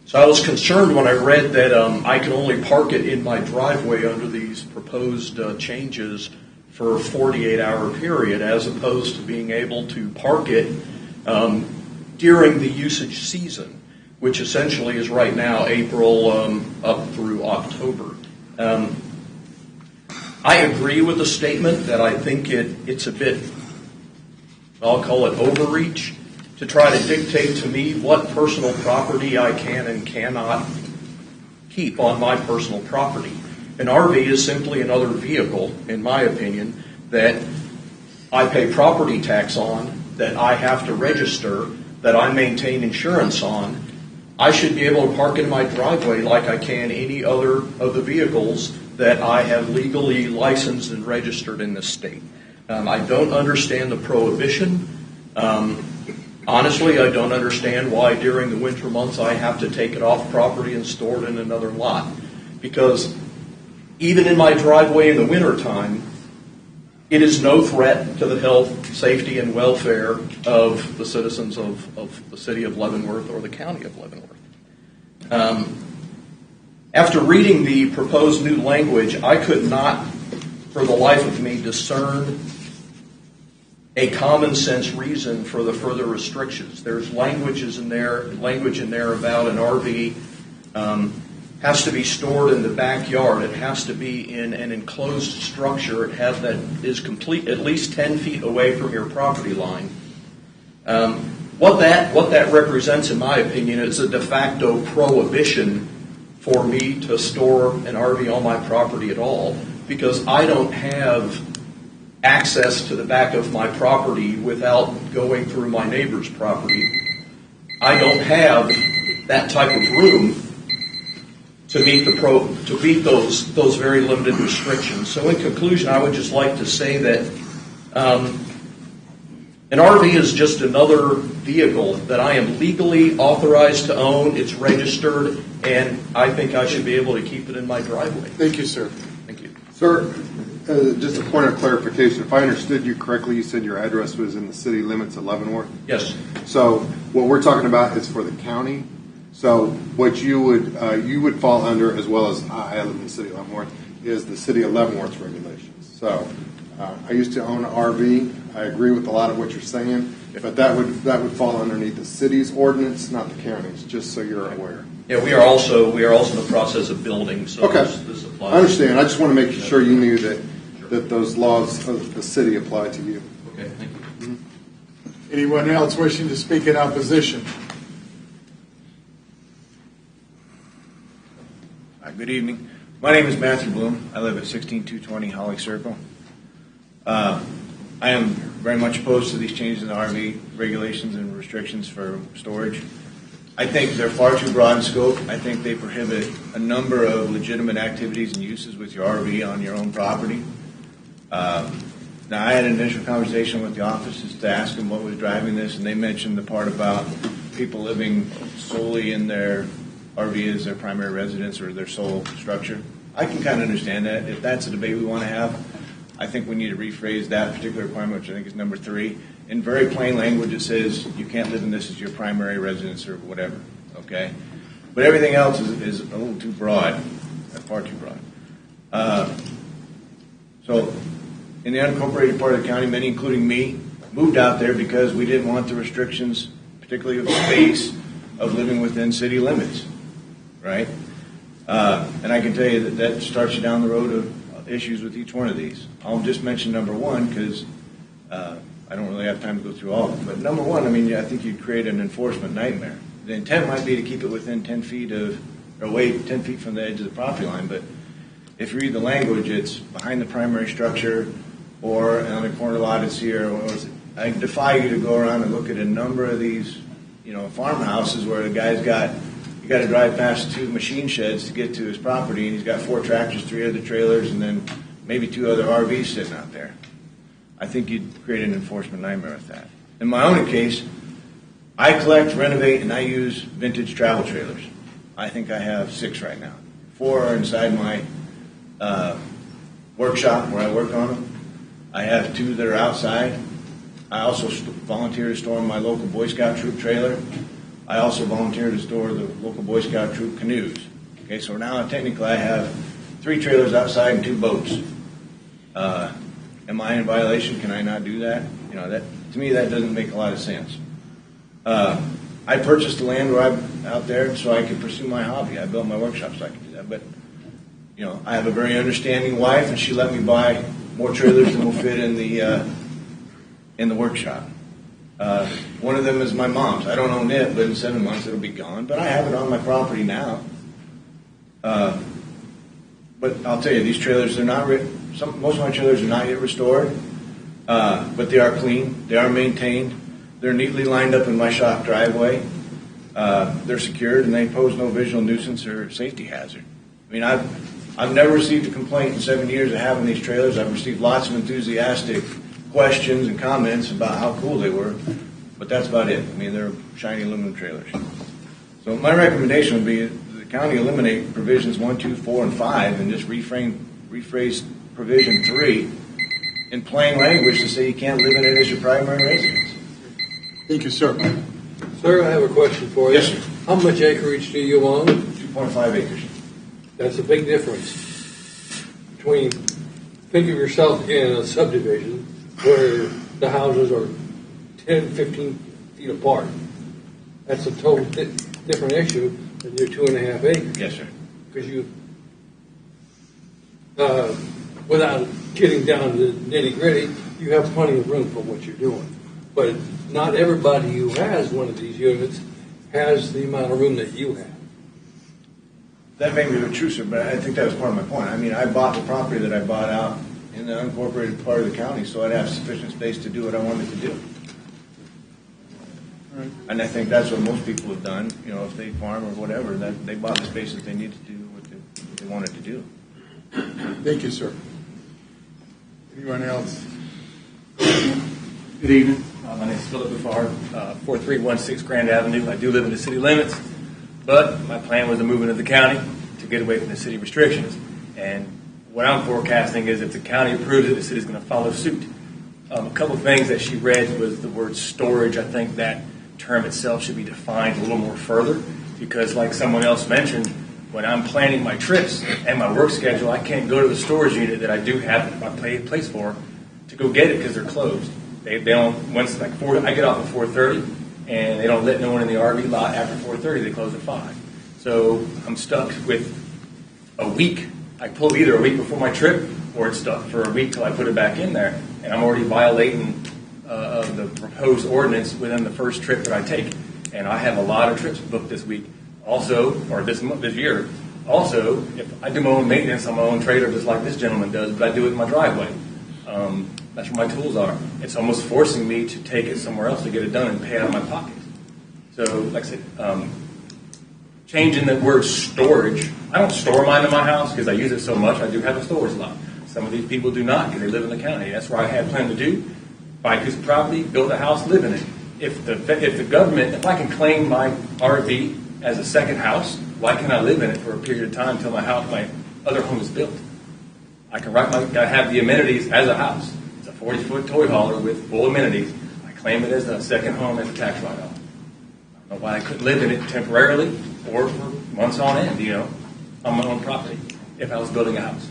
So I was concerned when I read that I can only park it in my driveway under these proposed changes for a 48-hour period, as opposed to being able to park it during the usage season, which essentially is right now April up through October. I agree with the statement that I think it's a bit, I'll call it overreach, to try to dictate to me what personal property I can and cannot keep on my personal property. An RV is simply another vehicle, in my opinion, that I pay property tax on, that I have to register, that I maintain insurance on. I should be able to park in my driveway like I can any other of the vehicles that I have legally licensed and registered in this state. I don't understand the prohibition. Honestly, I don't understand why during the winter months I have to take it off property and store it in another lot. Because even in my driveway in the wintertime, it is no threat to the health, safety, and welfare of the citizens of the city of Leavenworth or the county of Leavenworth. After reading the proposed new language, I could not, for the life of me, discern a common sense reason for the further restrictions. There's language in there about an RV has to be stored in the backyard. It has to be in an enclosed structure. That is complete at least 10 feet away from your property line. What that represents, in my opinion, is a de facto prohibition for me to store an RV on my property at all, because I don't have access to the back of my property without going through my neighbor's property. I don't have that type of room to meet those very limited restrictions. So in conclusion, I would just like to say that an RV is just another vehicle that I am legally authorized to own. It's registered, and I think I should be able to keep it in my driveway. Thank you, sir. Thank you. Sir, just a point of clarification. If I understood you correctly, you said your address was in the city limits of Leavenworth? Yes. So what we're talking about is for the county. So what you would fall under, as well as I live in the city of Leavenworth, is the city of Leavenworth's regulations. So I used to own an RV. I agree with a lot of what you're saying, but that would fall underneath the city's ordinance, not the county's. Just so you're aware. Yeah, we are also in the process of building. So okay, this applies. I understand. I just want to make sure you knew that those laws of the city apply to you. Okay, thank you. Mm-hmm. Anyone else wishing to speak in opposition? Good evening. My name is Matthew Bloom. I live at 16220 Holly Circle. I am very much opposed to these changes in the RV regulations and restrictions for storage. I think they're far too broad in scope. I think they prohibit a number of legitimate activities and uses with your RV on your own property. Now, I had an initial conversation with the office just to ask them what was driving this, and they mentioned the part about people living solely in their RV as their primary residence or their sole structure. I can kind of understand that. If that's a debate we want to have, I think we need to rephrase that particular requirement, which I think is number 3. In very plain language, it says you can't live in this as your primary residence or whatever, okay? But everything else is a little too broad, far too broad. So in the unincorporated part of the county, many, including me, moved out there because we didn't want the restrictions, particularly of space, of living within city limits, right? And I can tell you that starts you down the road of issues with each one of these. I'll just mention number 1 because I don't really have time to go through all of them. But number 1, I mean, I think you'd create an enforcement nightmare. The intent might be to keep it within 10 feet away 10 feet from the edge of the property line, but if you read the language, it's behind the primary structure or on the corner lot it's here. I defy you to go around and look at a number of these, farmhouses where the guy's got to drive past 2 machine sheds to get to his property, and he's got 4 tractors, 3 other trailers, and then maybe 2 other RVs sitting out there. I think you'd create an enforcement nightmare with that. In my own case, I collect, renovate, and I use vintage travel trailers. I think I have 6 right now. 4 are inside my workshop where I work on them. I have 2 that are outside. I also volunteer to store in my local Boy Scout troop trailer. I also volunteer to store the local Boy Scout troop canoes. Okay, so now technically I have 3 trailers outside and 2 boats. Am I in violation? Can I not do that? That to me that doesn't make a lot of sense. I purchased the land where I'm out there so I could pursue my hobby. I built my workshop so I could do that. But, you know, I have a very understanding wife, and she let me buy more trailers than will fit in the workshop. One of them is my mom's. I don't own it, but in 7 months it'll be gone. But I have it on my property now. But I'll tell you, these trailers, they're not most of my trailers are not yet restored, but they are clean. They are maintained. They're neatly lined up in my shop driveway. They're secured, and they pose no visual nuisance or safety hazard. I mean, I've never received a complaint in 7 years of having these trailers. I've received lots of enthusiastic questions and comments about how cool they were, but that's about it. I mean, they're shiny aluminum trailers. So my recommendation would be the county eliminate provisions 1, 2, 4, and 5 and just rephrase provision 3 in plain language to say you can't live in it as your primary residence. Thank you, sir. Sir, I have a question for you. Yes, sir. How much acreage do you own? 2.5 acres. That's a big difference between, think of yourself in a subdivision where the houses are 10, 15 feet apart. That's a total different issue than your 2.5 acres. Yes, sir. Because you, without getting down to the nitty gritty, you have plenty of room for what you're doing. But not everybody who has one of these units has the amount of room that you have. That may be true, sir, but I think that was part of my point. I mean, I bought the property that I bought out in the unincorporated part of the county, so I'd have sufficient space to do what I wanted to do. Right. And I think that's what most people have done, you know, if they farm or whatever, that they bought the space that they needed to do what they wanted to do. Thank you, sir. Anyone else? Good evening. My name is Philip Bouffard, 4316 Grand Avenue. I do live in the city limits, but my plan was to move into the county to get away from the city restrictions. And what I'm forecasting is if the county approves it, the city's going to follow suit. A couple of things that she read was the word storage. I think that term itself should be defined a little more further because, like someone else mentioned, when I'm planning my trips and my work schedule, I can't go to the storage unit that I do have my place for to go get it because they're closed. They don't, once like I get off at 4:30 and they don't let no one in the RV lot after 4:30, they close at 5. So I'm stuck with a week. I pull either a week before my trip or it's stuck for a week till I put it back in there. And I'm already violating the proposed ordinance within the first trip that I take. And I have a lot of trips booked this week. Also, or this year. Also, if I do my own maintenance on my own trailer just like this gentleman does, but I do it in my driveway. That's where my tools are. It's almost forcing me to take it somewhere else to get it done and pay it out of my pocket. So, like I said, changing the word storage. I don't store mine in my house because I use it so much. I do have a storage lot. Some of these people do not because they live in the county. That's what I had planned to do. Buy a piece of property, build a house, live in it. If the government, if I can claim my RV as a second house, why can't I live in it for a period of time until my other home is built? I have the amenities as a house. It's a 40-foot toy hauler with full amenities. I claim it as a second home as a tax write-off. I don't know why I couldn't live in it temporarily or for months on end, on my own property if I was building a house.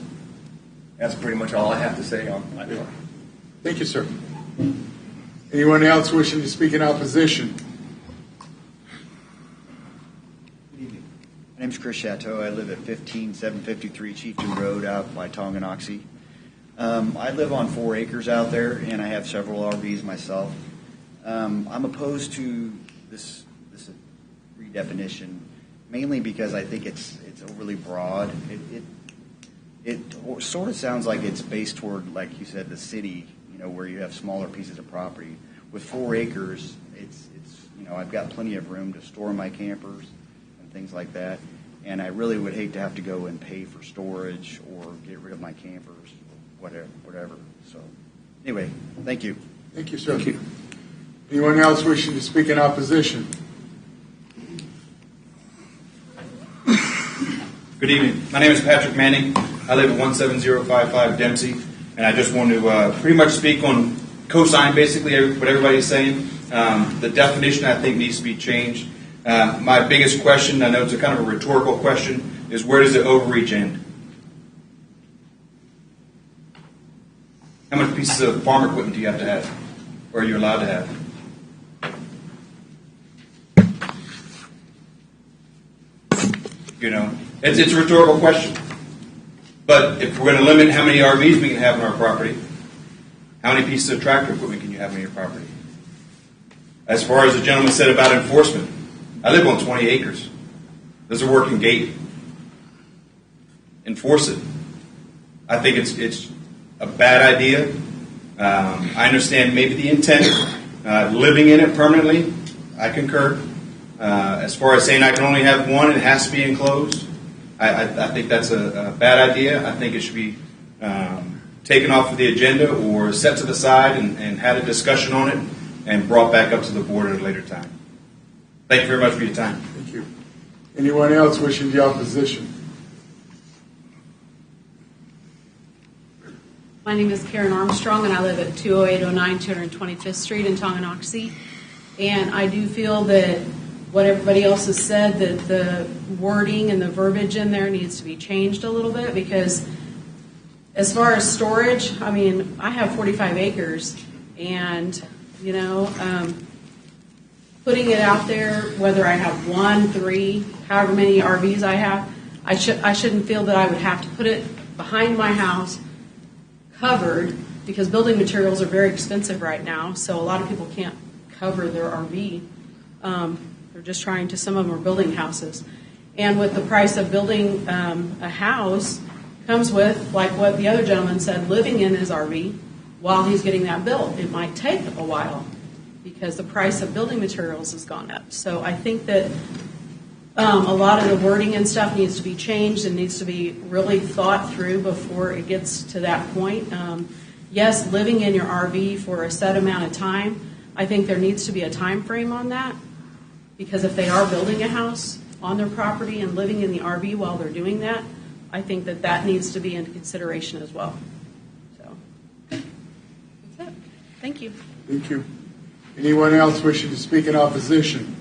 That's pretty much all I have to say on my part. Thank you, sir. Anyone else wishing to speak in opposition? Good evening. My name is Chris Chateau. I live at 15753 Chieftain Road out by Tonganoxie. I live on 4 acres out there, and I have several RVs myself. I'm opposed to this redefinition, mainly because I think it's overly broad. It sort of sounds like it's based toward, like you said, the city, where you have smaller pieces of property. With 4 acres, it's I've got plenty of room to store my campers and things like that. And I really would hate to have to go and pay for storage or get rid of my campers, whatever. So, anyway, thank you. Thank you, sir. Thank you. Anyone else wishing to speak in opposition? Good evening. My name is Patrick Manning. I live at 17055 Dempsey, and I just want to pretty much speak on cosign basically what everybody's saying. The definition I think needs to be changed. My biggest question, I know it's a kind of a rhetorical question, is where does the overreach end? How many pieces of farm equipment do you have to have, or are you allowed to have? You know, it's a rhetorical question. But if we're going to limit how many RVs we can have on our property, how many pieces of tractor equipment can you have on your property? As far as the gentleman said about enforcement, I live on 20 acres. There's a working gate. Enforce it. I think it's a bad idea. I understand maybe the intent. Living in it permanently, I concur. As far as saying I can only have one and it has to be enclosed, I think that's a bad idea. I think it should be taken off of the agenda or set to the side and had a discussion on it and brought back up to the board at a later time. Thank you very much for your time. Thank you. Anyone else wishing the opposition? My name is Karen Armstrong, and I live at 20809 225th Street in Tonganoxie. And I do feel that what everybody else has said, that the wording and the verbiage in there needs to be changed a little bit, because as far as storage, I mean, I have 45 acres, and, you know, putting it out there, whether I have 1, 3, however many RVs I have, I shouldn't feel that I would have to put it behind my house covered, because building materials are very expensive right now, so a lot of people can't cover their RV. They're just trying to, some of them are building houses. And with the price of building a house comes with, like what the other gentleman said, living in his RV while he's getting that built. It might take a while because the price of building materials has gone up. So I think that a lot of the wording and stuff needs to be changed and needs to be really thought through before it gets to that point. Yes, living in your RV for a set amount of time, I think there needs to be a time frame on that, because if they are building a house on their property and living in the RV while they're doing that, I think that that needs to be into consideration as well. So that's it. Thank you. Thank you. Anyone else wishing to speak in opposition?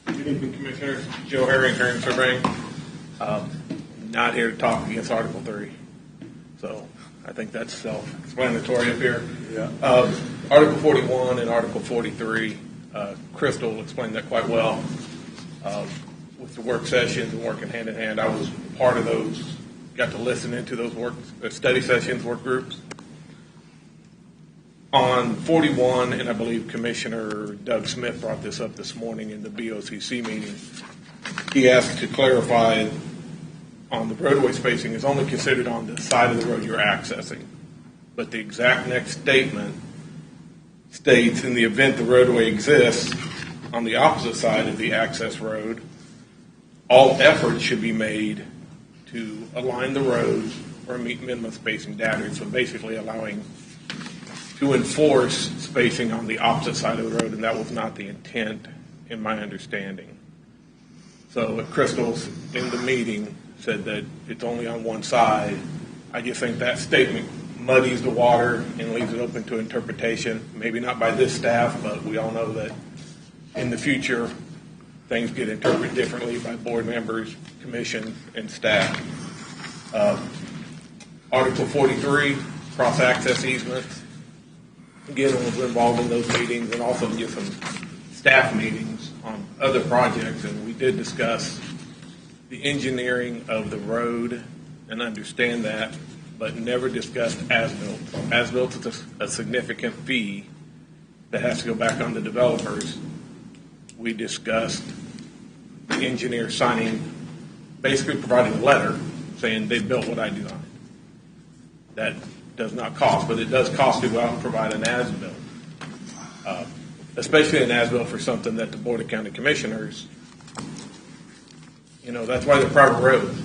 Good evening, Commissioners. Joe Herring, Surveying. Not here to talk against Article 3. So I think that's self-explanatory up here. Yeah. Article 41 and Article 43, Crystal explained that quite well. With the work sessions and working hand in hand, I was part of those, got to listen into those study sessions, work groups. On 41, and I believe Commissioner Doug Smith brought this up this morning in the BOCC meeting, he asked to clarify on the roadway spacing is only considered on the side of the road you're accessing. But the exact next statement states, in the event the roadway exists on the opposite side of the access road, all efforts should be made to align the roads or meet minimum spacing standards. So basically allowing to enforce spacing on the opposite side of the road, and that was not the intent in my understanding. So Crystal's in the meeting said that it's only on one side. I just think that statement muddies the water and leaves it open to interpretation, maybe not by this staff, but we all know that in the future things get interpreted differently by board members, commission, and staff. Article 43, cross-access easements. Again, I was involved in those meetings and also get some staff meetings on other projects, and we did discuss the engineering of the road and understand that, but never discussed as-built. As-built is a significant fee that has to go back on the developers. We discussed the engineer signing, basically providing a letter saying they built what I designed. That does not cost, but it does cost to go out and provide an as-built, especially an as-built for something that the Board of County Commissioners, you know, that's why they're private roads.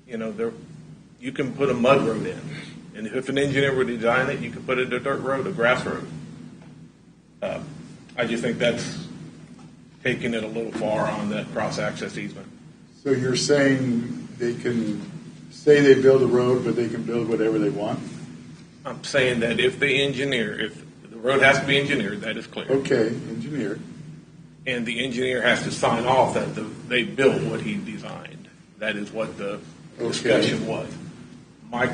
You know, you can put a mud road in, and if an engineer would design it, you could put it a dirt road, a grass road. I just think that's taking it a little far on that cross-access easement. So you're saying they can say they build a road, but they can build whatever they want? I'm saying that if the road has to be engineered, that is clear. Okay, engineered. And the engineer has to sign off that they built what he designed. That is what the discussion was. My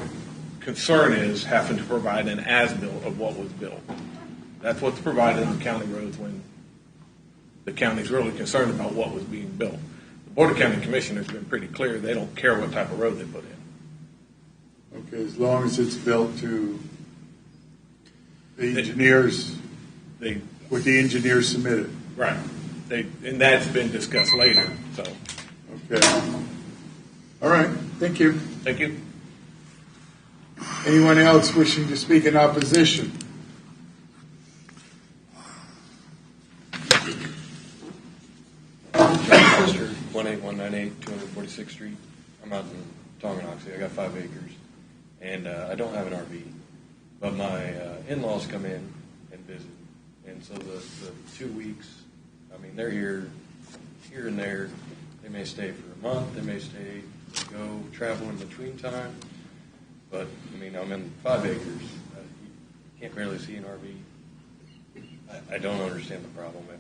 concern is having to provide an as-built of what was built. That's what's provided in the county roads when the county's really concerned about what was being built. The Board of County Commissioners have been pretty clear. They don't care what type of road they put in. Okay, as long as it's built to the engineers, what the engineers submitted. Right. And that's been discussed later. So. Okay. All right. Thank you. Thank you. Anyone else wishing to speak in opposition? Mr. 18198, 246th Street. I'm out in Tonganoxie. I got 5 acres, and I don't have an RV. But my in-laws come in and visit, and so the 2 weeks, I mean, they're here and there. They may stay for a month. They may stay, go travel in between time. But I mean, I'm in 5 acres. You can't barely see an RV. I don't understand the problem. I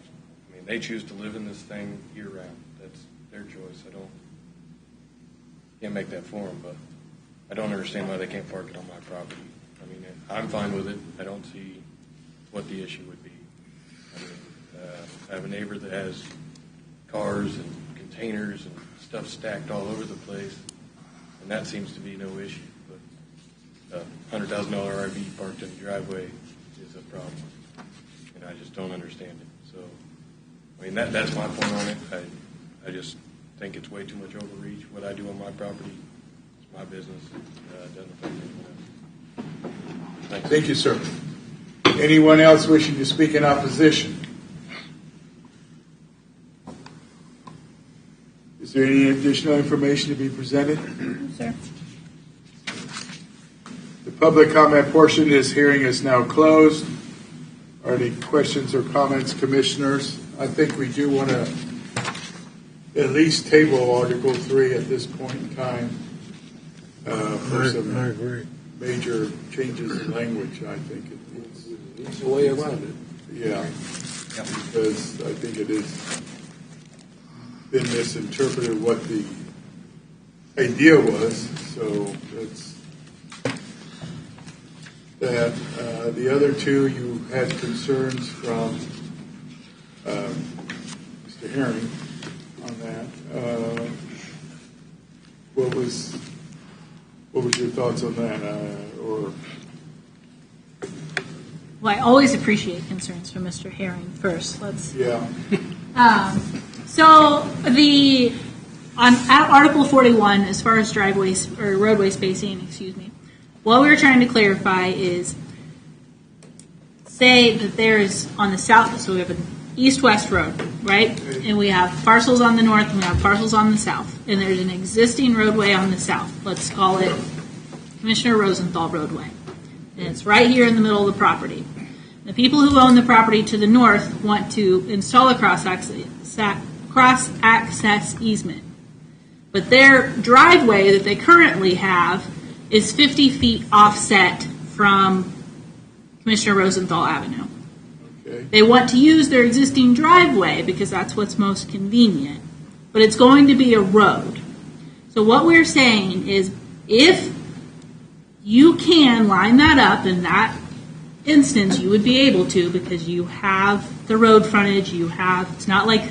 mean, they choose to live in this thing year round. That's their choice. Can't make that for them, but I don't understand why they can't park it on my property. I mean, I'm fine with it. I don't see what the issue would be. I mean, I have a neighbor that has cars and containers and stuff stacked all over the place, and that seems to be no issue. But a $100,000 RV parked in the driveway is a problem, and I just don't understand it. So, I mean, that's my point on it. I just think it's way too much overreach. What I do on my property is my business. It doesn't affect anyone else. Thanks. Thank you, sir. Anyone else wishing to speak in opposition? Is there any additional information to be presented? Sir. The public comment portion of this hearing is now closed. Are any questions or comments, commissioners? I think we do want to at least table Article 3 at this point in time for some I agree. major changes in language. I think It's the way around it. Yeah, because I think it has been misinterpreted what the idea was. So that's that. The other two, you had concerns from Mr. Herring on that. What was your thoughts on that? Well, I always appreciate concerns from Mr. Herring first. Yeah. So on Article 41, as far as driveways or roadway spacing, what we were trying to clarify is, say that there's on the south, so we have an east-west road, right? And we have parcels on the north and we have parcels on the south. And there's an existing roadway on the south. Let's call it Commissioner Rosenthal Roadway. And it's right here in the middle of the property. The people who own the property to the north want to install a cross-access easement. But their driveway that they currently have is 50 feet offset from Commissioner Rosenthal Avenue. Okay. They want to use their existing driveway because that's what's most convenient, but it's going to be a road. So what we're saying is, if you can line that up in that instance, you would be able to, because you have the road frontage, it's not like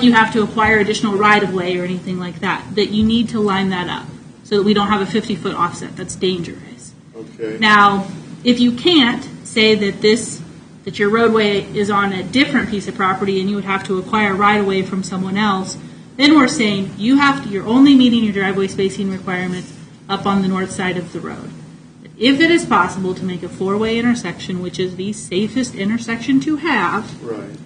you have to acquire additional right-of-way or anything like that, that you need to line that up so that we don't have a 50-foot offset. That's dangerous. Okay. Now, if you can't, say that your roadway is on a different piece of property and you would have to acquire right-of-way from someone else, then we're saying you're only meeting your driveway spacing requirements up on the north side of the road. If it is possible to make a four-way intersection, which is the safest intersection to have, right,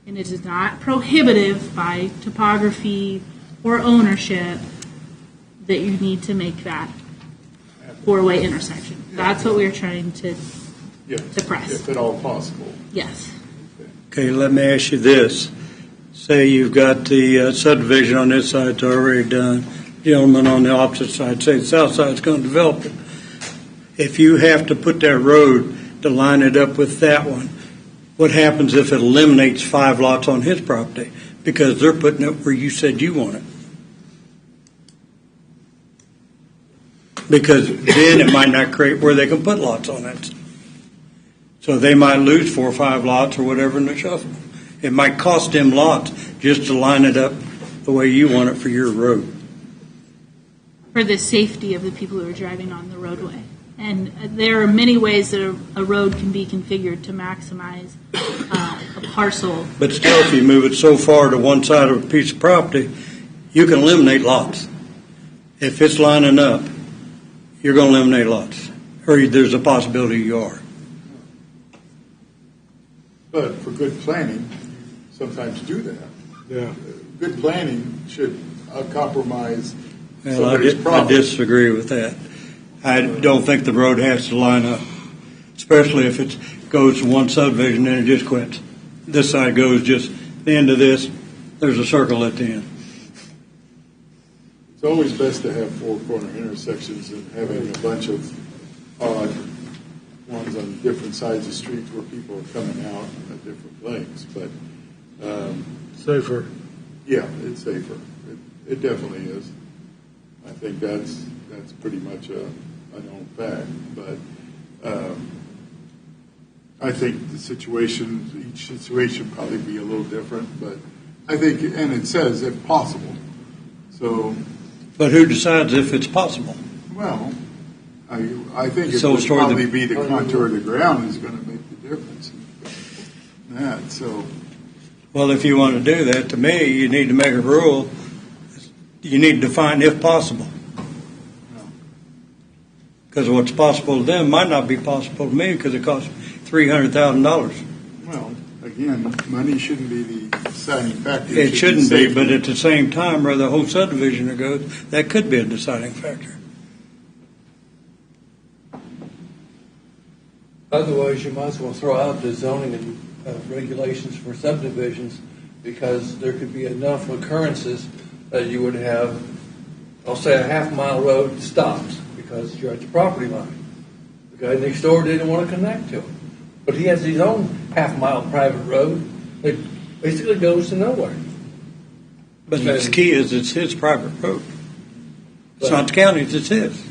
and it is not prohibitive by topography or ownership, that you need to make that four-way intersection. That's what we're trying to suppress. If at all possible. Yes. Okay, let me ask you this. Say you've got the subdivision on this side, it's already done. Gentleman on the opposite side, say the south side's going to develop it. If you have to put that road to line it up with that one, what happens if it eliminates 5 lots on his property because they're putting it where you said you want it? Because then it might not create where they can put lots on it. So they might lose 4 or 5 lots or whatever in the shuffle. It might cost them lots just to line it up the way you want it for your road. For the safety of the people who are driving on the roadway. And there are many ways that a road can be configured to maximize a parcel. But still, if you move it so far to one side of a piece of property, you can eliminate lots. If it's lining up, you're going to eliminate lots. Or there's a possibility you are. But for good planning, sometimes do that. Yeah. Good planning should compromise Well, somebody's I property. disagree with that. I don't think the road has to line up, especially if it goes to one subdivision and it just quits. This side goes just the end of this, there's a circle at the end. It's always best to have 4-corner intersections and having a bunch of odd ones on different sides of streets where people are coming out at different lengths. But Safer. yeah, it's safer. It definitely is. I think that's pretty much a known fact. But I think each situation probably be a little different. But I think, and it says if possible. So. But who decides if it's possible? Well, I think it So would toward probably be the contour of the ground is going to make the difference in that. So. Well, if you want to do that, to me, you need to make a rule. You need to define if possible. Because what's possible to them might not be possible to me because it costs $300,000. Well, again, money shouldn't be the deciding factor. It shouldn't be, but at the same time, where the whole subdivision goes, that could be a deciding factor. Otherwise, you might as well throw out the zoning and regulations for subdivisions, because there could be enough occurrences that you would have, I'll say, a half-mile road stops because you're at the property line. The guy next door didn't want to connect to it, but he has his own half-mile private road that basically goes to nowhere. But the key is it's his private road. It's not the county's, it's his.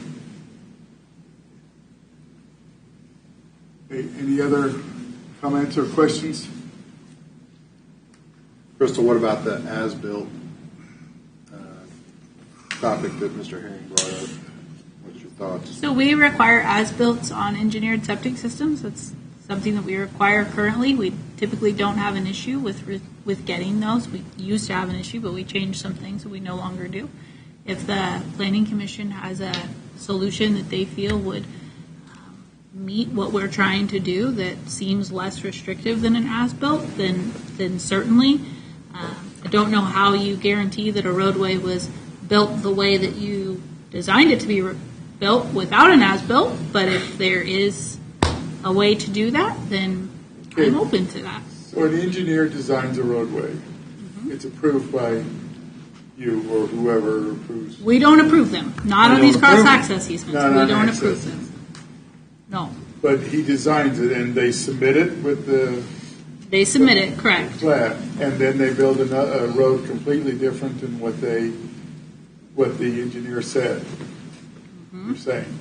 Any other comments or questions? Crystal, what about the as-built topic that Mr. Herring brought up? What's your thoughts? So we require as-built on engineered septic systems. That's something that we require currently. We typically don't have an issue with getting those. We used to have an issue, but we changed some things that we no longer do. If the Planning Commission has a solution that they feel would meet what we're trying to do that seems less restrictive than an as-built, then certainly. I don't know how you guarantee that a roadway was built the way that you designed it to be built without an as-built, but if there is a way to do that, then Okay. I'm open to that. So an engineer designs a roadway. It's approved by you or whoever approves. We don't approve them, not We on these don't approve cross-access easements. Not We on don't access. approve them. No. But he designs it and they submit it with the They submit it, correct. plat, and then they build a road completely different than what the engineer said. You're saying.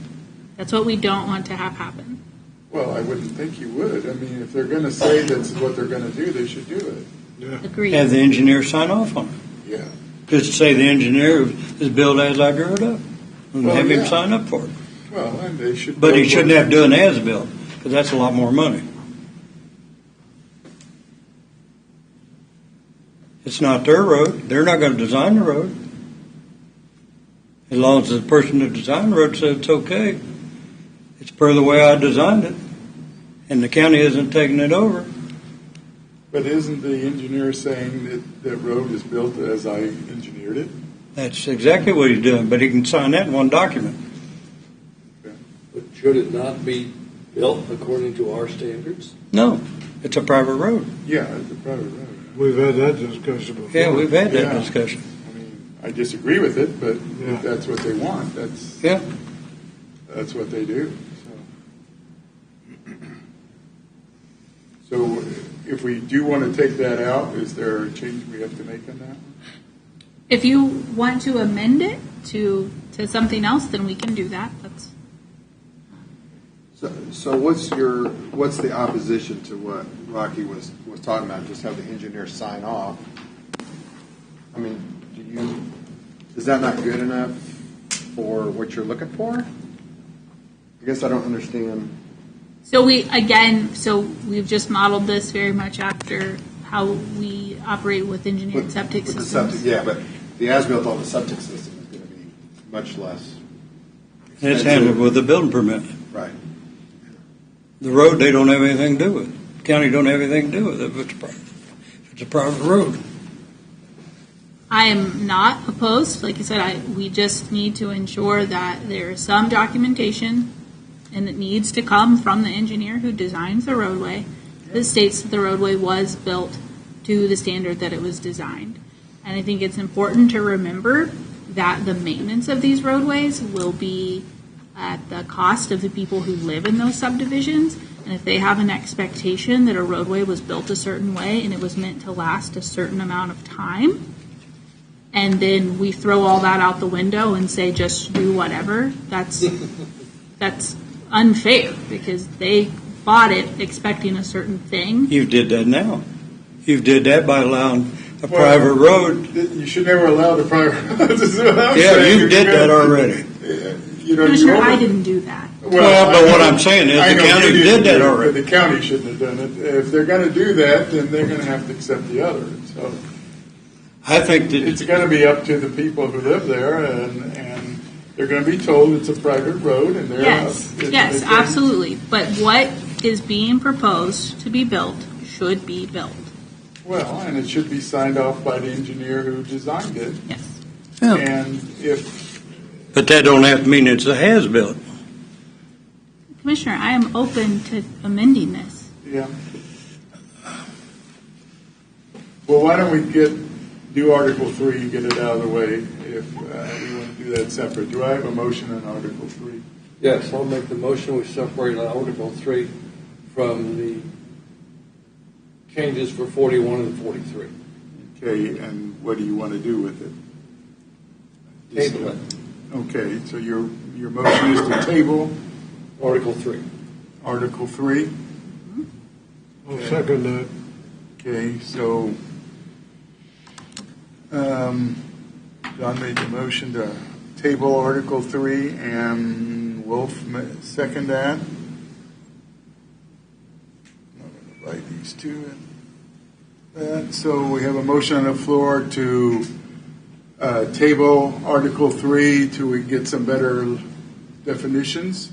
That's what we don't want to have happen. Well, I wouldn't think you would. I mean, if they're going to say that's what they're going to do, they should do it. Yeah. Agreed. Have the engineer sign off on it. Yeah. Just say the engineer is built as I drew it up. And Well, have him yeah. sign up for it. Well, and they should. But he build shouldn't what- have to do an as-built, because that's a lot more money. It's not their road. They're not going to design the road. As long as the person that designed the road says it's okay. It's per the way I designed it. And the county isn't taking it over. But isn't the engineer saying that that road is built as I engineered it? That's exactly what he's doing, but he can sign that in one document. But should it not be built according to our standards? No, it's a private road. Yeah, it's a private road. We've had that discussion before. Yeah, we've had that Yeah. discussion. I mean, I disagree with it, but Yeah. if that's what they want, that's what they do. So if we do want to take that out, is there a change we have to make on that? If you want to amend it to something else, then we can do that. That's So what's the opposition to what Rocky was talking about? Just have the engineer sign off. I mean, is that not good enough for what you're looking for? I guess I don't understand. So we've just modeled this very much after how we operate with engineered septic systems. But the as-built on the septic system is going to be much less. And it's handled with a building permit. Right. The road, they don't have anything to do with. The county don't have anything to do with it if it's a private road. I am not opposed. Like I said, we just need to ensure that there is some documentation, and it needs to come from the engineer who designs the roadway that states that the roadway was built to the standard that it was designed. And I think it's important to remember that the maintenance of these roadways will be at the cost of the people who live in those subdivisions. And if they have an expectation that a roadway was built a certain way and it was meant to last a certain amount of time, and then we throw all that out the window and say just do whatever, that's unfair, because they bought it expecting a certain thing. You did that now. You did that by allowing a private road. You should never allow the private road. You did that already. Commissioner, I didn't do that. Well, but what I'm saying is the county did that already. The county shouldn't have done it. If they're going to do that, then they're going to have to accept the other. So I think that it's going to be up to the people who live there, and they're going to be told it's a private road, and they're yes, absolutely. But what is being proposed to be built should be built. Well, and it should be signed off by the engineer who designed it. Yes. Yeah. And but that don't have to mean it's a has-built. Commissioner, I am open to amending this. Yeah. Well, why don't we do Article 3 and get it out of the way if we want to do that separate. Do I have a motion on Article 3? Yes, I'll make the motion. We separate Article 3 from the changes for 41 and 43. Okay, and what do you want to do with it? Table it. Okay, so your motion is to table Article 3. Article 3? I'll second that. Okay, so John made the motion to table Article 3, and Wolf second that. I'm going to write these two in. So we have a motion on the floor to table Article 3 till we get some better definitions.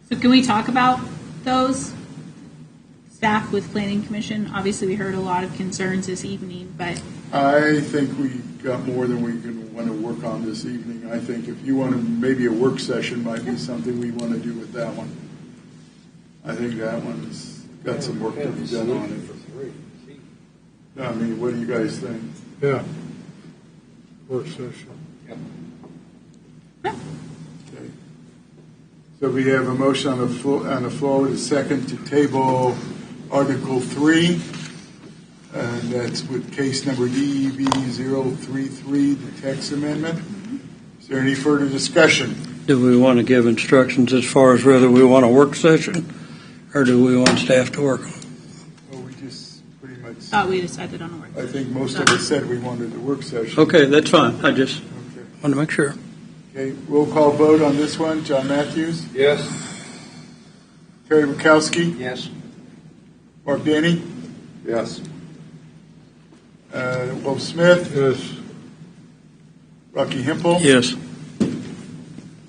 So can we talk about those? Staff with Planning Commission, obviously we heard a lot of concerns this evening, but I think we got more than we can want to work on this evening. I think if you want to, maybe a work session might be something we want to do with that one. I think that one's got some work to be done on it. I mean, what do you guys think? Yeah. Work session. Okay. So we have a motion on the floor with a second to table Article 3, and that's with case number DEB 033, the text amendment. Is there any further discussion? Do we want to give instructions as far as whether we want a work session or do we want staff to work on it? Well, we just pretty much thought we decided on a work. I think most of us said we wanted a work session. Okay, that's fine. I just want to make sure. Okay, roll call vote on this one. John Matthews? Yes. Terry Bukowski? Yes. Mark Danny? Yes. Wolf Smith? Yes. Rocky Hempel? Yes.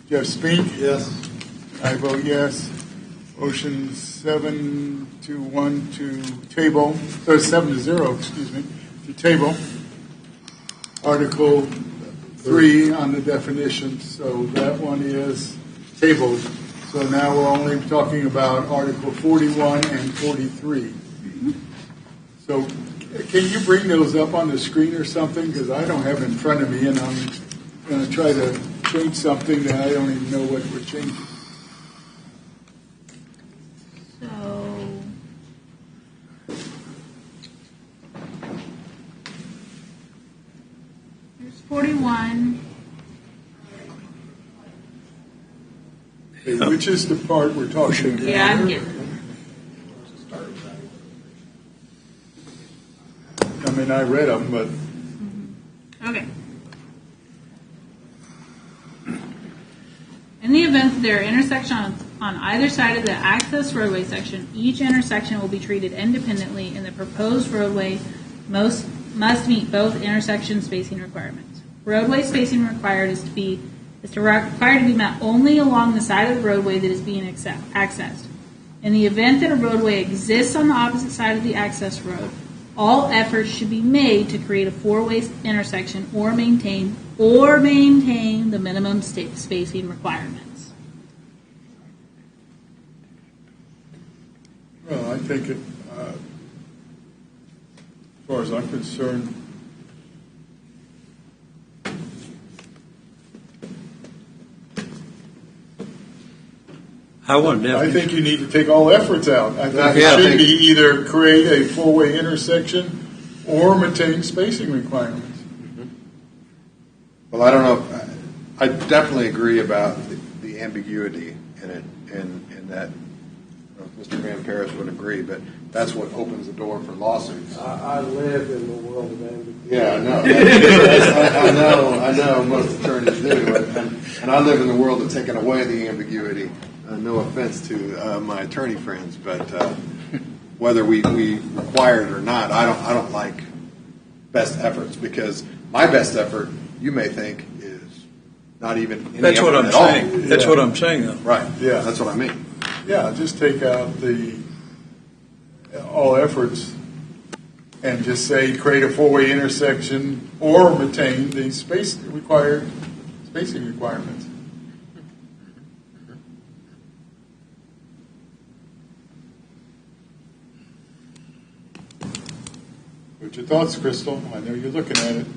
Jeff Spink? Yes. I vote yes. Motion 7-1 to table, 7-0, excuse me, to table. Article 3 on the definitions, so that one is tabled. So now we're only talking about Article 41 and 43. So can you bring those up on the screen or something? Because I don't have it in front of me, and I'm going to try to change something that I don't even know what we're changing. So there's 41. Okay, which is the part we're talking about? Yeah, I'm getting. I mean, I read them, but Okay. In the event that there are intersections on either side of the access roadway section, each intersection will be treated independently, and the proposed roadway must meet both intersection spacing requirements. Roadway spacing required is required to be met only along the side of the roadway that is being accessed. In the event that a roadway exists on the opposite side of the access road, all efforts should be made to create a four-way intersection or maintain the minimum spacing requirements. well, I think as far as I'm concerned, I think you need to take all efforts out. I think it should be either create a four-way intersection or maintain spacing requirements. Well, I don't know. I definitely agree about the ambiguity in it, and that Mr. Van Paris would agree, but that's what opens the door for lawsuits. I live in the world of ambiguity. Yeah, I know. I know. Most attorneys do, and I live in the world of taking away the ambiguity. No offense to my attorney friends, but whether we require it or not, I don't like best efforts, because my best effort, you may think, is not even any That's what effort I'm at all. saying. That's what I'm saying, though. Right. Yeah. That's what I mean. Yeah, just take out the all efforts and just say create a four-way intersection or maintain the spacing requirements. What's your thoughts, Crystal? I know you're looking at it.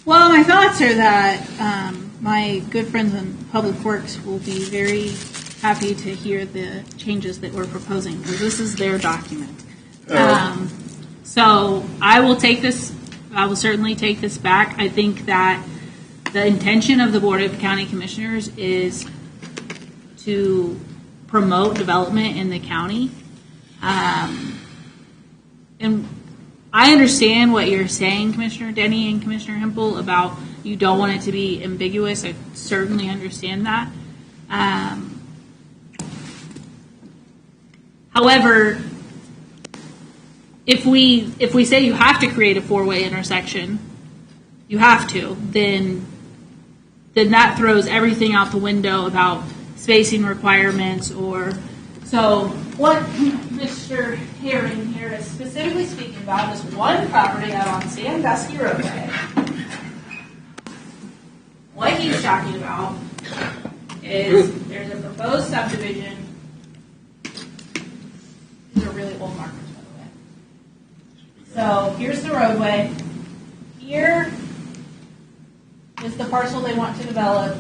Well, my thoughts are that my good friends in Public Works will be very happy to hear the changes that we're proposing, because this is their document. So I will certainly take this back. I think that the intention of the Board of County Commissioners is to promote development in the county. And I understand what you're saying, Commissioner Denny and Commissioner Hempel, about you don't want it to be ambiguous. I certainly understand that. However, if we say you have to create a four-way intersection, you have to, then that throws everything out the window about spacing requirements or so. What Mr. Herring here is specifically speaking about is one property out on Sandusky Roadway. What he's talking about is there's a proposed subdivision. These are really old markers, by the way. So here's the roadway. Here is the parcel they want to develop.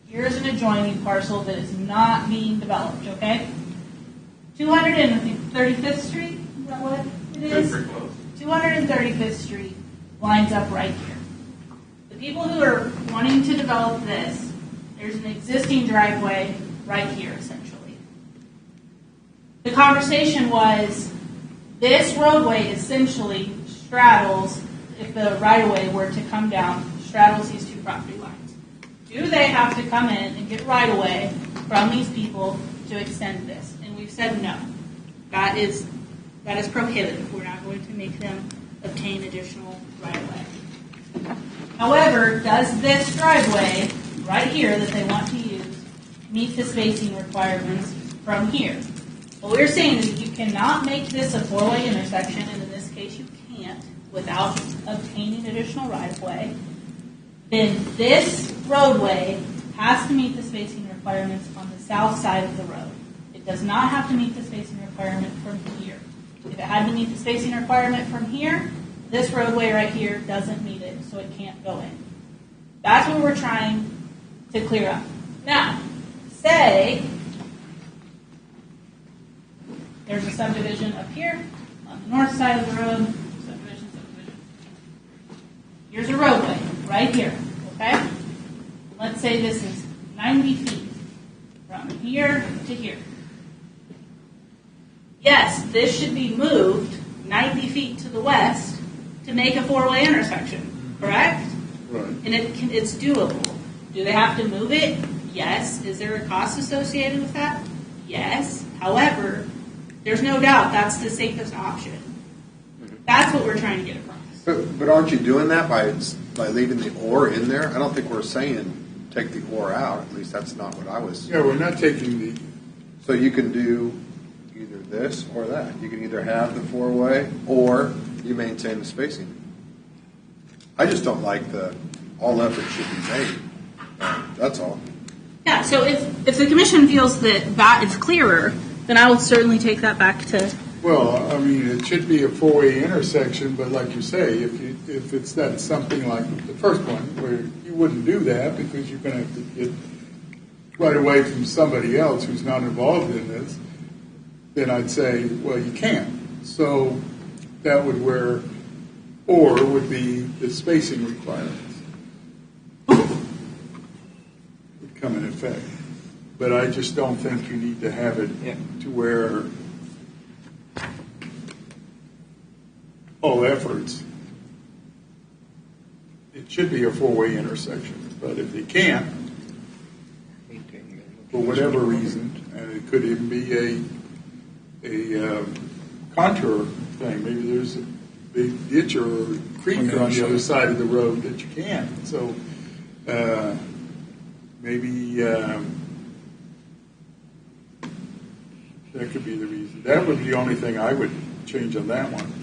Here's an adjoining parcel that is not being developed, okay? 235th Street, is that what it is? 235th Street lines up right here. The people who are wanting to develop this, there's an existing driveway right here, essentially. The conversation was, this roadway essentially straddles, if the right-of-way were to come down, straddles these two property lines. Do they have to come in and get right-of-way from these people to extend this? And we've said no. That is prohibitive. We're not going to make them obtain additional right-of-way. However, does this driveway right here that they want to use meet the spacing requirements from here? What we're saying is you cannot make this a four-way intersection, and in this case you can't, without obtaining additional right-of-way. Then this roadway has to meet the spacing requirements on the south side of the road. It does not have to meet the spacing requirement from here. If it had to meet the spacing requirement from here, this roadway right here doesn't meet it, so it can't go in. That's what we're trying to clear up. Now, say there's a subdivision up here on the north side of the road, subdivision. Here's a roadway right here, okay? let's say this is 90 feet from here to here. Yes, this should be moved 90 feet to the west to make a four-way intersection, correct? Right. And it's doable. Do they have to move it? Yes. Is there a cost associated with that? Yes. However, there's no doubt that's the safest option. That's what we're trying to get across. But aren't you doing that by leaving the or in there? I don't think we're saying take the or out. At least that's not what I was. Yeah, we're not taking the. So you can do either this or that. You can either have the four-way or you maintain the spacing. I just don't like the all effort should be made. That's all. Yeah, so if the commission feels that that is clearer, then I would certainly take that back to. Well, I mean, it should be a four-way intersection, but like you say, if it's that something like the first one, where you wouldn't do that because you're going to have to get right away from somebody else who's not involved in this, then I'd say, well, you can't. So that would where or would be the spacing requirements would come in effect. But I just don't think you need to have it to where all efforts. It should be a four-way intersection, but if you can't, for whatever reason, and it could even be a contour thing. Maybe there's a big ditch or creek on the other side of the road that you can't. So maybe that could be the reason. That would be the only thing I would change on that one.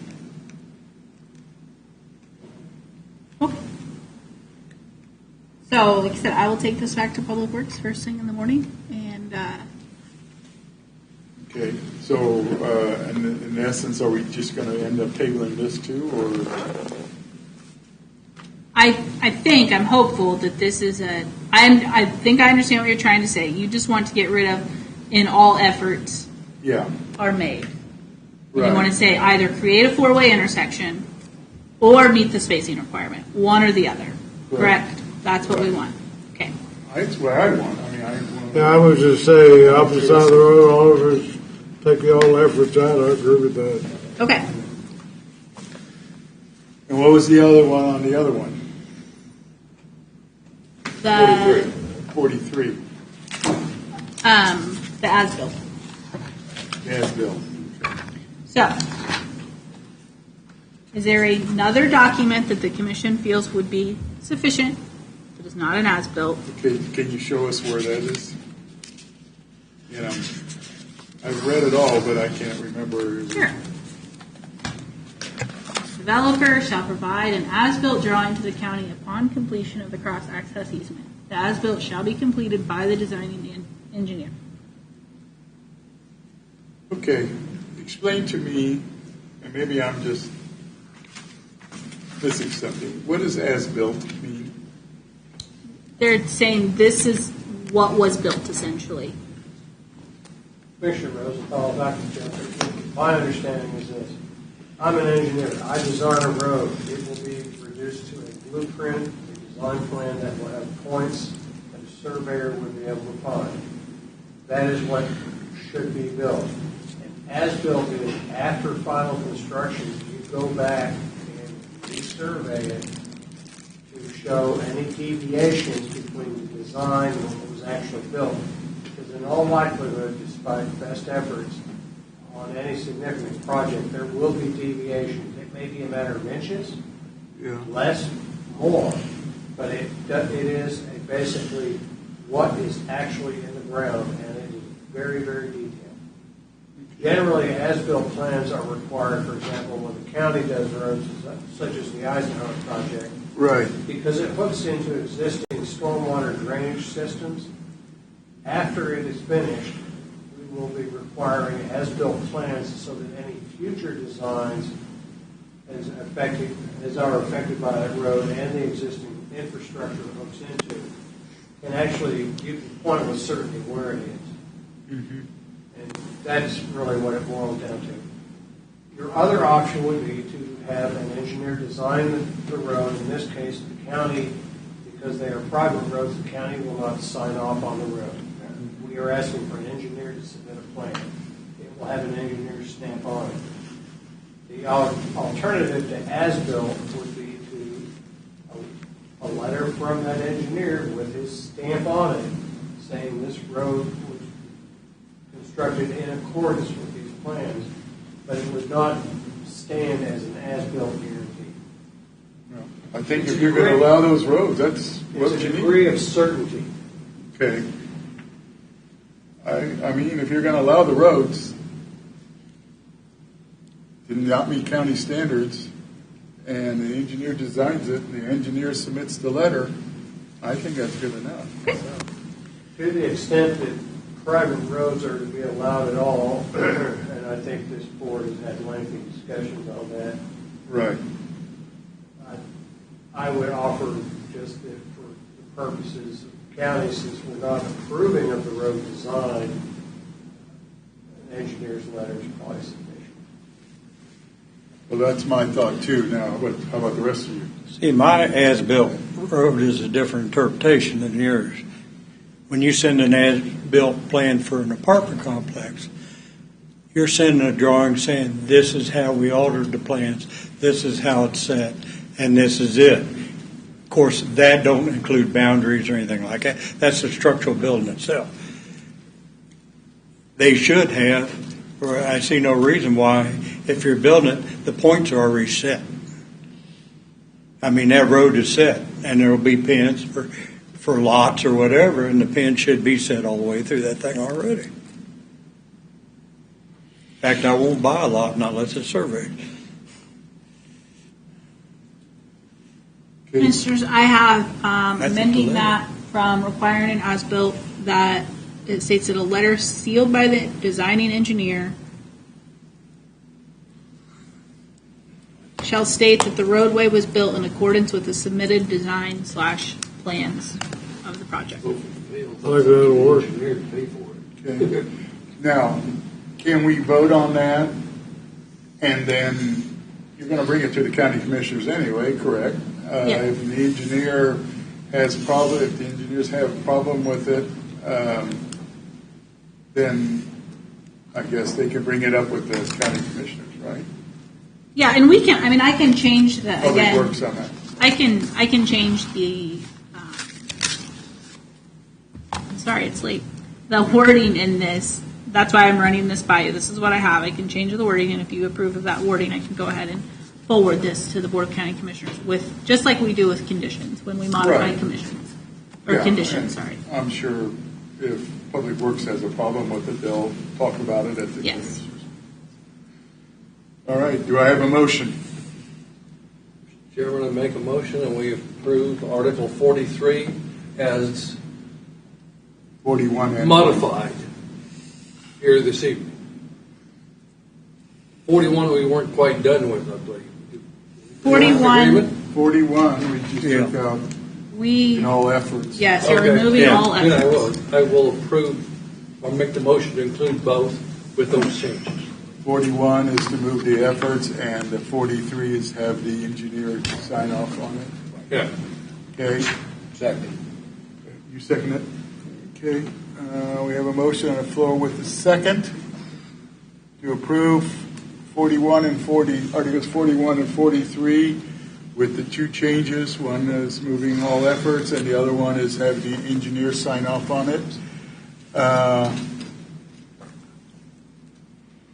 So, like I said, I will take this back to Public Works first thing in the morning, and Okay, so in essence, are we just going to end up tabling this too, or? I think I'm hopeful that this is I think I understand what you're trying to say. You just want to get rid of in all efforts are made. Right. You want to say either create a four-way intersection or meet the spacing requirement, one or the other. Correct? That's what we want. Okay. That's what I want. I mean, Yeah, I would just say opposite side of the road, all of us take the all efforts out. I agree with that. Okay. And what was the other one on the other one? The 43. The as-built. As-built. So, is there another document that the commission feels would be sufficient that is not an as-built? Okay, can you show us where that is? You know, I've read it all, but I can't remember. Sure. Developer shall provide an as-built drawing to the county upon completion of the cross-access easement. The as-built shall be completed by the designing engineer. Okay, explain to me, and maybe I'm just missing something. What does as-built mean? They're saying this is what was built, essentially. Commissioner Rosenthal, Dr. Jeffrey, my understanding is this. I'm an engineer. I design a road. It will be reduced to a blueprint, a design plan that will have points that a surveyor would be able to find. That is what should be built. And as built is after final construction, you go back and resurvey it to show any deviations between the design and what was actually built. Because in all likelihood, despite best efforts on any significant project, there will be deviations. It may be a matter of inches, less, more, but it is basically what is actually in the ground, and it is very, very detailed. Generally, as-built plans are required, for example, when the county does roads, such as the Eisenhower project, right? Because it hooks into existing stormwater drainage systems. After it is finished, we will be requiring as-built plans so that any future designs as are affected by that road and the existing infrastructure it hooks into can actually, you can point with certainty where it is. Mm-hmm. And that's really what it boils down to. Your other option would be to have an engineer design the road, in this case the county, because they are private roads, the county will not sign off on the road. We are asking for an engineer to submit a plan. It will have an engineer's stamp on it. The alternative to as-built would be a letter from that engineer with his stamp on it saying this road was constructed in accordance with these plans, but it would not stand as an as-built guarantee. I think if you're going to allow those roads, that's what It's you a need. degree of certainty. Okay. I mean, if you're going to allow the roads to not meet county standards, and the engineer designs it, and the engineer submits the letter, I think that's good enough. To the extent that private roads are to be allowed at all, and I think this board has had lengthy discussions on that. Right. I would offer just that for the purposes of the county, since we're not approving of the road design, an engineer's letter is probably sufficient. Well, that's my thought too. Now, how about the rest of you? See, my as-built road is a different interpretation than yours. When you send an as-built plan for an apartment complex, you're sending a drawing saying this is how we altered the plans, this is how it's set, and this is it. Of course, that don't include boundaries or anything like that. That's the structural building itself. They should have, or I see no reason why, if you're building it, the points are already set. I mean, that road is set, and there will be pins for lots or whatever, and the pin should be set all the way through that thing already. In fact, I won't buy a lot unless it's surveyed. Commissioners, I have amending that from requiring an as-built that it states that a letter sealed by the designing engineer shall state that the roadway was built in accordance with the submitted design/plans of the project. I think that'll work. Okay. Now, can we vote on that? And then you're going to bring it to the county commissioners anyway, correct? Yeah. If the engineer has problem, if the engineers have a problem with it, then I guess they can bring it up with the county commissioners, right? Yeah, and we can. I mean, I can change the Public again. Works on that. I can change the. Sorry, it's late. The wording in this. That's why I'm running this by you. This is what I have. I can change the wording, and if you approve of that wording, I can go ahead and forward this to the Board of County Commissioners with just like we do with conditions when we modify Right. commissions or Yeah, conditions. and Sorry. I'm sure if Public Works has a problem with it, they'll talk about it at the Yes. commissioners. All right, do I have a motion? Chairman, I make a motion and we approve Article 43 as 41 and modified here this evening. 41 we weren't quite done with, I believe. 41. 41, we just took out We. in all efforts. Yes, you're Okay. removing all Then efforts. I will approve, or make the motion to include both with those changes. 41 is to move the efforts, and the 43 is have the engineer sign off on it. Yeah. Okay, Second. you second it? Okay, we have a motion on the floor with a second to approve 41 and 40, Articles 41 and 43 with the two changes. One is moving all efforts, and the other one is have the engineer sign off on it.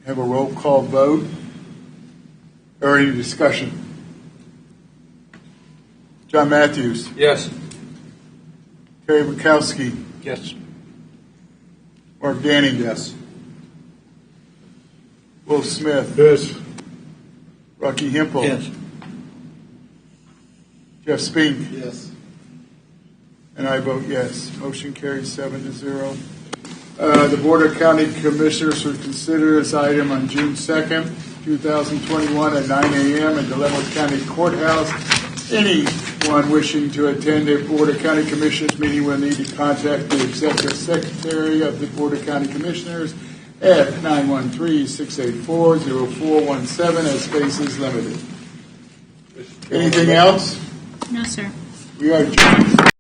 Have a roll call vote or any discussion? John Matthews. Yes. Terry Bukowski. Yes. Mark Danning. Yes. Wolf Smith. Yes. Rocky Hempel. Yes. Jeff Spink. Yes. And I vote yes. Motion carries 7-0. The Board of County Commissioners will consider this item on June 2nd, 2021 at 9 a.m. at the Leavenworth County Courthouse. Anyone wishing to attend a Board of County Commissioners meeting will need to contact the Executive Secretary of the Board of County Commissioners at 913-684-0417 as space is limited. Anything else? No, sir. We are adjourned.